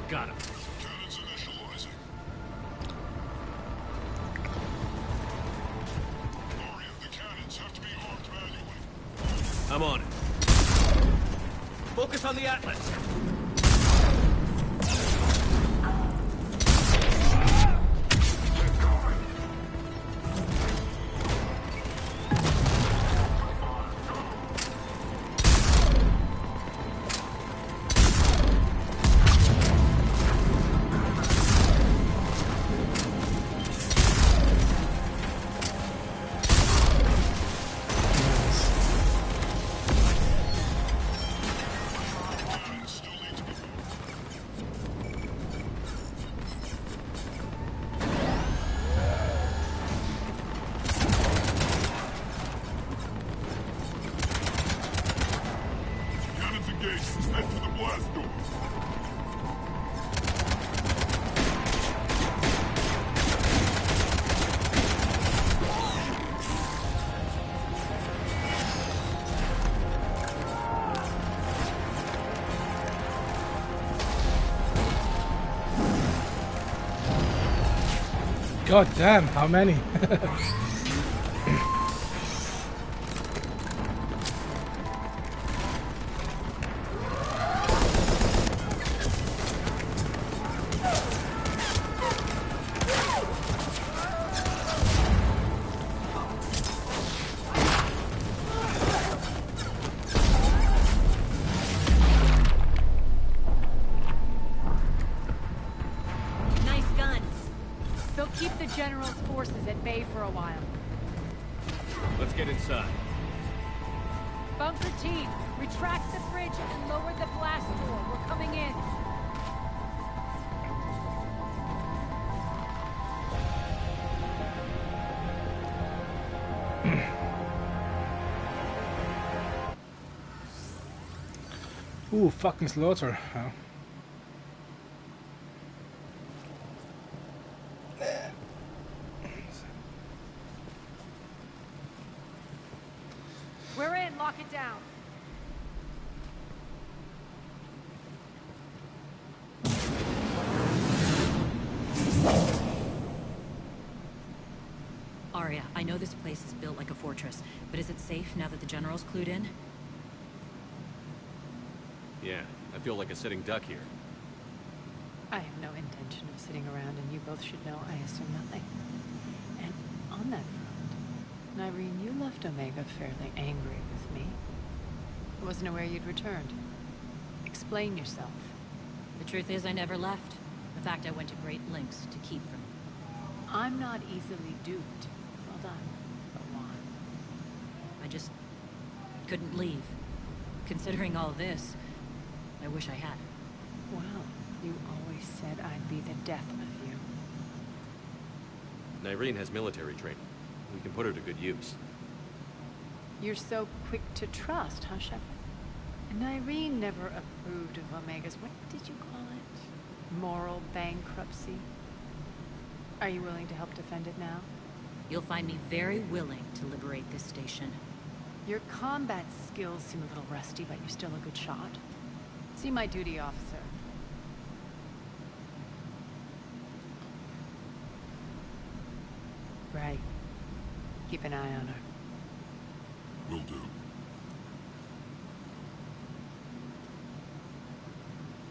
Got him. Cannons initializing. Arya, the cannons have to be armed manually. I'm on it. Focus on the Atlas. Cannons engaged. Head for the blast door. God damn, how many? Nice guns. They'll keep the General's forces at bay for a while. Let's get inside. Bunker team, retract the bridge and lower the blast door. We're coming in. Ooh, fucking slaughter. Huh? We're in. Lock it down. Arya, I know this place is built like a fortress, but is it safe now that the General's clued in? Yeah, I feel like a sitting duck here. I have no intention of sitting around, and you both should know I assume nothing. And on that front, Irene, you left Omega fairly angry with me. I wasn't aware you'd returned. Explain yourself. The truth is, I never left. In fact, I went to great lengths to keep from you. I'm not easily duped. Well done. But why? I just couldn't leave. Considering all this, I wish I had. Well, you always said I'd be the death of you. Irene has military training. We can put her to good use. You're so quick to trust, huh, Shepard? And Irene never approved of Omega's, what did you call it? Moral bankruptcy? Are you willing to help defend it now? You'll find me very willing to liberate this station. Your combat skills seem a little rusty, but you're still a good shot. See my duty officer. Right. Keep an eye on her. Will do.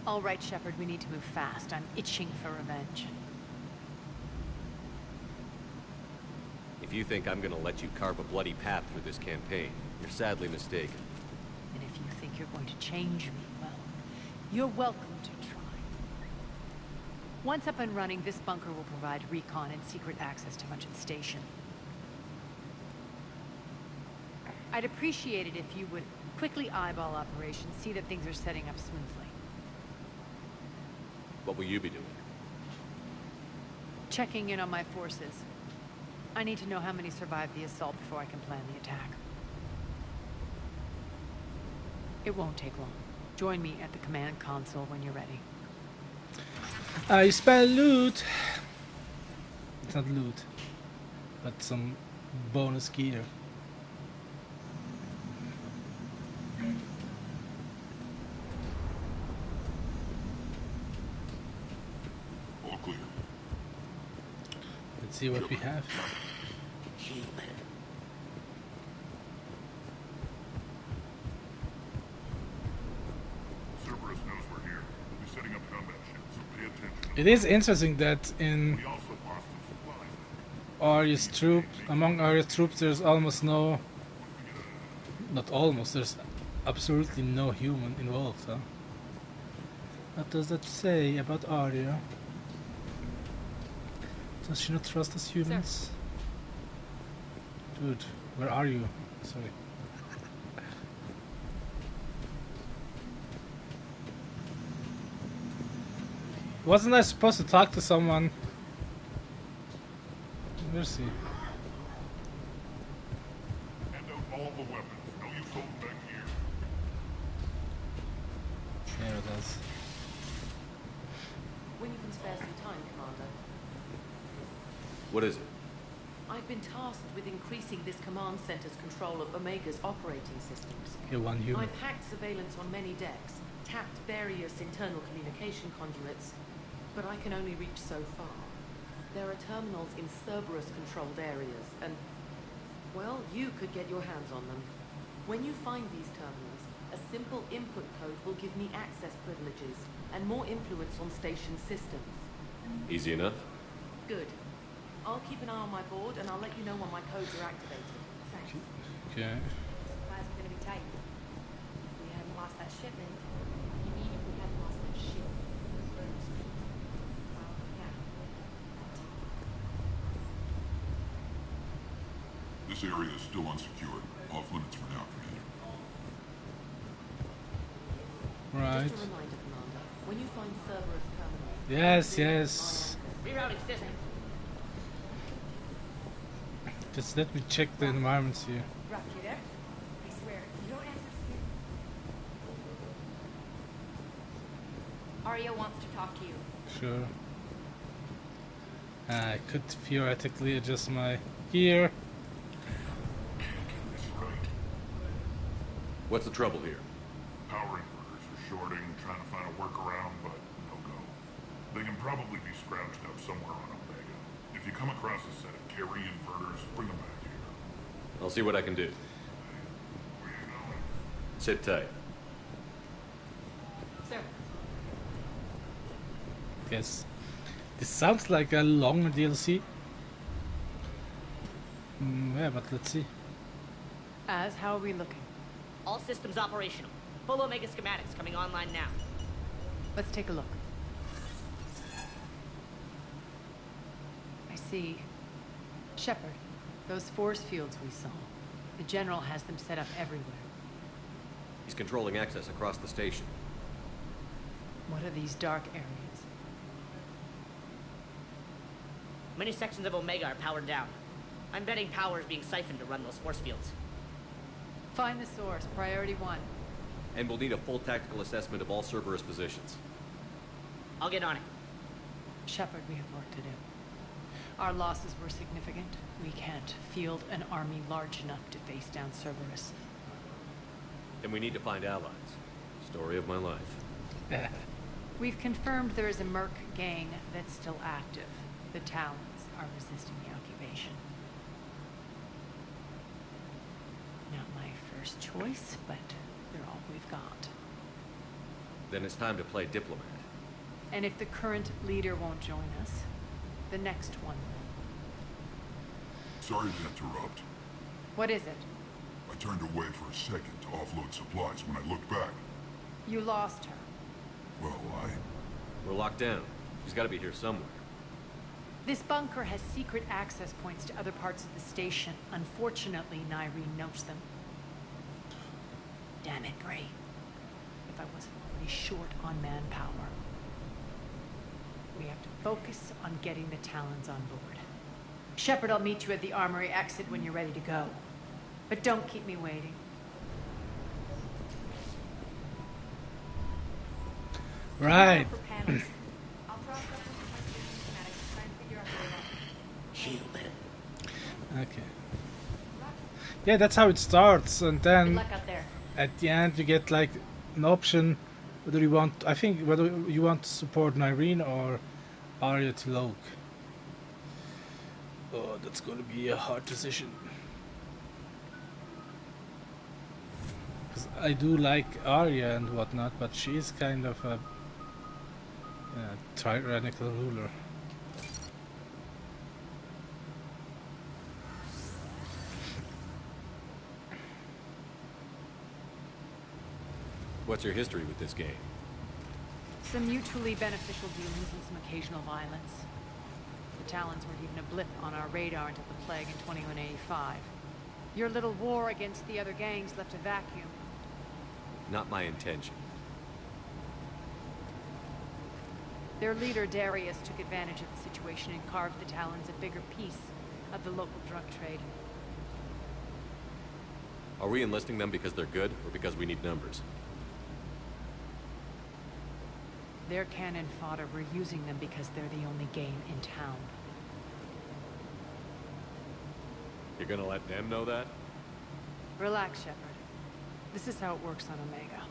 All right, Shepard, we need to move fast. I'm itching for revenge. If you think I'm gonna let you carve a bloody path through this campaign, you're sadly mistaken. And if you think you're going to change me, well, you're welcome to try. Once up and running, this bunker will provide recon and secret access to much of the station. I'd appreciate it if you would quickly eyeball operations, see that things are setting up smoothly. What will you be doing? Checking in on my forces. I need to know how many survived the assault before I can plan the attack. It won't take long. Join me at the command console when you're ready. I spell loot. It's not loot, but some bonus gear. All clear. Let's see what we have. Cerberus knows we're here. We'll be setting up combat ships, so pay attention. It is interesting that in Arya's troop, among Arya's troops, there's almost no, not almost, there's absolutely no human involved, huh? What does that say about Arya? Does she not trust us humans? Dude, where are you? Sorry. Wasn't I supposed to talk to someone? Where's he? Hand out all the weapons. No use holding back here. There it is. When you can spare some time, Commander. What is it? I've been tasked with increasing this command center's control of Omega's operating systems. Okay, one human. I've hacked surveillance on many decks, tapped various internal communication conduits, but I can only reach so far. There are terminals in Cerberus-controlled areas, and, well, you could get your hands on them. When you find these terminals, a simple input code will give me access privileges and more influence on station systems. Easy enough? Good. I'll keep an eye on my board, and I'll let you know when my codes are activated. Thanks. Okay. Supplies are gonna be tight. If we hadn't lost that shipment. You mean if we hadn't lost that ship? Well, yeah. This This area is still unsecured. Off limits for now, Commander. Right. Just a reminder, Commander. When you find Cerberus terminals... Yes, yes. Rerouting system. Just let me check the environments here. Rock, you there? I swear, you don't answer. Arya wants to talk to you. Sure. I could theoretically adjust my gear. What's the trouble here? Power inverters are shorting, trying to find a workaround, but no go. They can probably be scrounged up somewhere on Omega. If you come across a set of carry inverters, bring them back here. I'll see what I can do. Sit tight. Sir. Yes. This sounds like a long DLC. Yeah, but let's see. As, how are we looking? All systems operational. Full Omega schematics coming online now. Let's take a look. I see. Shepard, those force fields we saw. The General has them set up everywhere. He's controlling access across the station. What are these dark areas? Many sections of Omega are powered down. I'm betting power is being siphoned to run those force fields. Find the source, priority 1. And we'll need a full tactical assessment of all Cerberus positions. I'll get on it. Shepard, we have work to do. Our losses were significant. We can't field an army large enough to face down Cerberus. Then we need to find allies. Story of my life. We've confirmed there is a Merc gang that's still active. The Talons are resisting the occupation. Not my first choice, but they're all we've got. Then it's time to play diplomat. And if the current leader won't join us, the next one will. Sorry to interrupt. What is it? I turned away for a second to offload supplies. When I looked back, You lost her. well, We're locked down. She's got to be here somewhere. This bunker has secret access points to other parts of the station. Unfortunately, Nyreen knows them. Damn it, Gray. If I wasn't already short on manpower. We have to focus on getting the Talons on board. Shepard, I'll meet you at the armory exit when you're ready to go. But don't keep me waiting. Right. Okay. Yeah, that's how it starts, and then Good luck out there. at the end you get like an option whether you want, I think, whether you want to support Nyreen or Arya to Loke. Oh, that's gonna be a hard decision. Because I do like Arya and whatnot, but she is kind of a tyrannical ruler. What's your history with this game? Some mutually beneficial dealings and some occasional violence. The Talons weren't even a blip on our radar until the plague in 2185. Your little war against the other gangs left a vacuum. Not my intention. Their leader, Darius, took advantage of the situation and carved the Talons a bigger piece of the local drug trade. Are we enlisting them because they're good, or because we need numbers? Their cannon fodder, we're using them because they're the only game in town. You're gonna let them know that? Relax, Shepard. This is how it works on Omega.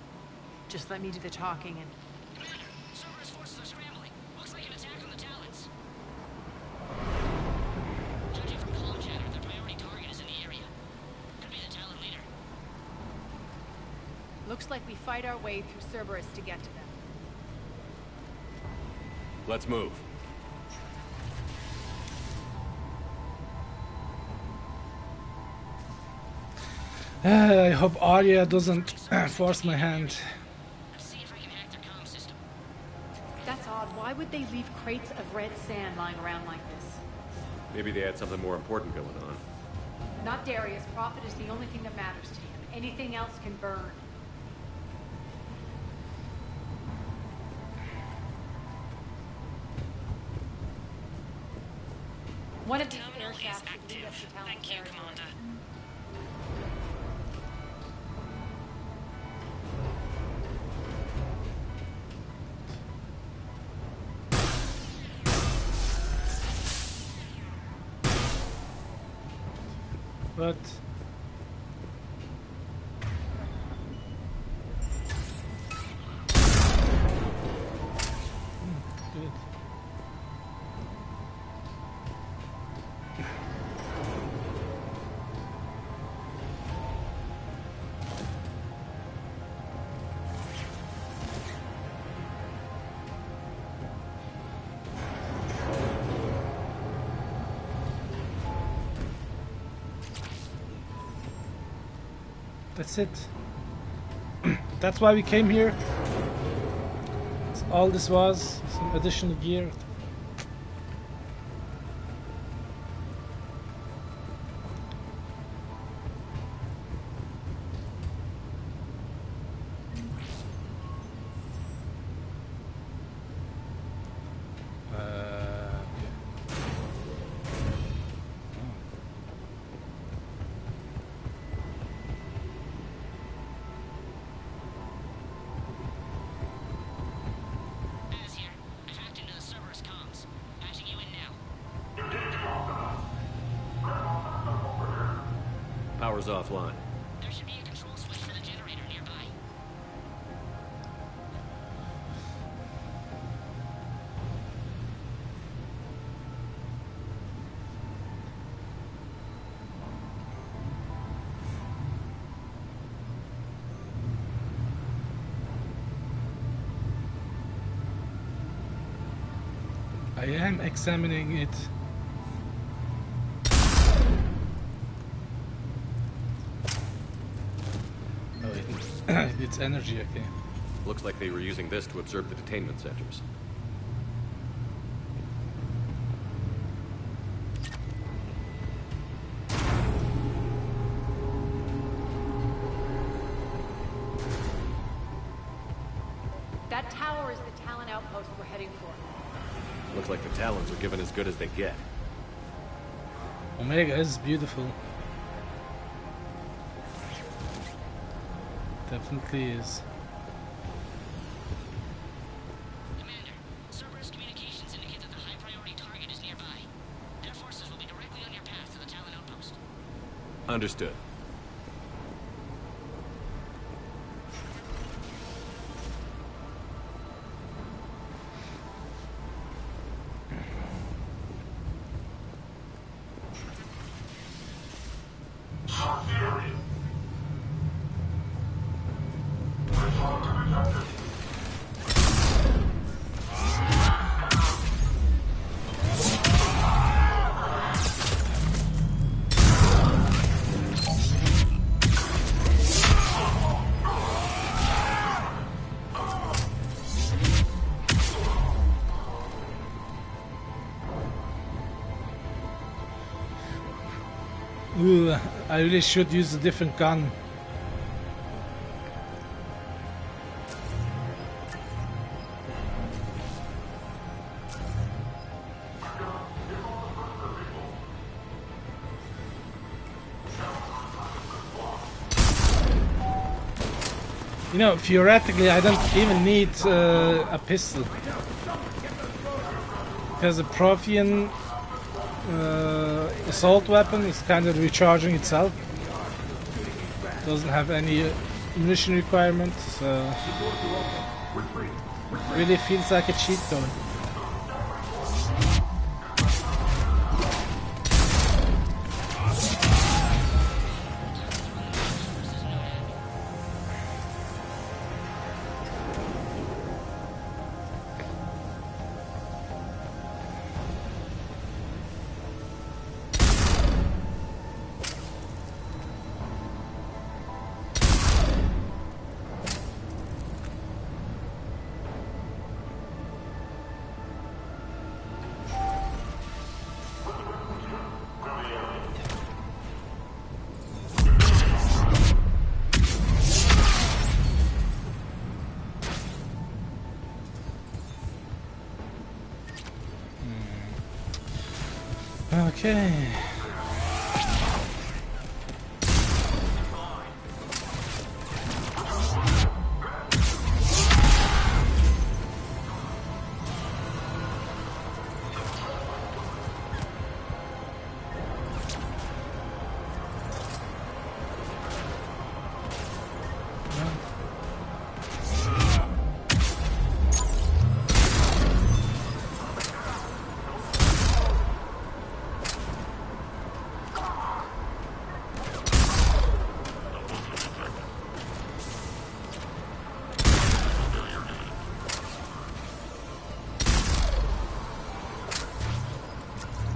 Just let me do the talking and... Cerberus forces are scrambling. Looks like an attack on the Talons. Judging from comm chatter, their priority target is in the area. Could be the Talon leader. Looks like we fight our way through Cerberus to get to them. Let's move. I hope Arya doesn't force my hand. That's odd. Why would they leave crates of red sand lying around like this? Maybe they had something more important going on. Not Darius. Profit is the only thing that matters to him. Anything else can burn. One of these air shafts should lead us to town. Thank you, Commander. But good. That's it. That's why we came here. That's all this was. Some additional gear. Power's offline. There should be a control switch for the generator nearby. I am examining it. It's energy, okay. Looks like they were using this to observe the detainment centers. That tower is the Talon outpost we're heading for. Looks like the Talons are given as good as they get. Omega is beautiful. Definitely is. Commander, Cerberus communications indicate that the high priority target is nearby. Their forces will be directly on your path to the Talon outpost. Understood. Ooh, I really should use a different gun. You know, theoretically, I don't even need a pistol. Because the Prothean assault weapon is kind of recharging itself. Doesn't have any ammunition requirement, so really feels like a cheat code. Okay.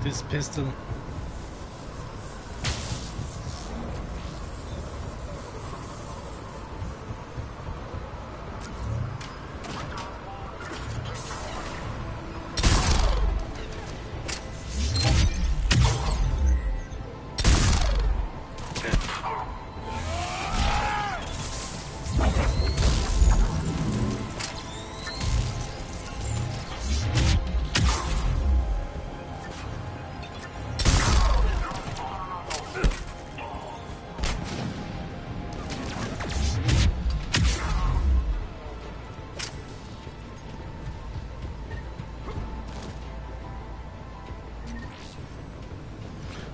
This pistol.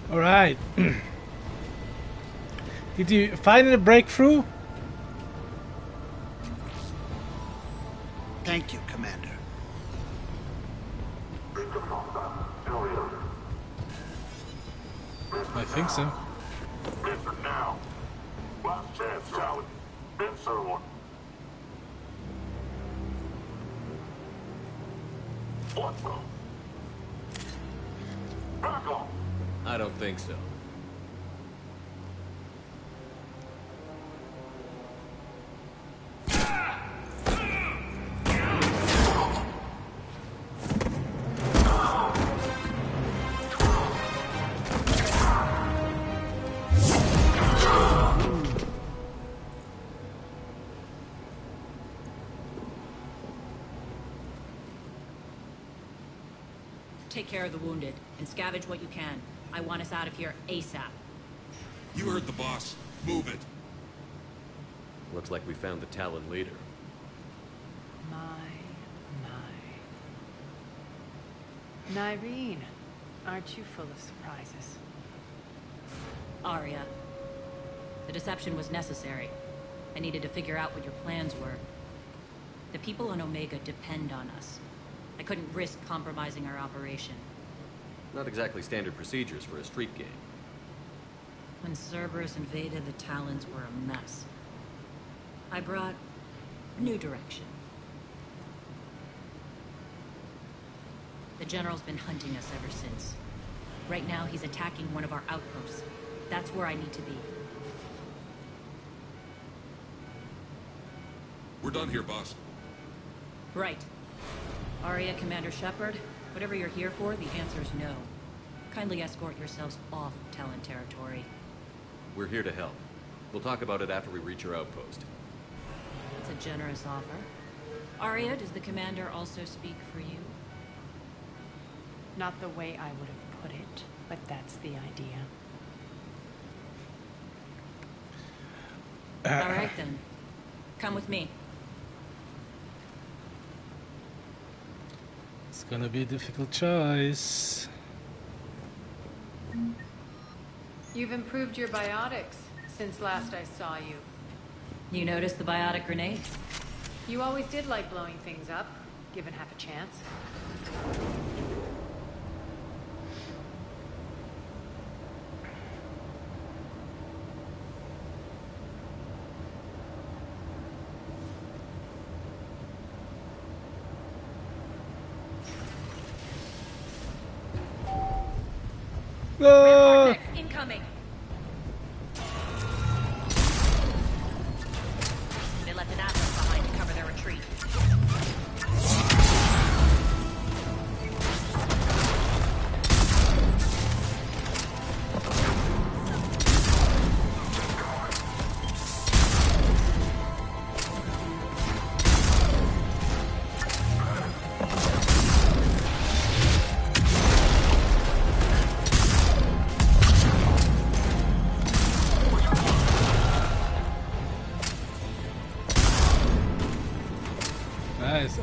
All right. Did you finally break through? Thank you, Commander. I think so. Answer now. Last chance, Charlie. Answer one. What the? Back off. I don't think so. Take care of the wounded, and scavenge what you can. I want us out of here ASAP. You heard the boss. Move it. Looks like we found the Talon leader. Nyreen, aren't you full of surprises? Arya. The deception was necessary. I needed to figure out what your plans were. The people on Omega depend on us. I couldn't risk compromising our operation. Not exactly standard procedures for a street gang. When Cerberus invaded, the Talons were a mess. I brought new direction. The General's been hunting us ever since. Right now, he's attacking one of our outposts. That's where I need to be. We're done here, boss. Right. Arya, Commander Shepard, whatever you're here for, the answer's no. Kindly escort yourselves off Talon territory. We're here to help. We'll talk about it after we reach your outpost. It's a generous offer. Arya, does the Commander also speak for you? Not the way I would have put it, but that's the idea. All right, then. Come with me. It's gonna be a difficult choice. You've improved your biotics since last I saw you. You noticed the biotic grenade? You always did like blowing things up, given half a chance. Incoming. They left an atlas behind to cover their retreat.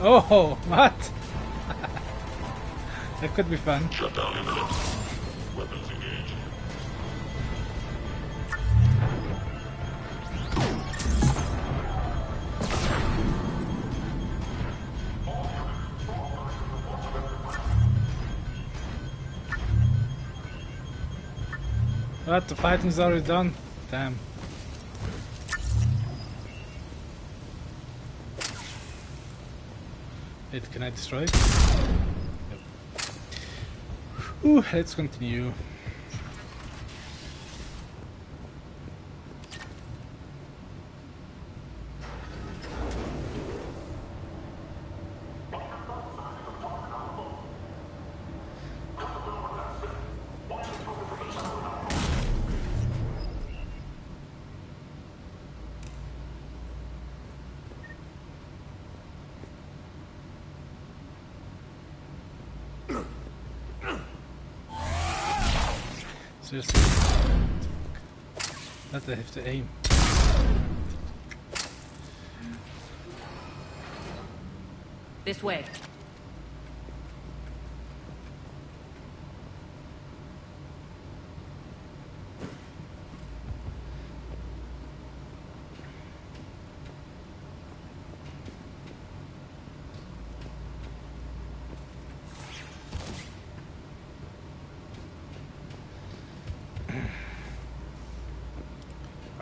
Oh, what? That could be fun. Shut down imminent. Weapons engaged. What? The fighting's already done? Damn. Wait, can I destroy it? Yep. Ooh, let's continue. Seriously. That I have to aim. This way.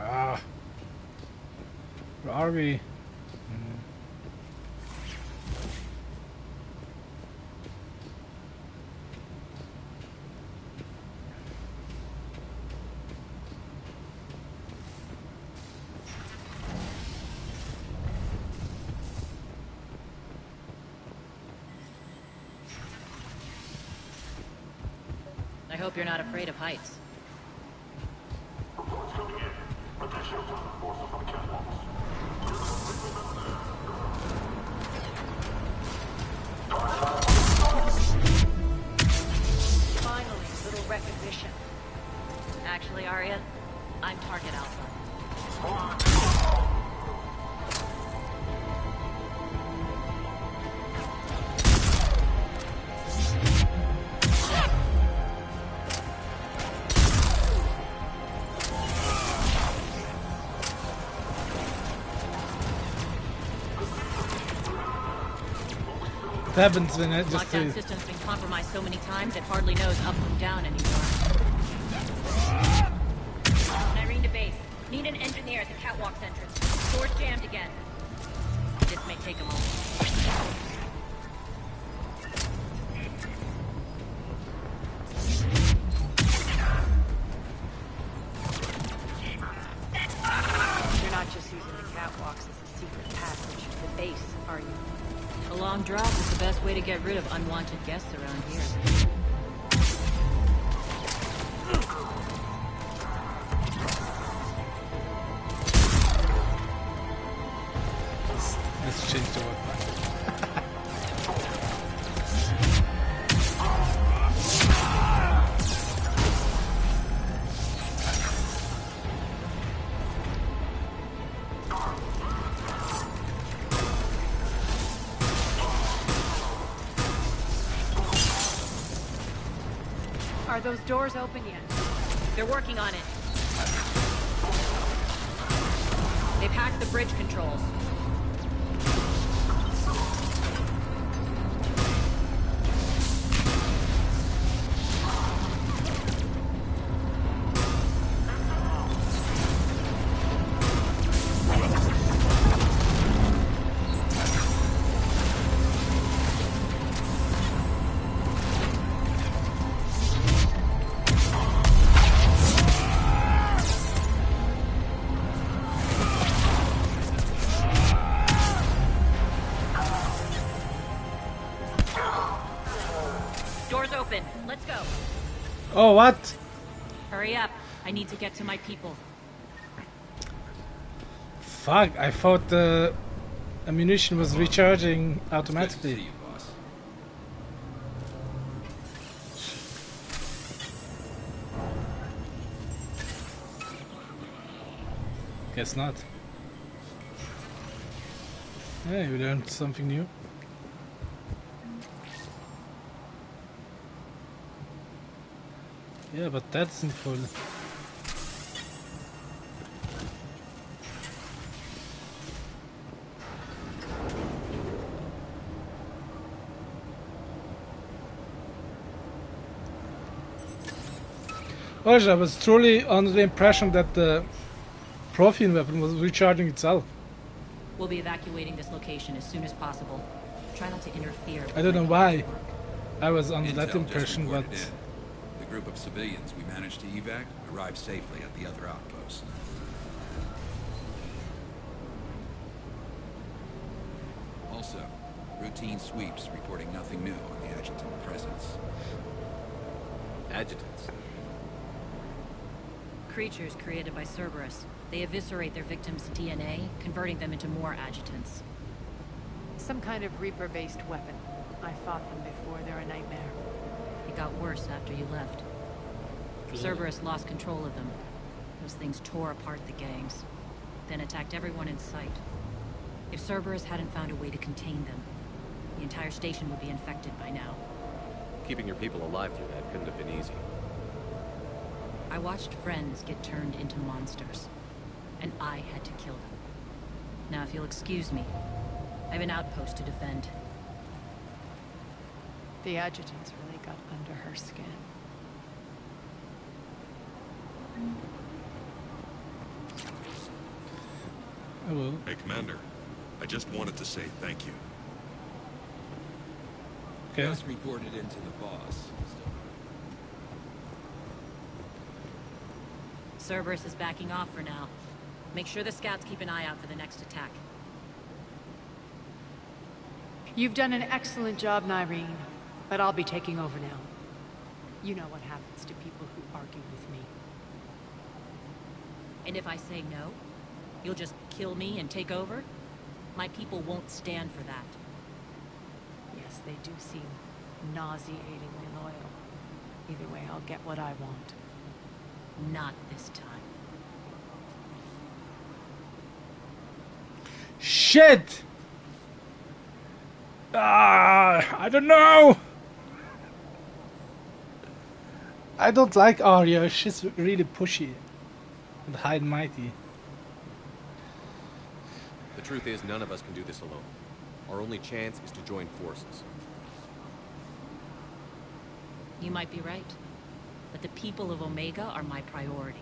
Ah. Where are we? I hope you're not afraid of heights. Finally, a little recognition. Actually, Arya, I'm target alpha. What happens when I just Lockdown system's been compromised so many times it hardly knows up from down anymore. Irene to base. Need an engineer at the catwalk's entrance. Door's jammed again. This may take a moment. You're not just using the catwalks as a secret passage to the base, are you? A long drop is the best way to get rid of unwanted guests around here. Let's change the weapon. Are those doors open yet? They're working on it. They've hacked the bridge controls. Doors open. Let's go. Oh, what? Hurry up. I need to get to my people. Fuck, I thought the ammunition was recharging automatically. Good to see you, boss. Guess not. Hey, we learned something new. Yeah, but that isn't full. I was truly under the impression that the Profian weapon was recharging itself. We'll be evacuating this location as soon as possible. Try not to interfere. I don't know why I was under that impression, but... The group of civilians we managed to evac arrived safely at the other outpost. Also, routine sweeps reporting nothing new on the adjutant presence. Adjutants? Creatures created by Cerberus. They eviscerate their victims' DNA, converting them into more adjutants. Some kind of Reaper-based weapon. I fought them before. They're a nightmare. It got worse after you left. Cerberus lost control of them. Those things tore apart the gangs, then attacked everyone in sight. If Cerberus hadn't found a way to contain them, the entire station would be infected by now. Keeping your people alive through that couldn't have been easy. I watched friends get turned into monsters, and I had to kill them. Now, if you'll excuse me, I have an outpost to defend. The adjutants really got under her skin. I will. Hey, Commander. I just wanted to say thank you. Okay. Just reported into the boss. Cerberus is backing off for now. Make sure the scouts keep an eye out for the next attack. You've done an excellent job, Nyreen, but I'll be taking over now. You know what happens to people who argue with me. And if I say no, you'll just kill me and take over? My people won't stand for that. Yes, they do seem nauseatingly loyal. Either way, I'll get what I want. Not this time. Shit! I don't know! I don't like Arya, she's really pushy and high and mighty. The truth is, none of us can do this alone. Our only chance is to join forces. You might be right, but the people of Omega are my priority.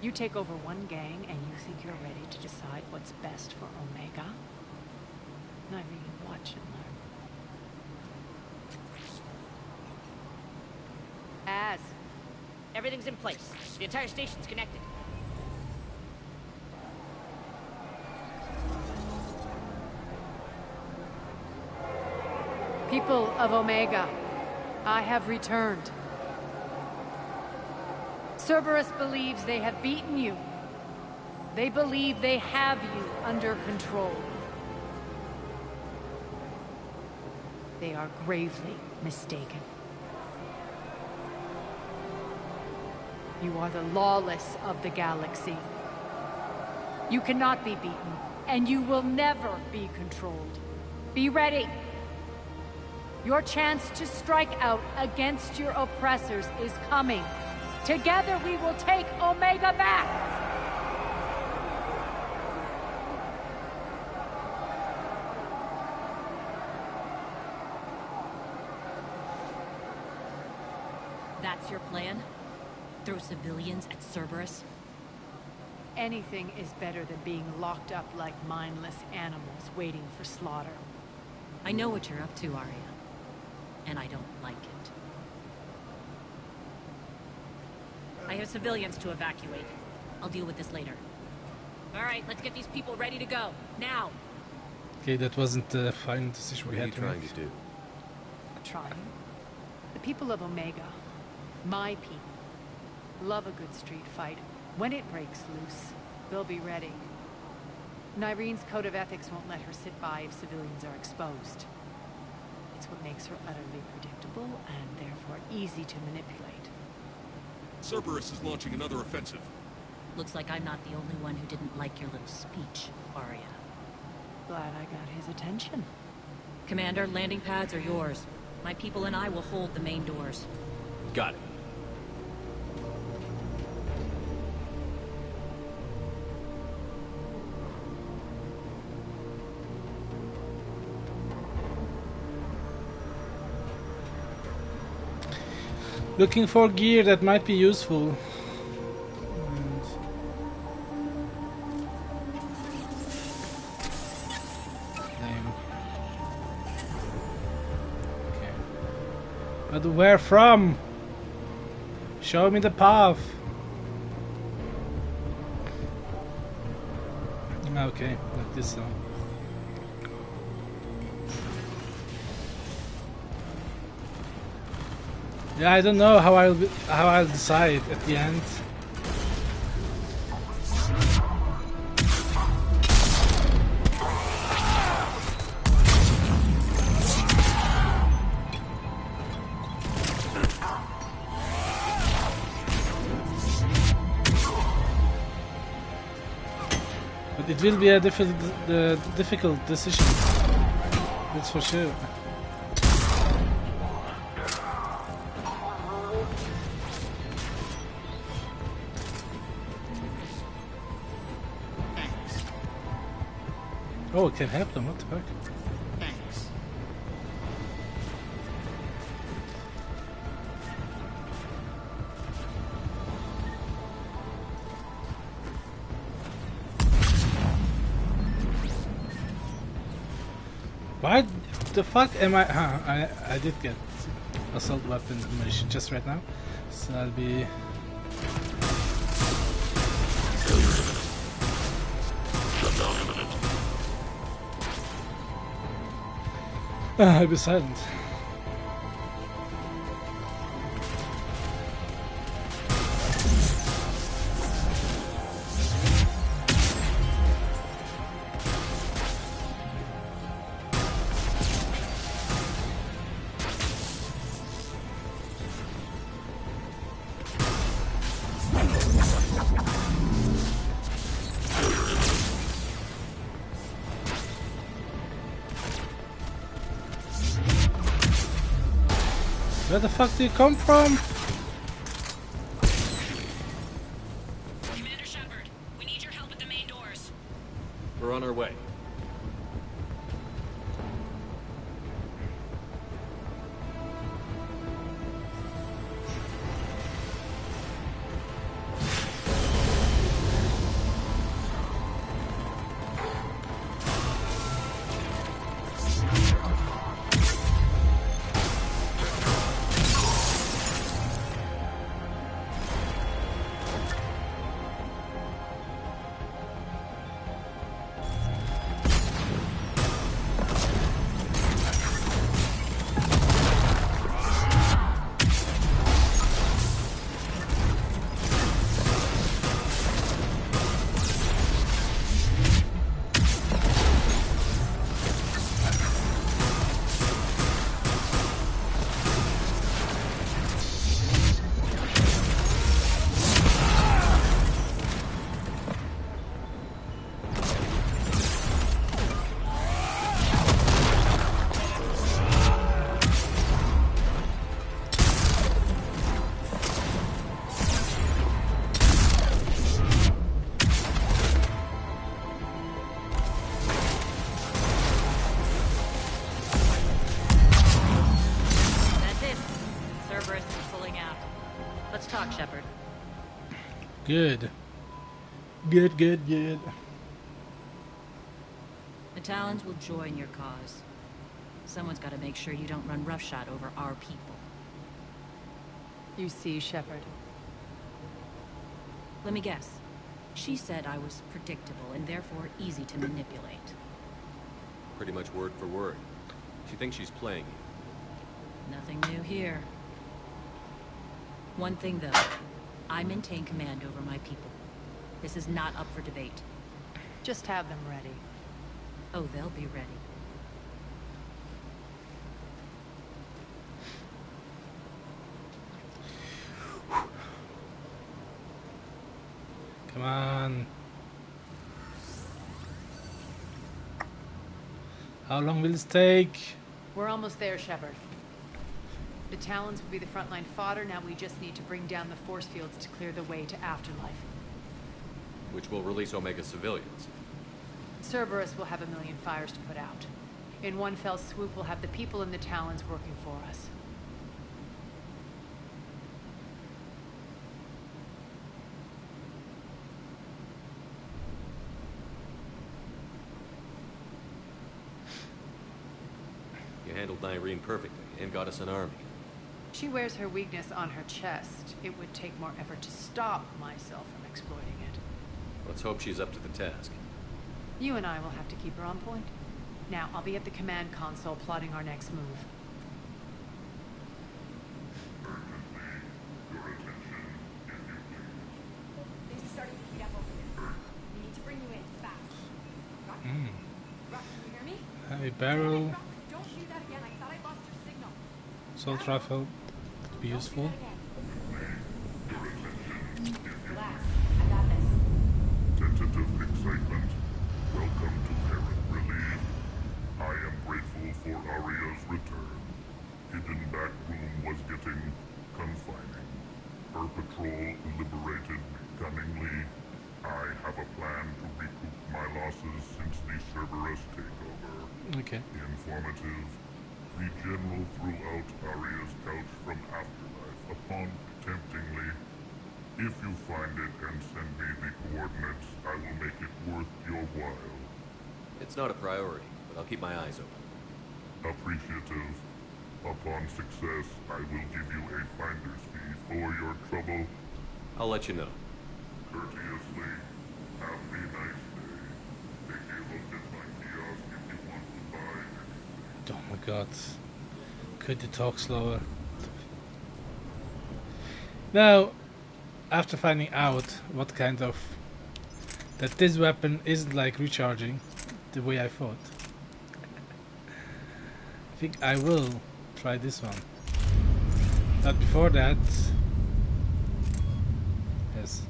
You take over one gang and you think you're ready to decide what's best for Omega? Nyreen, watch and learn. Everything's in place. The entire station's connected. People of Omega, I have returned. Cerberus believes they have beaten you. They believe they have you under control. They are gravely mistaken. You are the lawless of the galaxy. You cannot be beaten, and you will never be controlled. Be ready. Your chance to strike out against your oppressors is coming. Together we will take Omega back! That's your plan? Throw civilians at Cerberus? Anything is better than being locked up like mindless animals waiting for slaughter. I know what you're up to, Arya. And I don't like it. I have civilians to evacuate. I'll deal with this later. All right, let's get these people ready to go. Now! Okay, that wasn't the final decision we had to make. What are you trying to do? Trying? The people of Omega, my people, love a good street fight. When it breaks loose, they'll be ready. Nyreen's code of ethics won't let her sit by if civilians are exposed. It's what makes her utterly predictable and therefore easy to manipulate. Cerberus is launching another offensive. Looks like I'm not the only one who didn't like your little speech, Arya. Glad I got his attention. Commander, landing pads are yours. My people and I will hold the main doors. Got it. Looking for gear that might be useful. Lame. Okay. But where from? Show me the path. Okay, like this now. Yeah, I don't know how I'll decide at the end. But it will be a difficult decision. That's for sure. Oh, it can help them, what the fuck? Thanks. Why the fuck am I... I did get assault weapon ammunition just right now. So I'll be... I'll be silent. Where the fuck do you come from? Commander Shepard, we need your help at the main doors. We're on our way. Shepard. Good. Good. The Talons will join your cause. Someone's got to make sure you don't run roughshod over our people. You see, Shepard. Let me guess. She said I was predictable and therefore easy to manipulate. Pretty much word for word. She thinks she's playing you. Nothing new here. One thing, though. I maintain command over my people. This is not up for debate. Just have them ready. Oh, they'll be ready. Come on. How long will this take? We're almost there, Shepard. The Talons will be the frontline fodder. Now we just need to bring down the force fields to clear the way to Afterlife. Which will release Omega civilians. Cerberus will have 1 million fires to put out. In one fell swoop, we'll have the people in the Talons working for us. handled Nyreen perfectly and got us an army. She wears her weakness on her chest. It would take more effort to stop myself from exploiting it. Let's hope she's up to the task. You and I will have to keep her on point. Now, I'll be at the command console plotting our next move. Things are starting to heat up over there. We need to bring you in fast. Rock, Rock, can you hear me? Heavy barrel, Rock, don't do that again. I thought I lost your signal. assault rifle could be useful. Relax. I got this. Tentative excitement. Welcome to Heron Relief. I am grateful for Aria's return. Hidden back room was getting confining. Her patrol liberated me cunningly. I have a plan to recoup my losses since the Cerberus takeover. Okay. Informative. The General threw out Aria's couch from Afterlife upon temptingly. If you find it and send me the coordinates, I will make it worth your while. It's not a priority, but I'll keep my eyes open. Appreciative. Upon success, I will give you a finder's fee for your trouble. I'll let you know. Courteously. Have a nice day. Take a look at my kiosk if you want to buy anything. Oh my god. Could you talk slower? Now, after finding out what kind of... that this weapon isn't like recharging the way I thought, I think I will try this one. But before that... yes.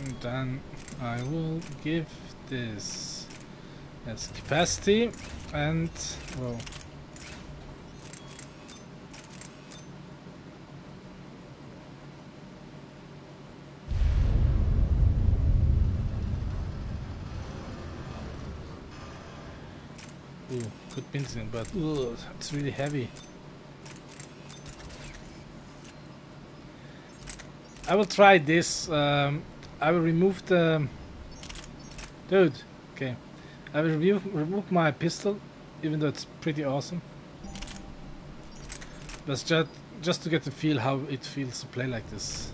And then I will give this as capacity and well, ooh, good benzene, but ooh, it's really heavy. I will try this. I will remove the... dude, okay. I will remove my pistol, even though it's pretty awesome. But just to get the feel how it feels to play like this.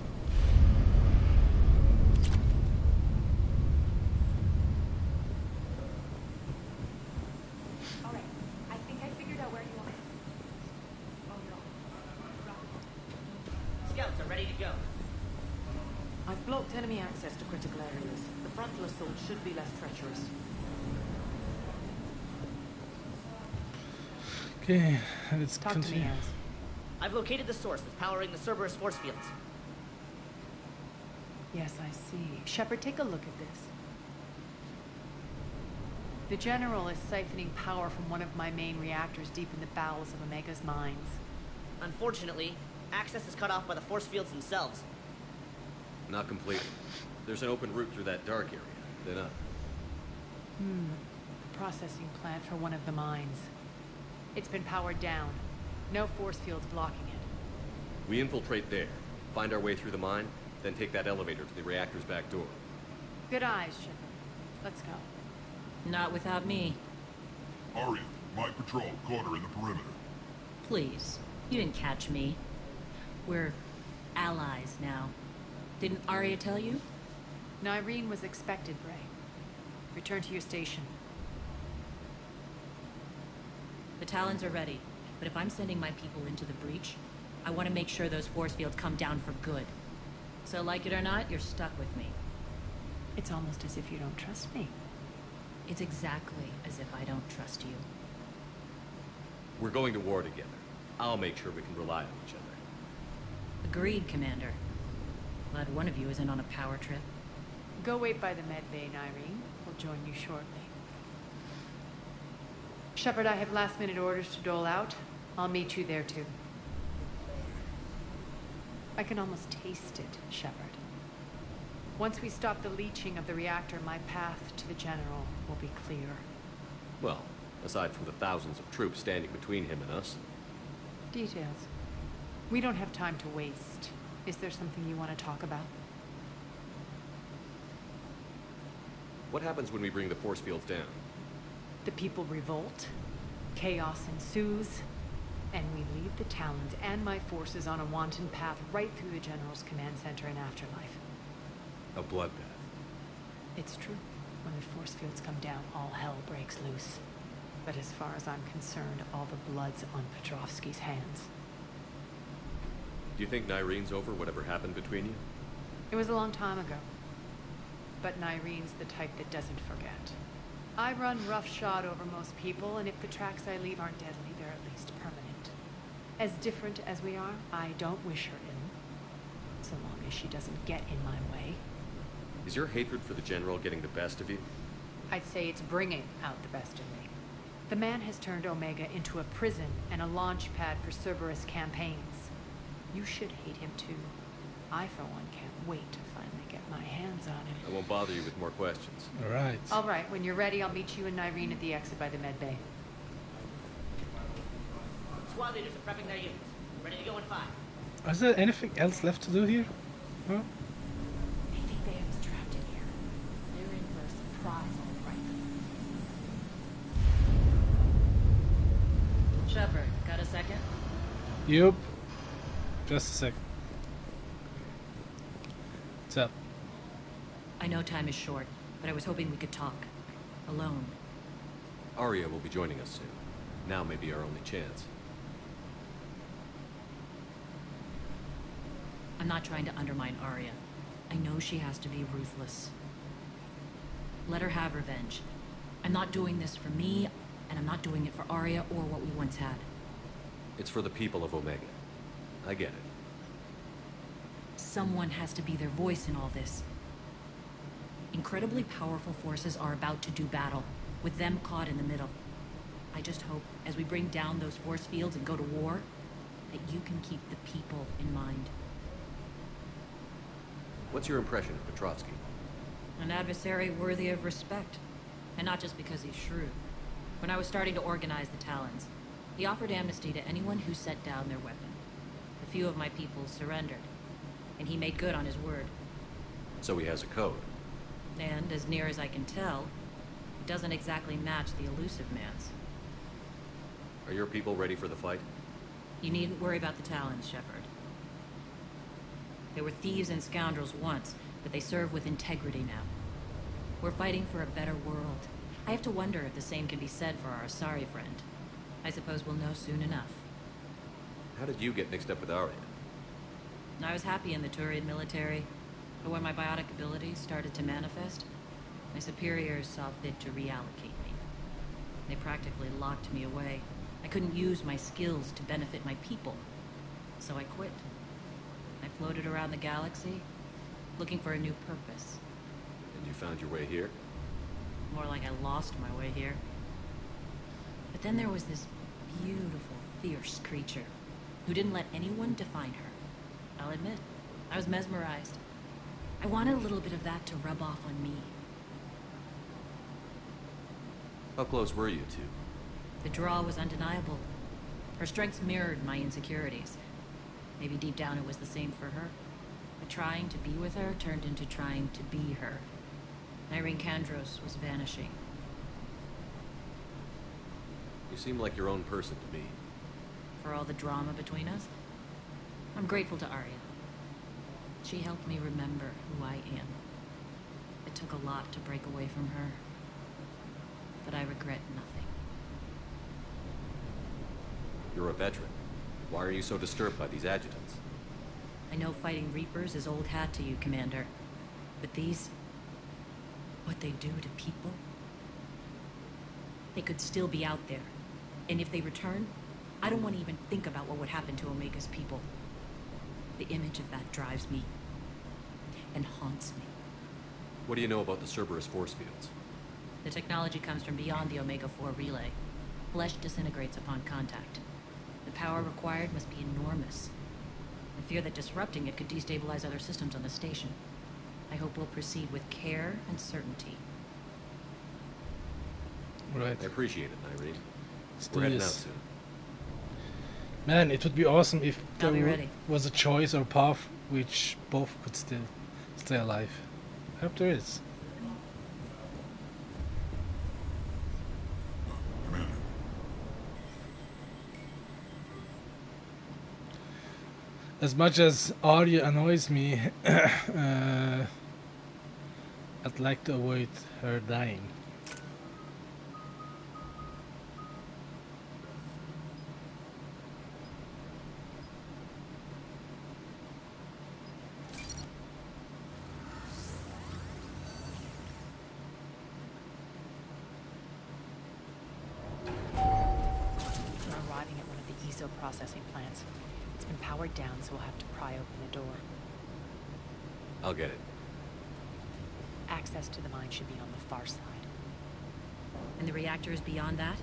Alright, I think I figured out where you are. Oh, no. Scouts are ready to go. I've blocked enemy access to critical areas. The frontal assault should be less treacherous. Okay, let's Talk continue. to me, Az. I've located the source that's powering the Cerberus force fields. Yes, I see. Shepard, take a look at this. The General is siphoning power from one of my main reactors deep in the bowels of Omega's mines. Unfortunately, access is cut off by the force fields themselves. Not completely. There's an open route through that dark area, then up. The processing plant for one of the mines. It's been powered down. No force fields blocking it. We infiltrate there, find our way through the mine, then take that elevator to the reactor's back door. Good eyes, Shepard. Let's go. Not without me. Aria, my patrol, caught her in the perimeter. Please. You didn't catch me. We're allies now. Didn't Arya tell you? Nyreen was expected, Bray. Return to your station. The Talons are ready, but if I'm sending my people into the breach, I want to make sure those force fields come down for good. So like it or not, you're stuck with me. It's almost as if you don't trust me. It's exactly as if I don't trust you. We're going to war together. I'll make sure we can rely on each other. Agreed, Commander. Glad one of you isn't on a power trip. Go wait by the med bay, Nyreen. We'll join you shortly. Shepard, I have last-minute orders to dole out. I'll meet you there, too. I can almost taste it, Shepard. Once we stop the leaching of the reactor, my path to the General will be clear. Well, aside from the thousands of troops standing between him and us. Details. We don't have time to waste. Is there something you want to talk about? What happens when we bring the force fields down? The people revolt, chaos ensues, and we lead the Talons and my forces on a wanton path right through the General's command center and afterlife. A bloodbath. It's true. When the force fields come down, all hell breaks loose. But as far as I'm concerned, all the blood's on Petrovsky's hands. Do you think Nyrene's over whatever happened between you? It was a long time ago. But Nyrene's the type that doesn't forget. I run roughshod over most people, and if the tracks I leave aren't deadly, they're at least permanent. As different as we are, I don't wish her ill. So long as she doesn't get in my way. Is your hatred for the General getting the best of you? I'd say it's bringing out the best in me. The man has turned Omega into a prison and a launch pad for Cerberus campaigns. You should hate him too. I, for one, can't wait to finally get my hands on him. I won't bother you with more questions. All right, when you're ready, I'll meet you and Nyrene at the exit by the med bay. Squad leaders are prepping their units. Ready to go in 5. Is there anything else left to do here? Huh? I think they have us trapped in here. They're in for a surprise, all right. Shepard, got a second? Yup. Just a sec. What's up? I know time is short, but I was hoping we could talk. Alone. Arya will be joining us soon. Now may be our only chance. I'm not trying to undermine Arya. I know she has to be ruthless. Let her have revenge. I'm not doing this for me, and I'm not doing it for Arya or what we once had. It's for the people of Omega. I get it. Someone has to be their voice in all this. Incredibly powerful forces are about to do battle, with them caught in the middle. I just hope, as we bring down those force fields and go to war, that you can keep the people in mind. What's your impression of Petrovsky? An adversary worthy of respect. And not just because he's shrewd. When I was starting to organize the Talons, he offered amnesty to anyone who set down their weapon. A few of my people surrendered, and he made good on his word. So he has a code. And, as near as I can tell, it doesn't exactly match the elusive man's. Are your people ready for the fight? You needn't worry about the Talons, Shepard. They were thieves and scoundrels once, but they serve with integrity now. We're fighting for a better world. I have to wonder if the same can be said for our Asari friend. I suppose we'll know soon enough. How did you get mixed up with Arya? I was happy in the Turian military, but when my biotic abilities started to manifest, my superiors saw fit to reallocate me. They practically locked me away. I couldn't use my skills to benefit my people, so I quit. I floated around the galaxy, looking for a new purpose. And you found your way here? More like I lost my way here. But then there was this beautiful, fierce creature who didn't let anyone define her. I'll admit, I was mesmerized. I wanted a little bit of that to rub off on me. How close were you two? The draw was undeniable. Her strengths mirrored my insecurities. Maybe deep down it was the same for her. But trying to be with her turned into trying to be her. Irene Kandros was vanishing. You seem like your own person to me. For all the drama between us, I'm grateful to Arya. She helped me remember who I am. It took a lot to break away from her, but I regret nothing. You're a veteran. Why are you so disturbed by these adjutants? I know fighting Reapers is old hat to you, Commander. But these... what they do to people... they could still be out there. And if they return, I don't want to even think about what would happen to Omega's people. The image of that drives me. And haunts me. What do you know about the Cerberus force fields? The technology comes from beyond the Omega-4 relay. Flesh disintegrates upon contact. The power required must be enormous. I fear that disrupting it could destabilize other systems on the station. I hope we'll proceed with care and certainty. Right. I appreciate it, Nyrene. Let's We're do heading out this. soon. Man, it would be awesome if I'll be there ready. was a choice or path which both could still stay alive. I hope there is. As much as Arya annoys me, I'd like to avoid her dying. We're arriving at one of the ESO processing plants. It's been powered down, so we'll have to pry open the door. I'll get it. Access to the mine should be on the far side. And the reactor is beyond that?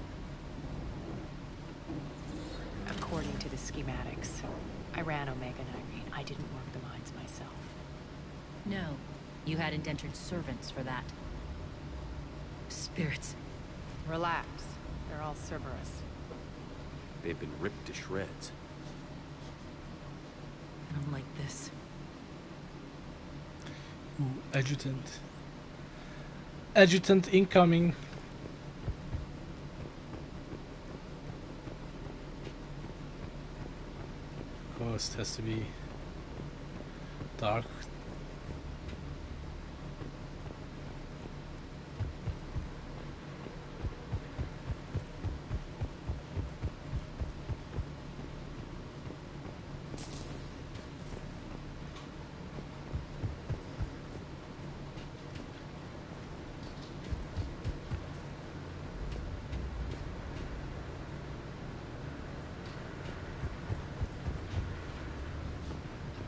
According to the schematics. I ran Omega and Irene. I didn't work the mines myself. No. You had indentured servants for that. Spirits. Relax. They're all Cerberus. They've been ripped to shreds. I don't like this. Ooh, adjutant. Adjutant incoming. Of course, it has to be dark.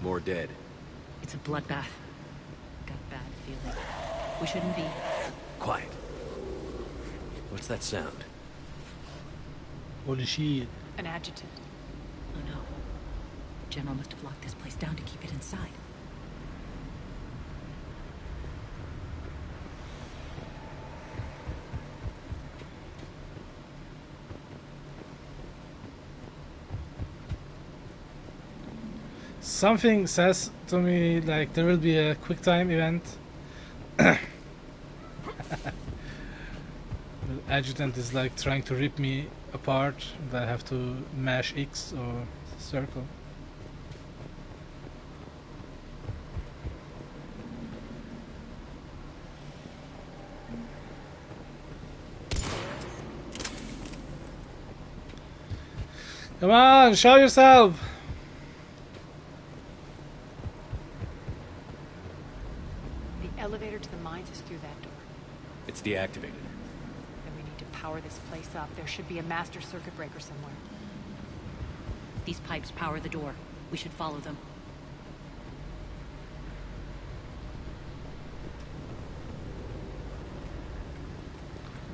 More dead. It's a bloodbath. Got a bad feeling. We shouldn't be... Quiet. What's that sound? Holy shit. An adjutant. Oh no. General must have locked this place down to keep it inside. Something says to me like there will be a quick time event. The adjutant is like trying to rip me apart, and I have to mash X or circle. Come on, show yourself! The elevator to the mines is through that door. It's deactivated. Then we need to power this place up. There should be a master circuit breaker somewhere. These pipes power the door. We should follow them.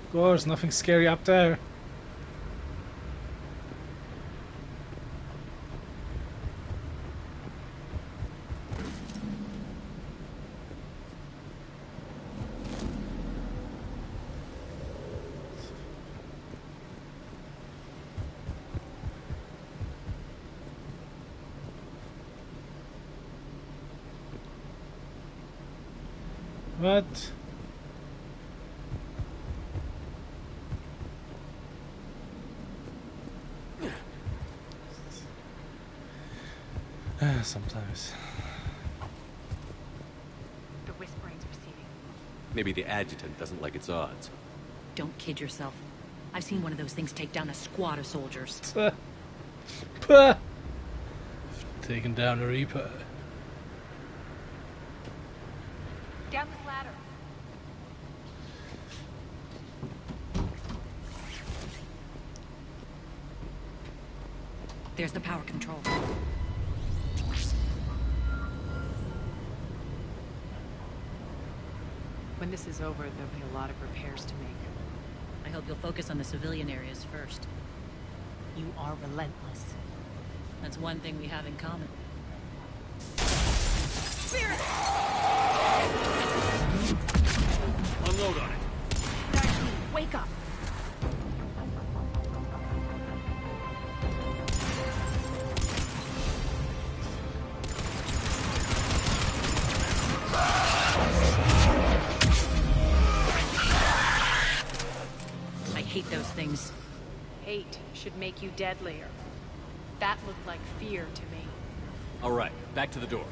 Of course, nothing scary up there. What? Sometimes. The whispering's receding. Maybe the adjutant doesn't like its odds. Don't kid yourself. I've seen one of those things take down a squad of soldiers. Taking down a Reaper. Down this ladder. There's the power control. When this is over, there'll be a lot of repairs to make. I hope you'll focus on the civilian areas first. You are relentless. That's one thing we have in common. Spirit! Unload on it. Wake up! I hate those things. Hate should make you deadlier. That looked like fear to me. All right, back to the door.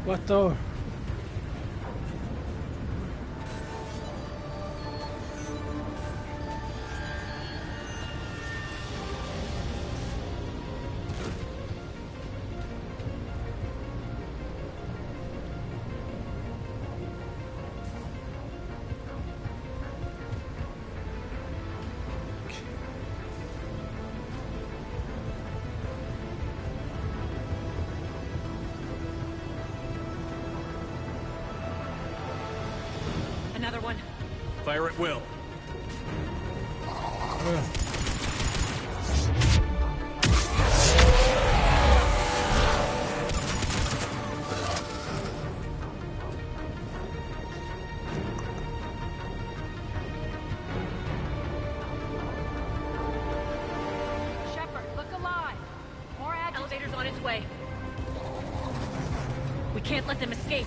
What door? Another one. Fire at will. Shepard, look alive. More Elevator's on its way. We can't let them escape.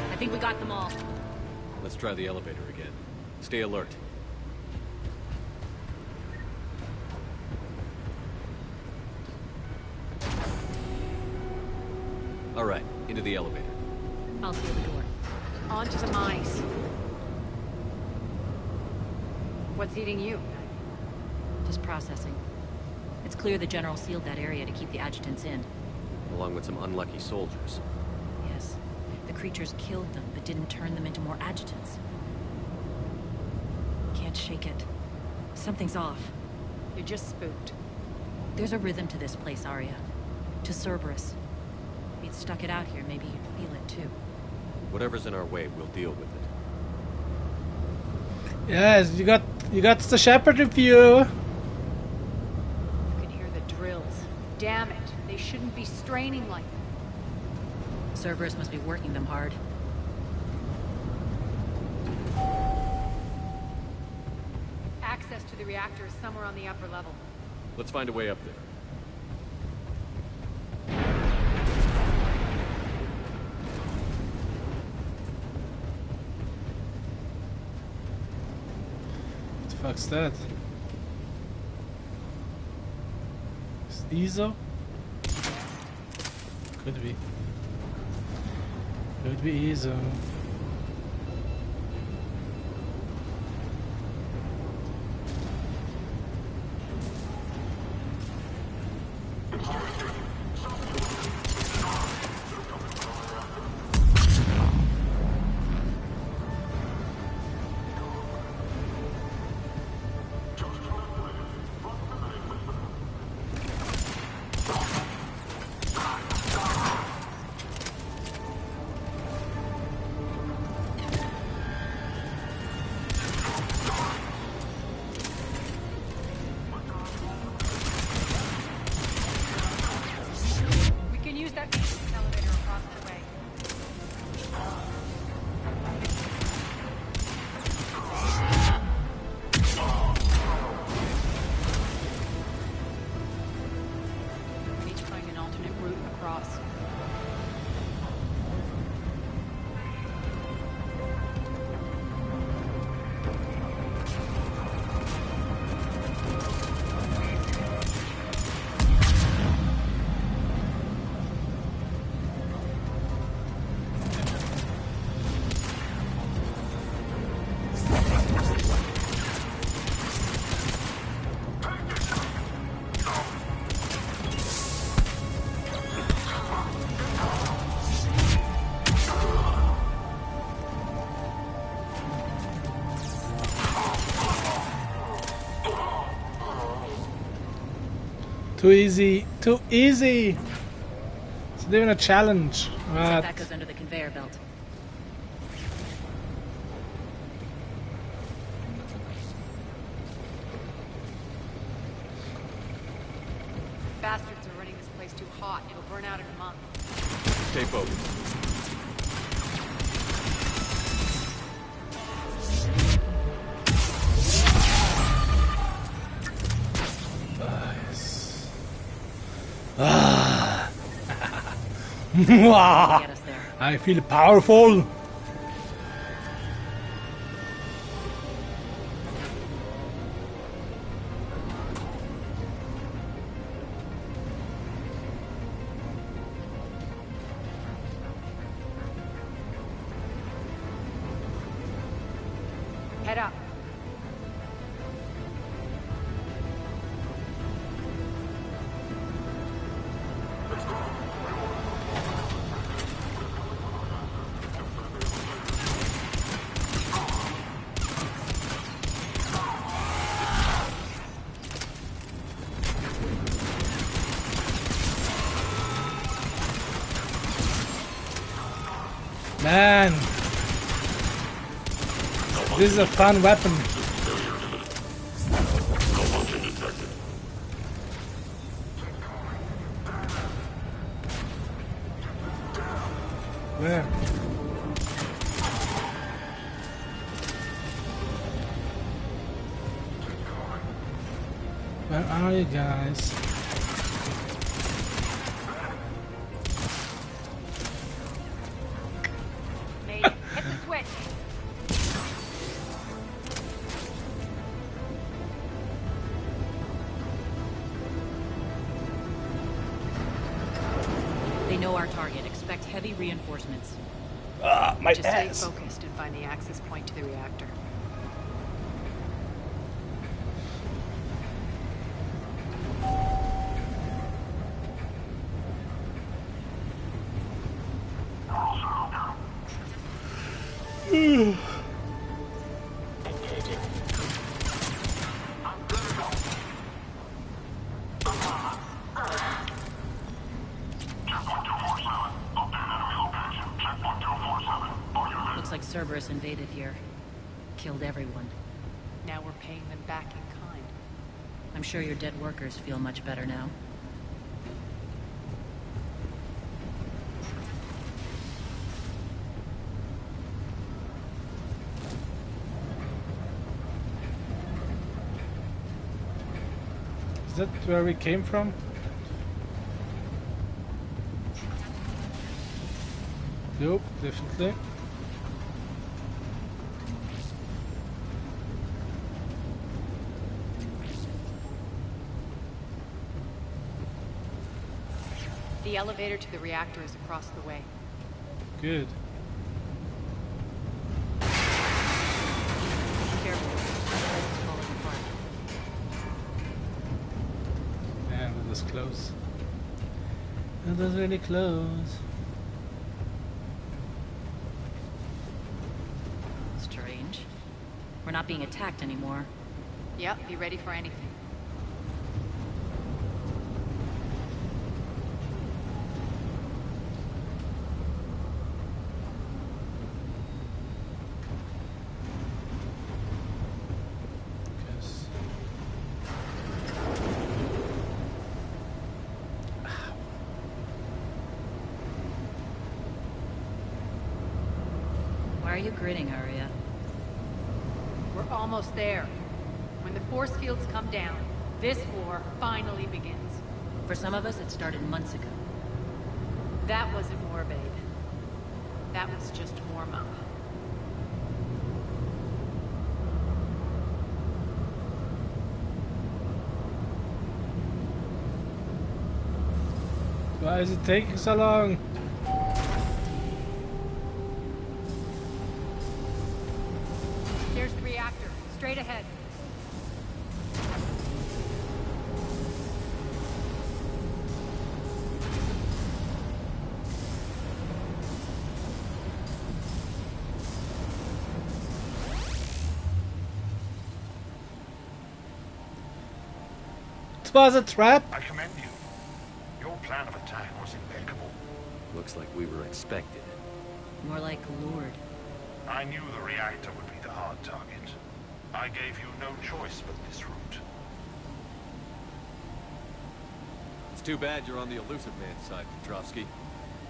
I think we got them all. Let's try the elevator again. Stay alert. All right, into the elevator. I'll seal the door. Onto the mice. What's eating you? Just processing. It's clear the General sealed that area to keep the adjutants in. Along with some unlucky soldiers. Yes. The creatures killed them, but didn't turn them into more adjutants. Can't shake it. Something's off. You're just spooked. There's a rhythm to this place, Arya. To Cerberus. If he'd stuck it out here, maybe you'd feel it too. Whatever's in our way, we'll deal with it. Yes, you got the Shepherd with you. You can hear the drills. Damn it. They shouldn't be straining like that. Cerberus must be working them hard. Access to the reactor is somewhere on the upper level. Let's find a way up there. What the fuck's that? Is it ESO? Could be. Could be ESO. We can use that maintenance elevator across the way. We need to find an alternate route across. Too easy. Too easy. It's not even a challenge. What? That goes under the conveyor belt. Bastards are running this place too hot. It'll burn out in a month. Stay focused. I feel powerful. Head up. Man, this is a fun weapon. Where? Where are you guys? Made it. Hit the switch. They know our target. Expect heavy reinforcements. My Just ass. stay focused and find the access point to the reactor. Looks like Cerberus invaded here. Killed everyone. Now we're paying them back in kind. I'm sure your dead workers feel much better now. Is that where we came from? Nope, definitely. The elevator to the reactor is across the way. Good. Careful. This place is falling apart. Man, that was close. That was really close. Strange. We're not being attacked anymore. Yep, be ready for anything. Yes. Why are you grinning, Arya? We're almost there. When the force fields come down, this war finally begins. For some of us, it started months ago. That wasn't war, babe. That was just warm-up. Why is it taking so long? There's the reactor. Straight ahead. It was a trap. I commend you. Your plan of attack was impeccable. Looks like we were expected. More like lured. I knew the reactor would be the hard target. I gave you no choice but this route. It's too bad you're on the elusive man's side, Petrovsky.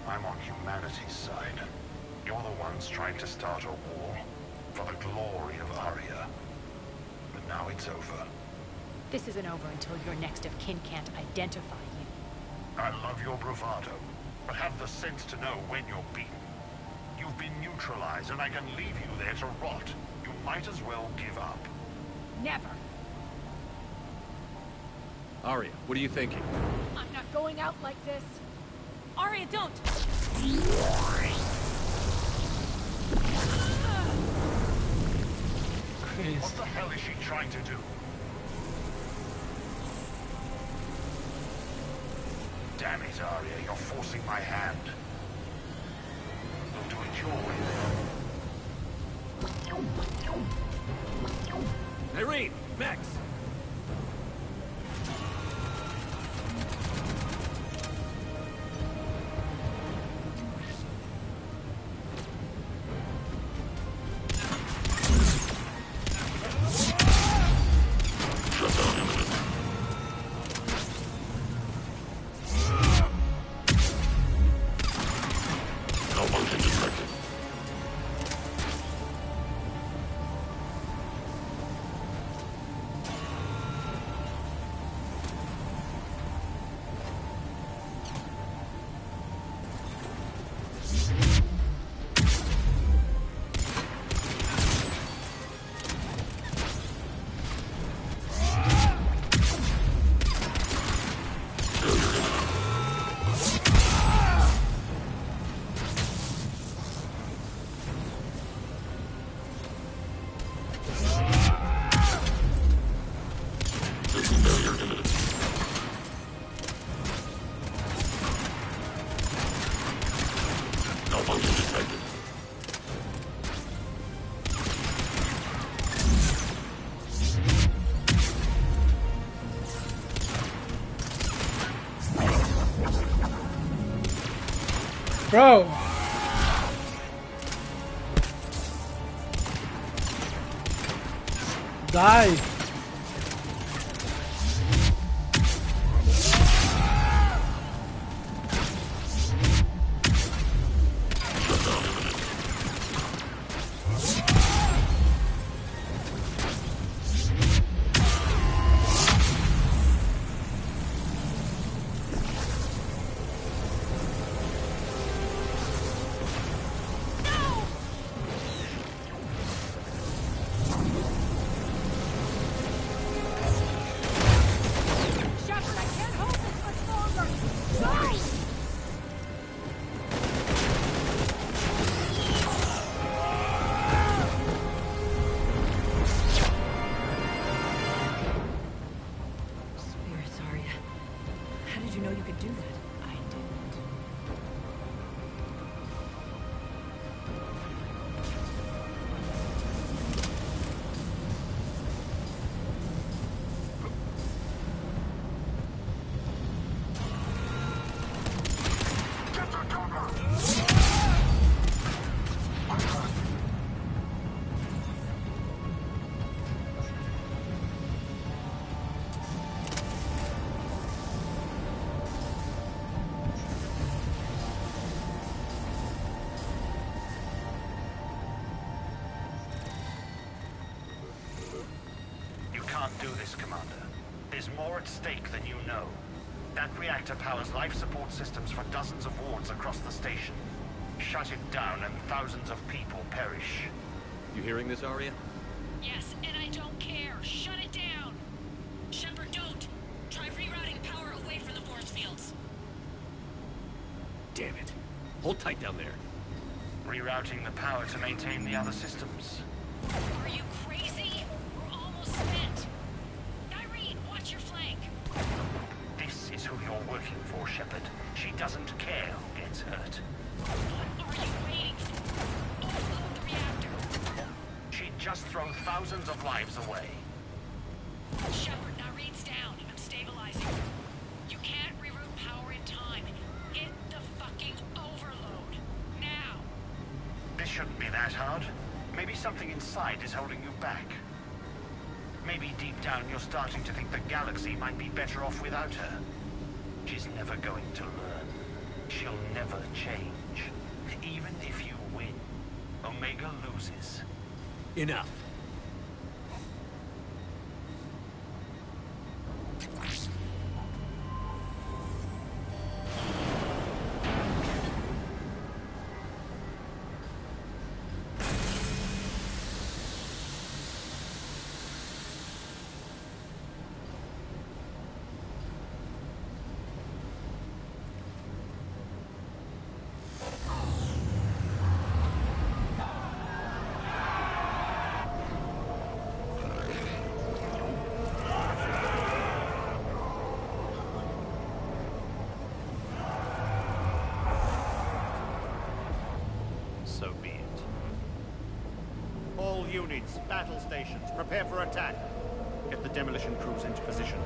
I'm on humanity's side. You're the ones trying to start a war for the glory of Aria. But now it's over. This isn't over until your next of kin can't identify you. I love your bravado, but have the sense to know when you're beaten. You've been neutralized, and I can leave you there to rot. You might as well give up. Never. Aria, what are you thinking? I'm not going out like this. Aria, don't! What the hell is she trying to do? Damn it, Aria, you're forcing my hand. We'll do it your way then. Irene! Max! Bro! Die! Do this, Commander. There's more at stake than you know. That reactor powers life support systems for dozens of wards across the station. Shut it down and thousands of people perish. You hearing this, Aria? Yes, and I don't care. Shut it down. Shepard, don't. Try rerouting power away from the force fields. Damn it. Hold tight down there. Rerouting the power to maintain the other systems. Are you crazy? We're almost spent. Watch your flank. This is who you're working for, Shepard. She doesn't care who gets hurt. What are you waiting for? Overload the reactor. She'd just thrown thousands of lives away. Shepard, Irene's down. I'm stabilizing. You can't reroute power in time. Hit the fucking overload. Now. This shouldn't be that hard. Maybe something inside is holding you back. Maybe deep down you're starting to think the galaxy might be better off without her. She's never going to learn. She'll never change. Even if you win, Omega loses. Enough. So be it. All units, battle stations, prepare for attack. Get the demolition crews into position.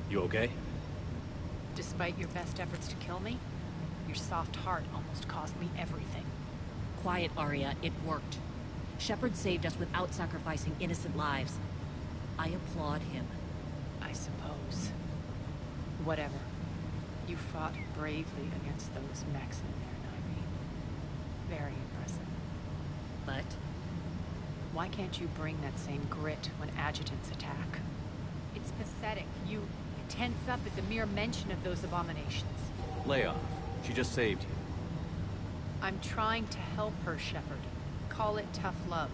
You okay? Despite your best efforts to kill me, your soft heart almost cost me everything. Quiet, Arya. It worked. Shepard saved us without sacrificing innocent lives. I applaud him. I suppose. Whatever. You fought bravely against those mechs in there, Nyreen. Very impressive. But? Why can't you bring that same grit when adjutants attack? It's pathetic. You tense up at the mere mention of those abominations. Lay off. She just saved you. I'm trying to help her, Shepard. Call it tough love.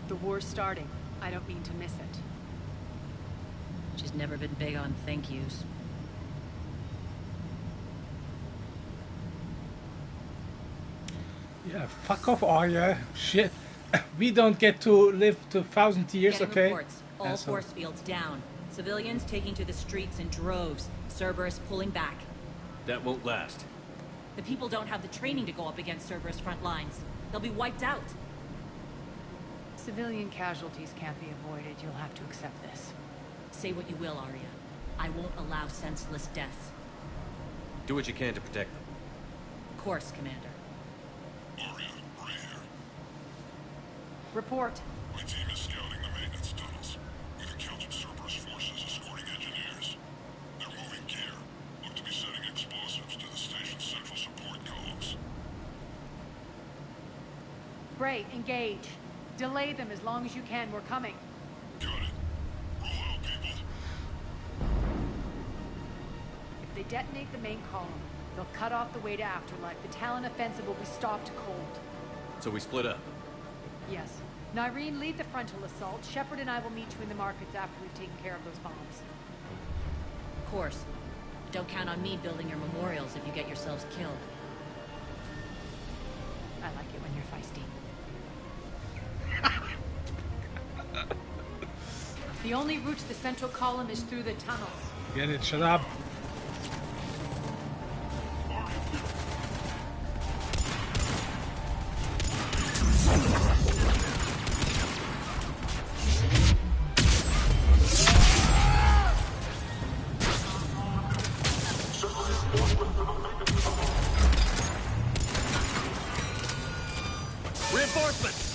The war's starting. I don't mean to miss it. She's never been big on thank yous. Yeah, fuck off, Arya. Shit. We don't get to live to 1,000 years, Getting okay? reports. All Asshole. force fields down. Civilians taking to the streets in droves. Cerberus pulling back. That won't last. The people don't have the training to go up against Cerberus front lines. They'll be wiped out. Civilian casualties can't be avoided. You'll have to accept this. Say what you will, Arya. I won't allow senseless deaths. Do what you can to protect them. Of course, Commander. Arya, Ray here. Report. My team is scouting the maintenance tunnels. We've encountered Cerberus forces escorting engineers. They're moving gear. Look to be setting explosives to the station's central support columns. Bray, engage. Delay them as long as you can. We're coming. Got it. Roll out, people. If they detonate the main column, they'll cut off the way to Afterlife. The Talon offensive will be stopped cold. So we split up. Yes. Nyreen, lead the frontal assault. Shepard and I will meet you in the markets after we've taken care of those bombs. Of course. Don't count on me building your memorials if you get yourselves killed. I like it when you're feisty. The only route to the central column is through the tunnels. Get it, shut up. Reinforcements!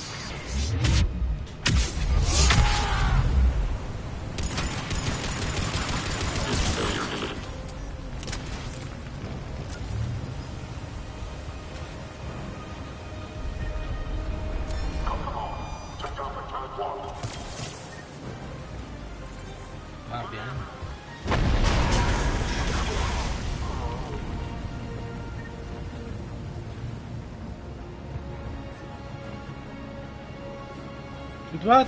Ah, bien. With what?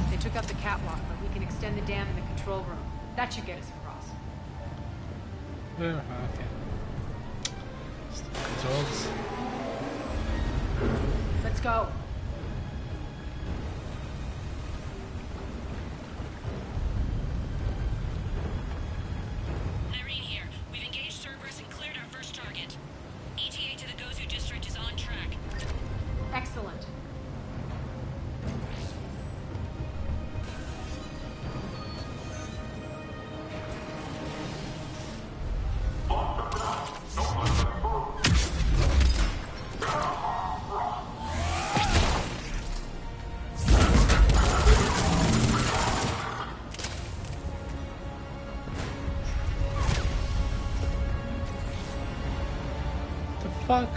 They took up the catwalk, but we can extend the dam in the control room. That should get us across. Okay. Controls. Let's go. Irene here. We've engaged Cerberus and cleared our first target. ETA to the Gozu fuck?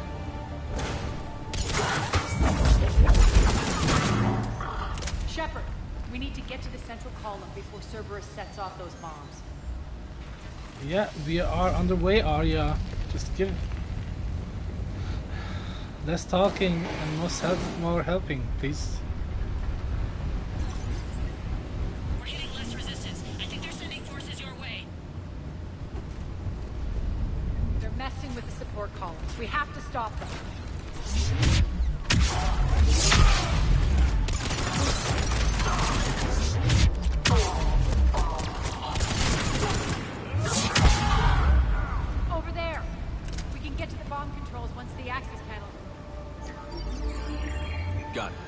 Shepard, we need to get to the central column before Cerberus sets off those bombs. Yeah, we are on the way, Arya. Just give less talking and more helping, please. We're hitting less resistance. I think they're sending forces your way. They're messing with the support columns. We have to stop them. Over there. We can get to the bomb controls once the access panel. Got it.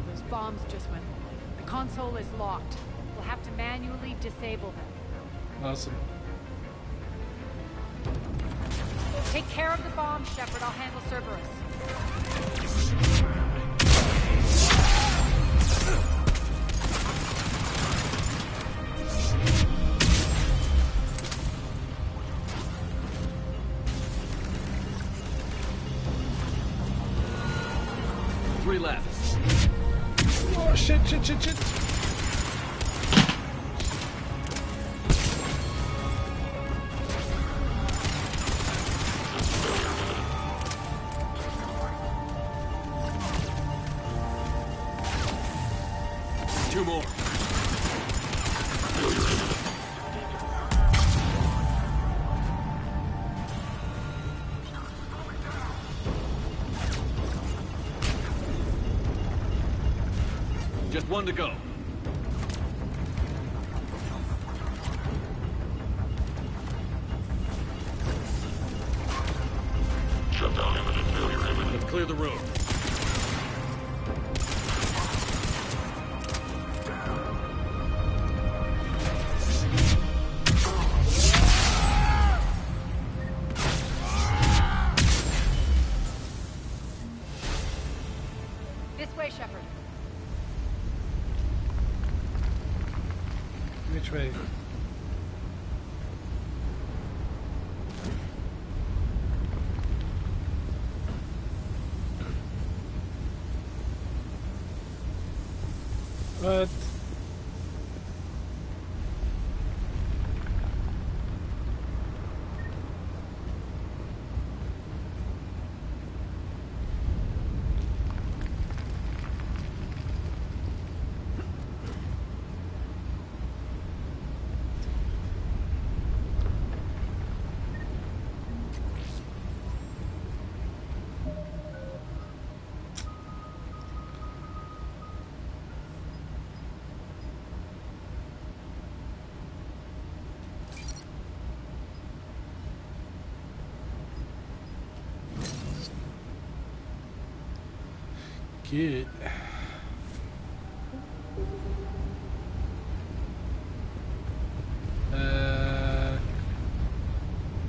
Those bombs just went live. The console is locked. We'll have to manually disable them. Awesome. Take care of the bomb, Shepard. I'll handle Cerberus. Three left. Oh shit. Two more. Just one to go. Shut down imminent failure imminent. Let's clear the room. This way, Shepard. Which way? What? Good.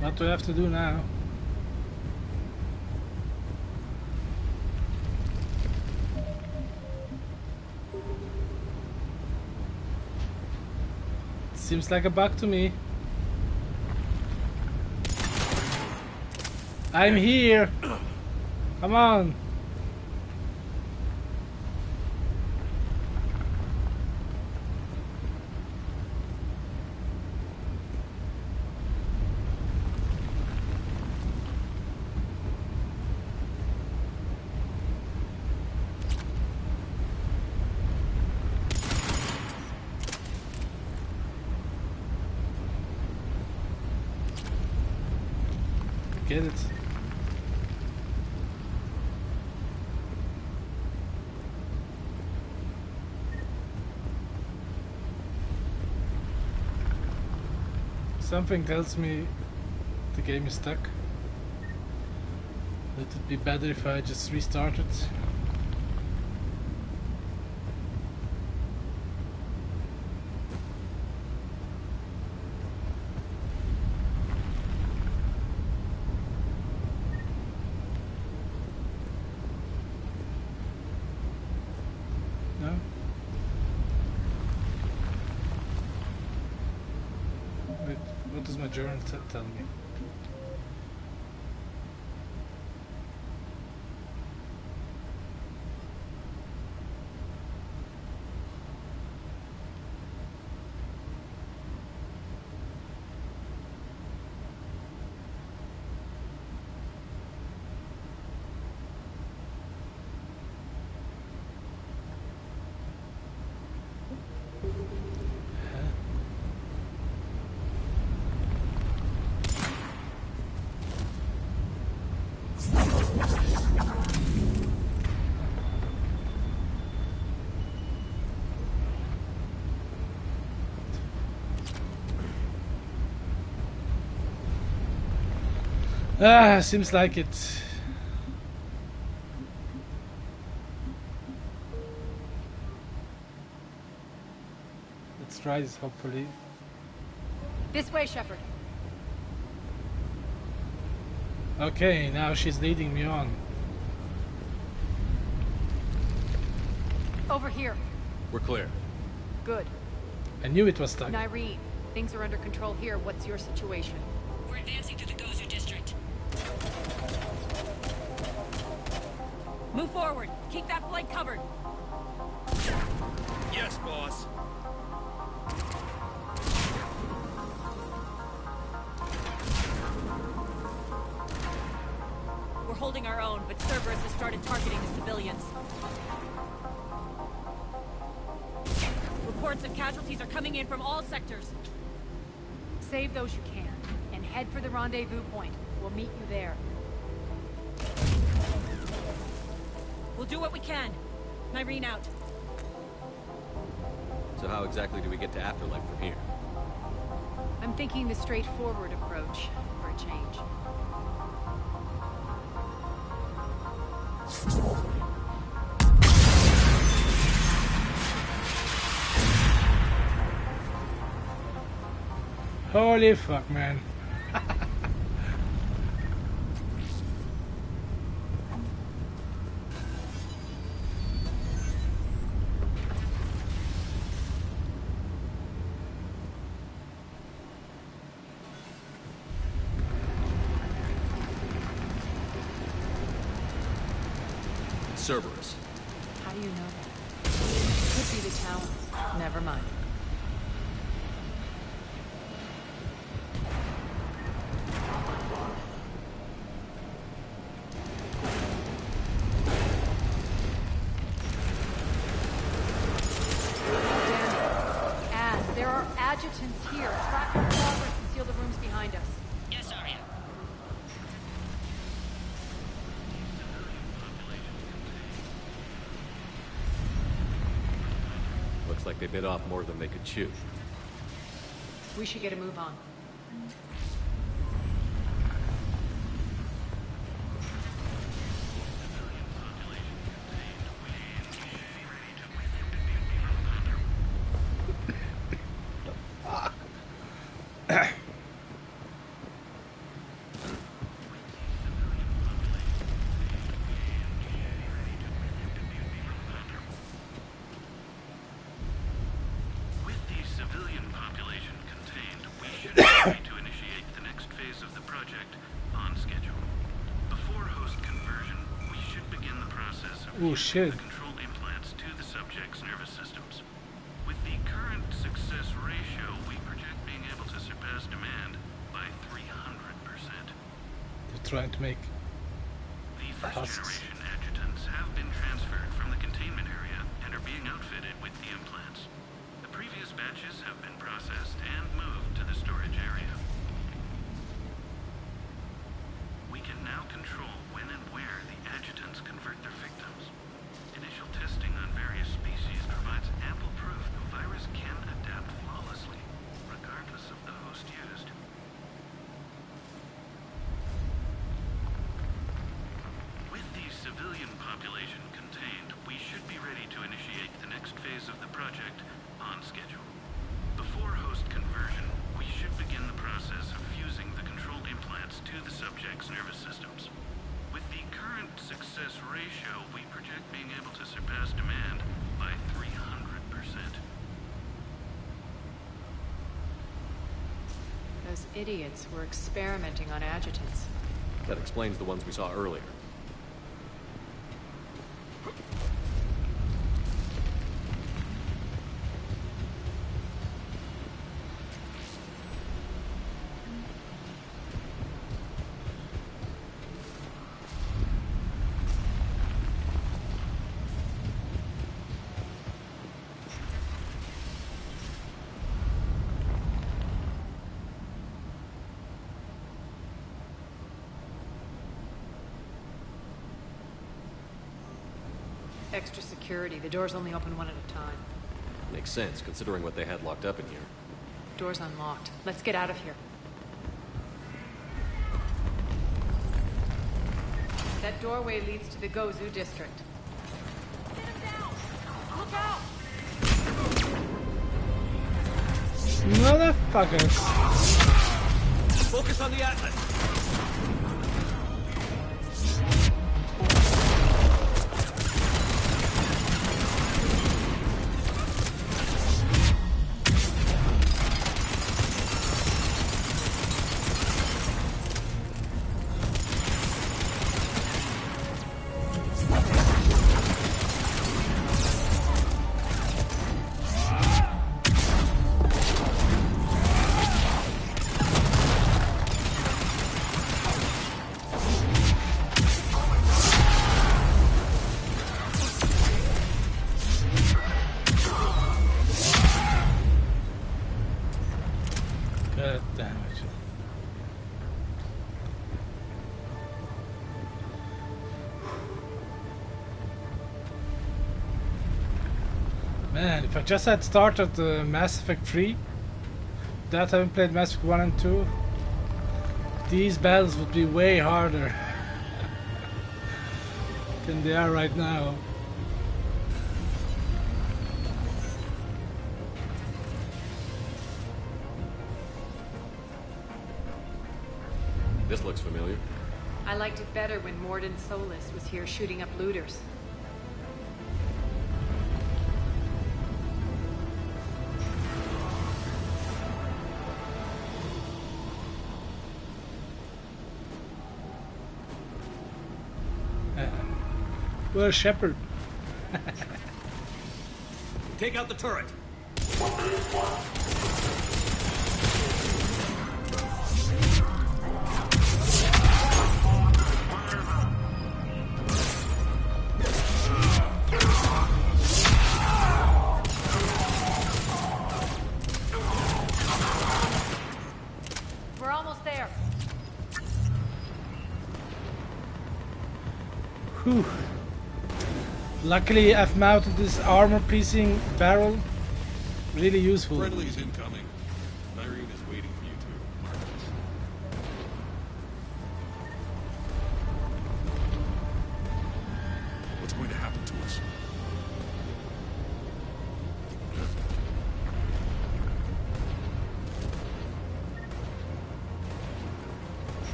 What do I have to do now? Seems like a bug to me. I'm here. Come on. Get it. Something tells me the game is stuck. Would it be better if I just restarted? No? Wait, what does my journal tell me? Ah, seems like it. Let's try this, hopefully. This way, Shepard. Okay, now she's leading me on. Over here. We're clear. Good. I knew it was stuck. Nyreen, things are under control here. What's your situation? We're advancing through the Gozer district. Move forward. Keep that flank covered. Yes, boss. We're holding our own, but Cerberus has started targeting the civilians. Reports of casualties are coming in from all sectors. Save those you can, and head for the rendezvous point. We'll meet you there. We'll do what we can. Nyreen out. So how exactly do we get to Afterlife from here? I'm thinking the straightforward approach for a change. Holy fuck, man. Cerberus. How do you know that? Could be the tower. Never mind. There are adjutants here. Track your progress and seal the rooms behind us. Yes, Arya. Looks like they bit off more than they could chew. We should get a move on. Oh shit. Control implants to the subject's nervous systems. With the current success ratio, we project being able to surpass demand by 300%. They're trying to make the first generation adjutants have been transferred from the containment area and are being outfitted with the implants. The previous batches have been processed and moved to the storage area. We can now control when and where the adjutants convert their victims. Initial testing on various species provides ample proof the virus can adapt flawlessly, regardless of the host used. With these Those idiots were experimenting on adjutants. That explains the ones we saw earlier. Extra security. The doors only open one at a time. Makes sense, considering what they had locked up in here. Door's unlocked. Let's get out of here. That doorway leads to the Gozu district. Get him down! Look out! Motherfuckers. Focus on the Atlas. God damn it. Man, if I just had started Mass Effect 3, without having played Mass Effect 1 and 2, these battles would be way harder than they are right now. This looks familiar. I liked it better when Mordin Solus was here shooting up looters. Where's Shepard? Take out the turret. We're almost there. Whew. Luckily, I've mounted this armor-piercing barrel. Really useful. Friendly's incoming. Irene is waiting for you two. Marcus. What's going to happen to us?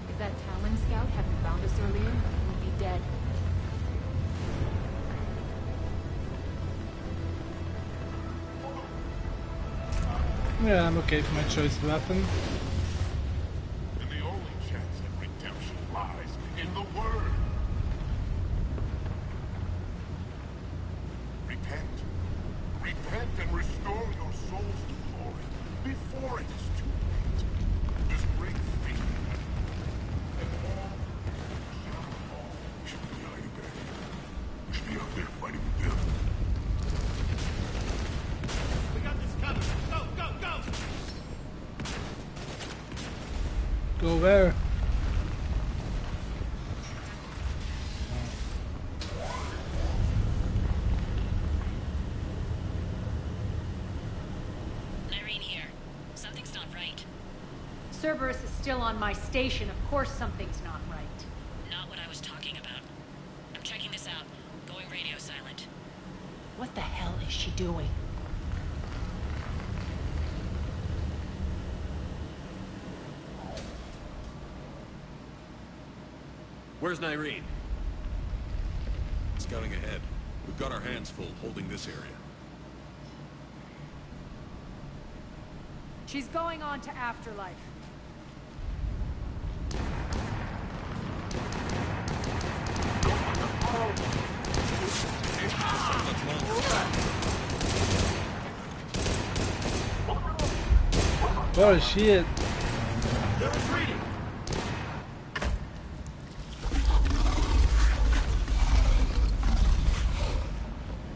If that Talon scout hadn't found us earlier, we'd be dead. Yeah, I'm okay for my choice of weapon. And the only chance at redemption lies in the Word. Repent. Repent and restore your souls to glory before it is too late. This great thing has and all shall fall. We should be hiding back here. We should be out there fighting with them. We got this covered. Go, go, go! Go where? Irene here. Something's not right. Cerberus is still on my station. Of course something's not right. Not what I was talking about. I'm checking this out. Going radio silent. What the hell is she doing? Where's Nyreen? Scouting ahead. We've got our hands full holding this area. She's going on to Afterlife. Oh shit.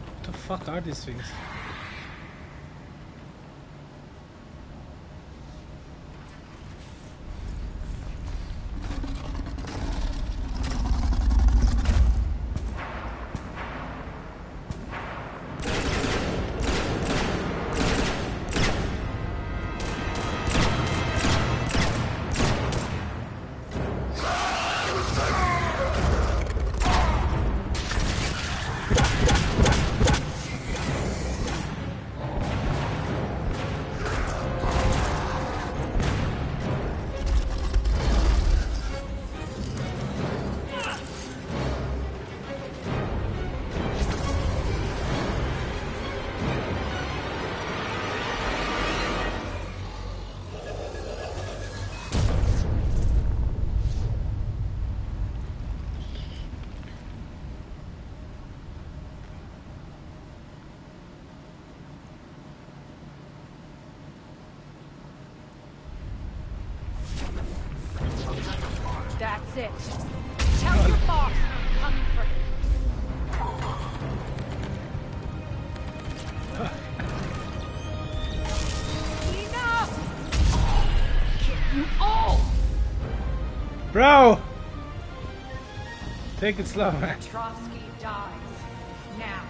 What the fuck are these things? That's it. Tell your boss I'm coming for him. Enough! Kill you all! Bro! Take it slow, man. Trotsky dies. Now.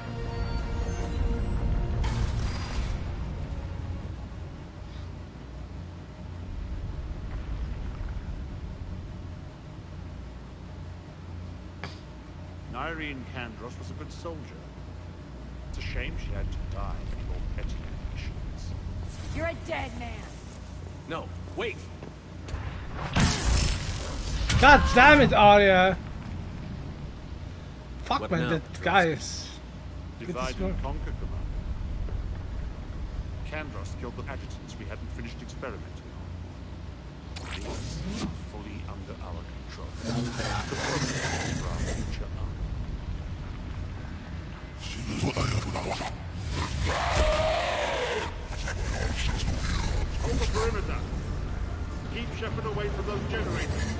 Irene Kandros was a good soldier. It's a shame she had to die for your petty ambitions. You're a dead man. No, wait! God damn it, Arya! Fuck, What man, now, that guy is... Divide and conquer, Commander. Kandros killed the adjutants we hadn't finished experimenting on. These are fully under our control. The process for our future army. Hold the perimeter. Keep Shepard away from those generators.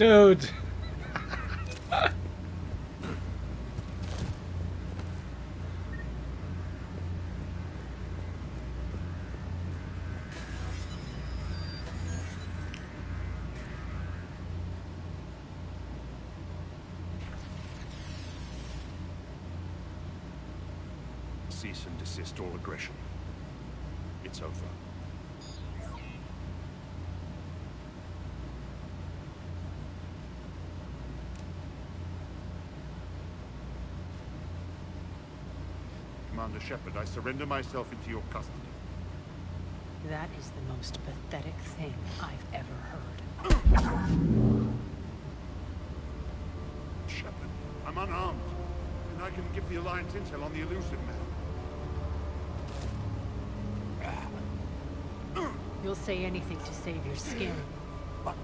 Dude. Cease and desist all aggression. It's over. Commander Shepard, I surrender myself into your custody. That is the most pathetic thing I've ever heard. Shepard, I'm unarmed, and I can give the Alliance intel on the elusive man. You'll say anything to save your skin. But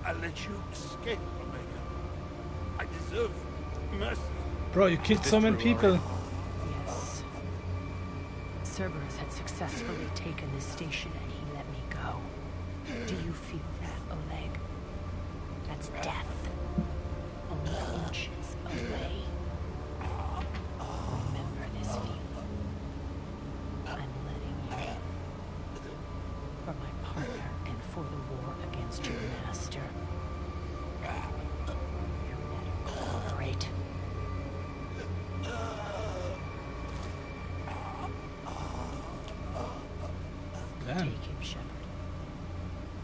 I let you escape, Omega. I deserve mercy. Bro, you killed so many people. Yes. Cerberus had successfully taken this station and he let me go. Do you feel that, Oleg? That's death. Only inches away. Remember this feeling. I'm letting you in. For my partner and for the war against your master. You're better cooperate. Damn. Take him, Shepard.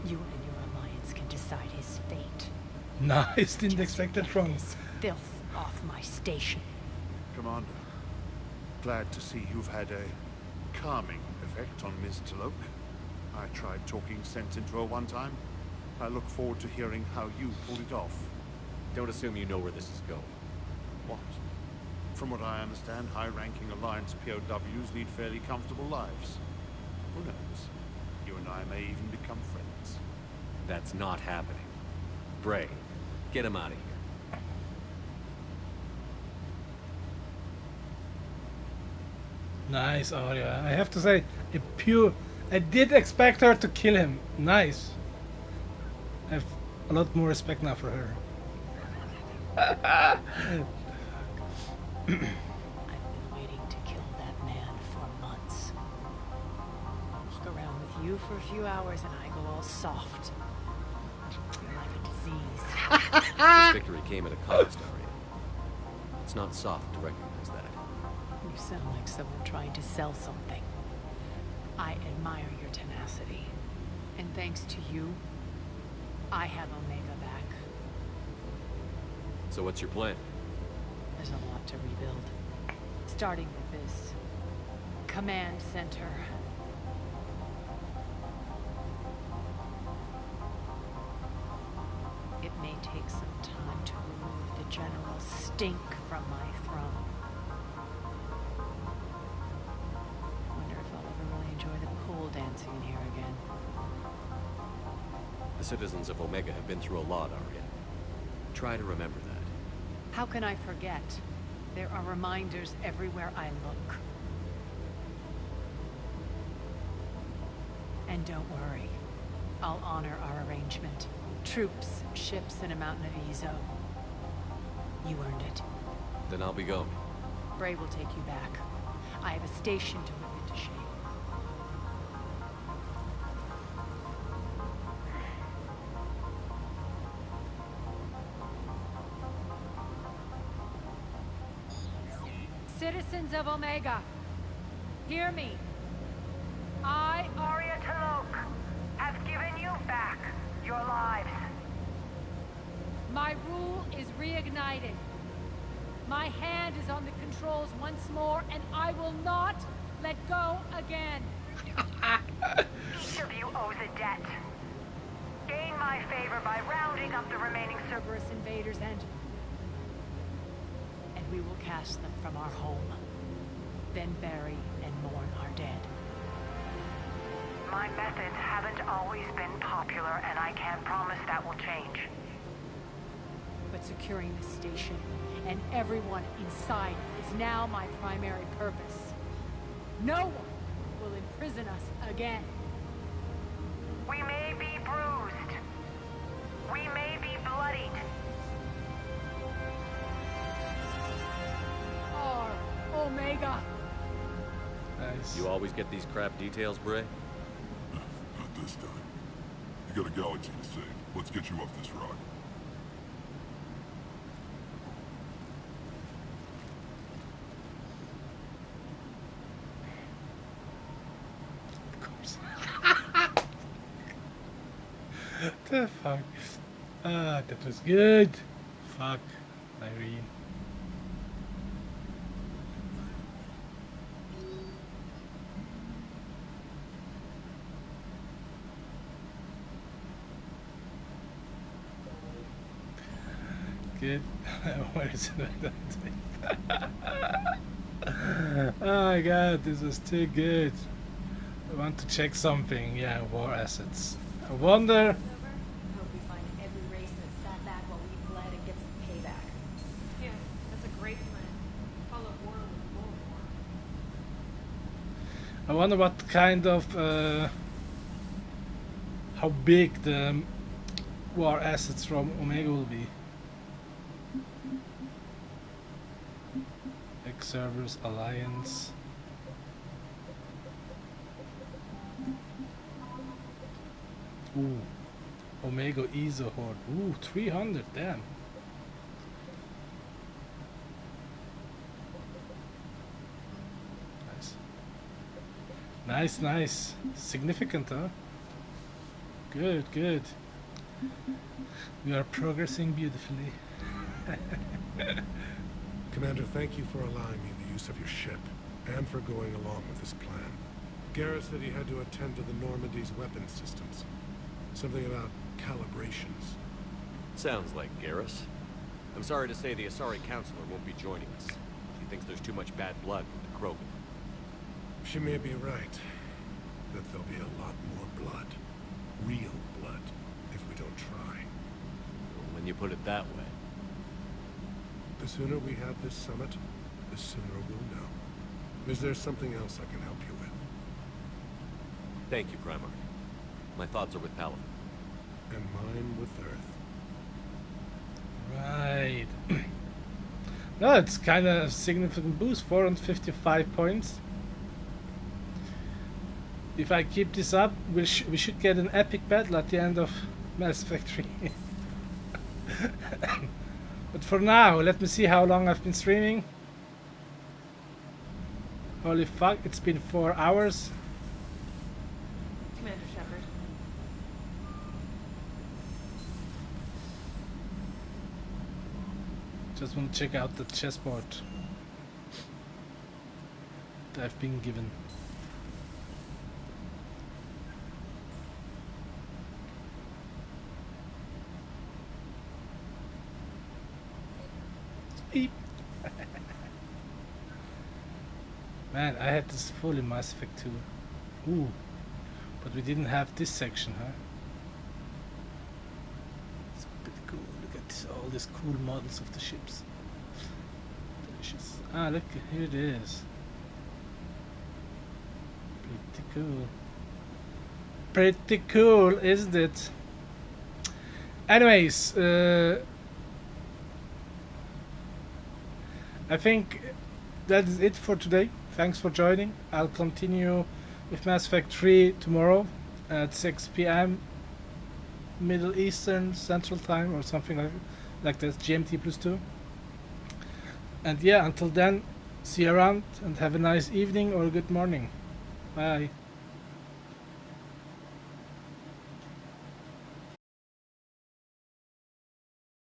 You and your alliance can decide his fate. Nice, didn't expect that from. This filth off my station. Commander, glad to see you've had a calming effect on Ms. Talok. I tried talking sense into her one time. I look forward to hearing how you pulled it off. Don't assume you know where this is going. What? From what I understand, high-ranking Alliance POWs lead fairly comfortable lives. Who knows? You and I may even become friends. That's not happening. Bray, get him out of here. Nice, Arya. I have to say, I did expect her to kill him. Nice. I have a lot more respect now for her. I've been waiting to kill that man for months. Walk around with you for a few hours and I go all soft. You're like a disease. This victory came at a cost, Arya. It's not soft to recognize that. You sound like someone trying to sell something. I admire your tenacity. And thanks to you, I have Omega back. So what's your plan? There's a lot to rebuild. Starting with this command center. It may take some time to remove the general stink from my throne. Wonder if I'll ever really enjoy the pole dancing in here again. The citizens of Omega have been through a lot, Arya. Try to remember that. How can I forget? There are reminders everywhere I look. And don't worry. I'll honor our arrangement. Troops, ships, and a mountain of Ezo. You earned it. Then I'll be going. Bray will take you back. I have a station to whip into shape. Citizens of Omega, hear me. I, Arya Talok, have given you back your lives. My rule is reignited. My hand is on the controls once more, and I will not let go again. Each of you owes a debt. Gain my favor by rounding up the remaining Cerberus invaders and we will cast them from our home. Then bury and mourn our dead. My methods haven't always been popular, and I can't promise that will change. But securing this station and everyone inside is now my primary purpose. No one will imprison us again. We may be bruised. We may be bloody. studied. Omega. Nice. You always get these crap details, Bray? Not this time. You got a galaxy to save. Let's get you off this rock. The fuck? Ah, that was good. Fuck, Irene. Good. Where is it? Oh my god, this was too good. I want to check something. Yeah, war assets. I wonder. Hope we find every race that sat back while we bled and get some payback. Yeah, that's a great plan. Follow war with more war. I wonder what kind of how big the war assets from Omega will be. X servers alliance. Ooh, Omega ESO horde. Ooh, 300. Damn. Nice. Nice, nice. Significant, huh? Good, good. We are progressing beautifully. Commander, thank you for allowing me the use of your ship, and for going along with this plan. Garrus said he had to attend to the Normandy's weapon systems. Something about calibrations. Sounds like Garrus. I'm sorry to say the Asari Counselor won't be joining us. She thinks there's too much bad blood with the Krogan. She may be right, but there'll be a lot more blood. Real blood, if we don't try. Well, when you put it that way. The sooner we have this summit, the sooner we'll know. Is there something else I can help you with? Thank you, Primarch. My thoughts are with Palafin. And mine with Earth. Right. No, it's kind of a significant boost. 455 points. If I keep this up, we should get an epic battle at the end of Mass Effect 3. But for now, let me see how long I've been streaming. Holy fuck, it's been 4 hours. Commander Shepard. Just want to check out the chessboard that I've been given. Beep. Man, I had this full in Mass Effect 2. Ooh, but we didn't have this section, huh? It's pretty cool. Look at this, all these cool models of the ships. Delicious. Ah, look, here it is. Pretty cool. Pretty cool, isn't it? Anyways, I think that is it for today. Thanks for joining. I'll continue with Mass Effect 3 tomorrow at 6 p.m. Middle Eastern Central Time or something like that, GMT +2. And yeah, until then, see you around and have a nice evening or a good morning. Bye.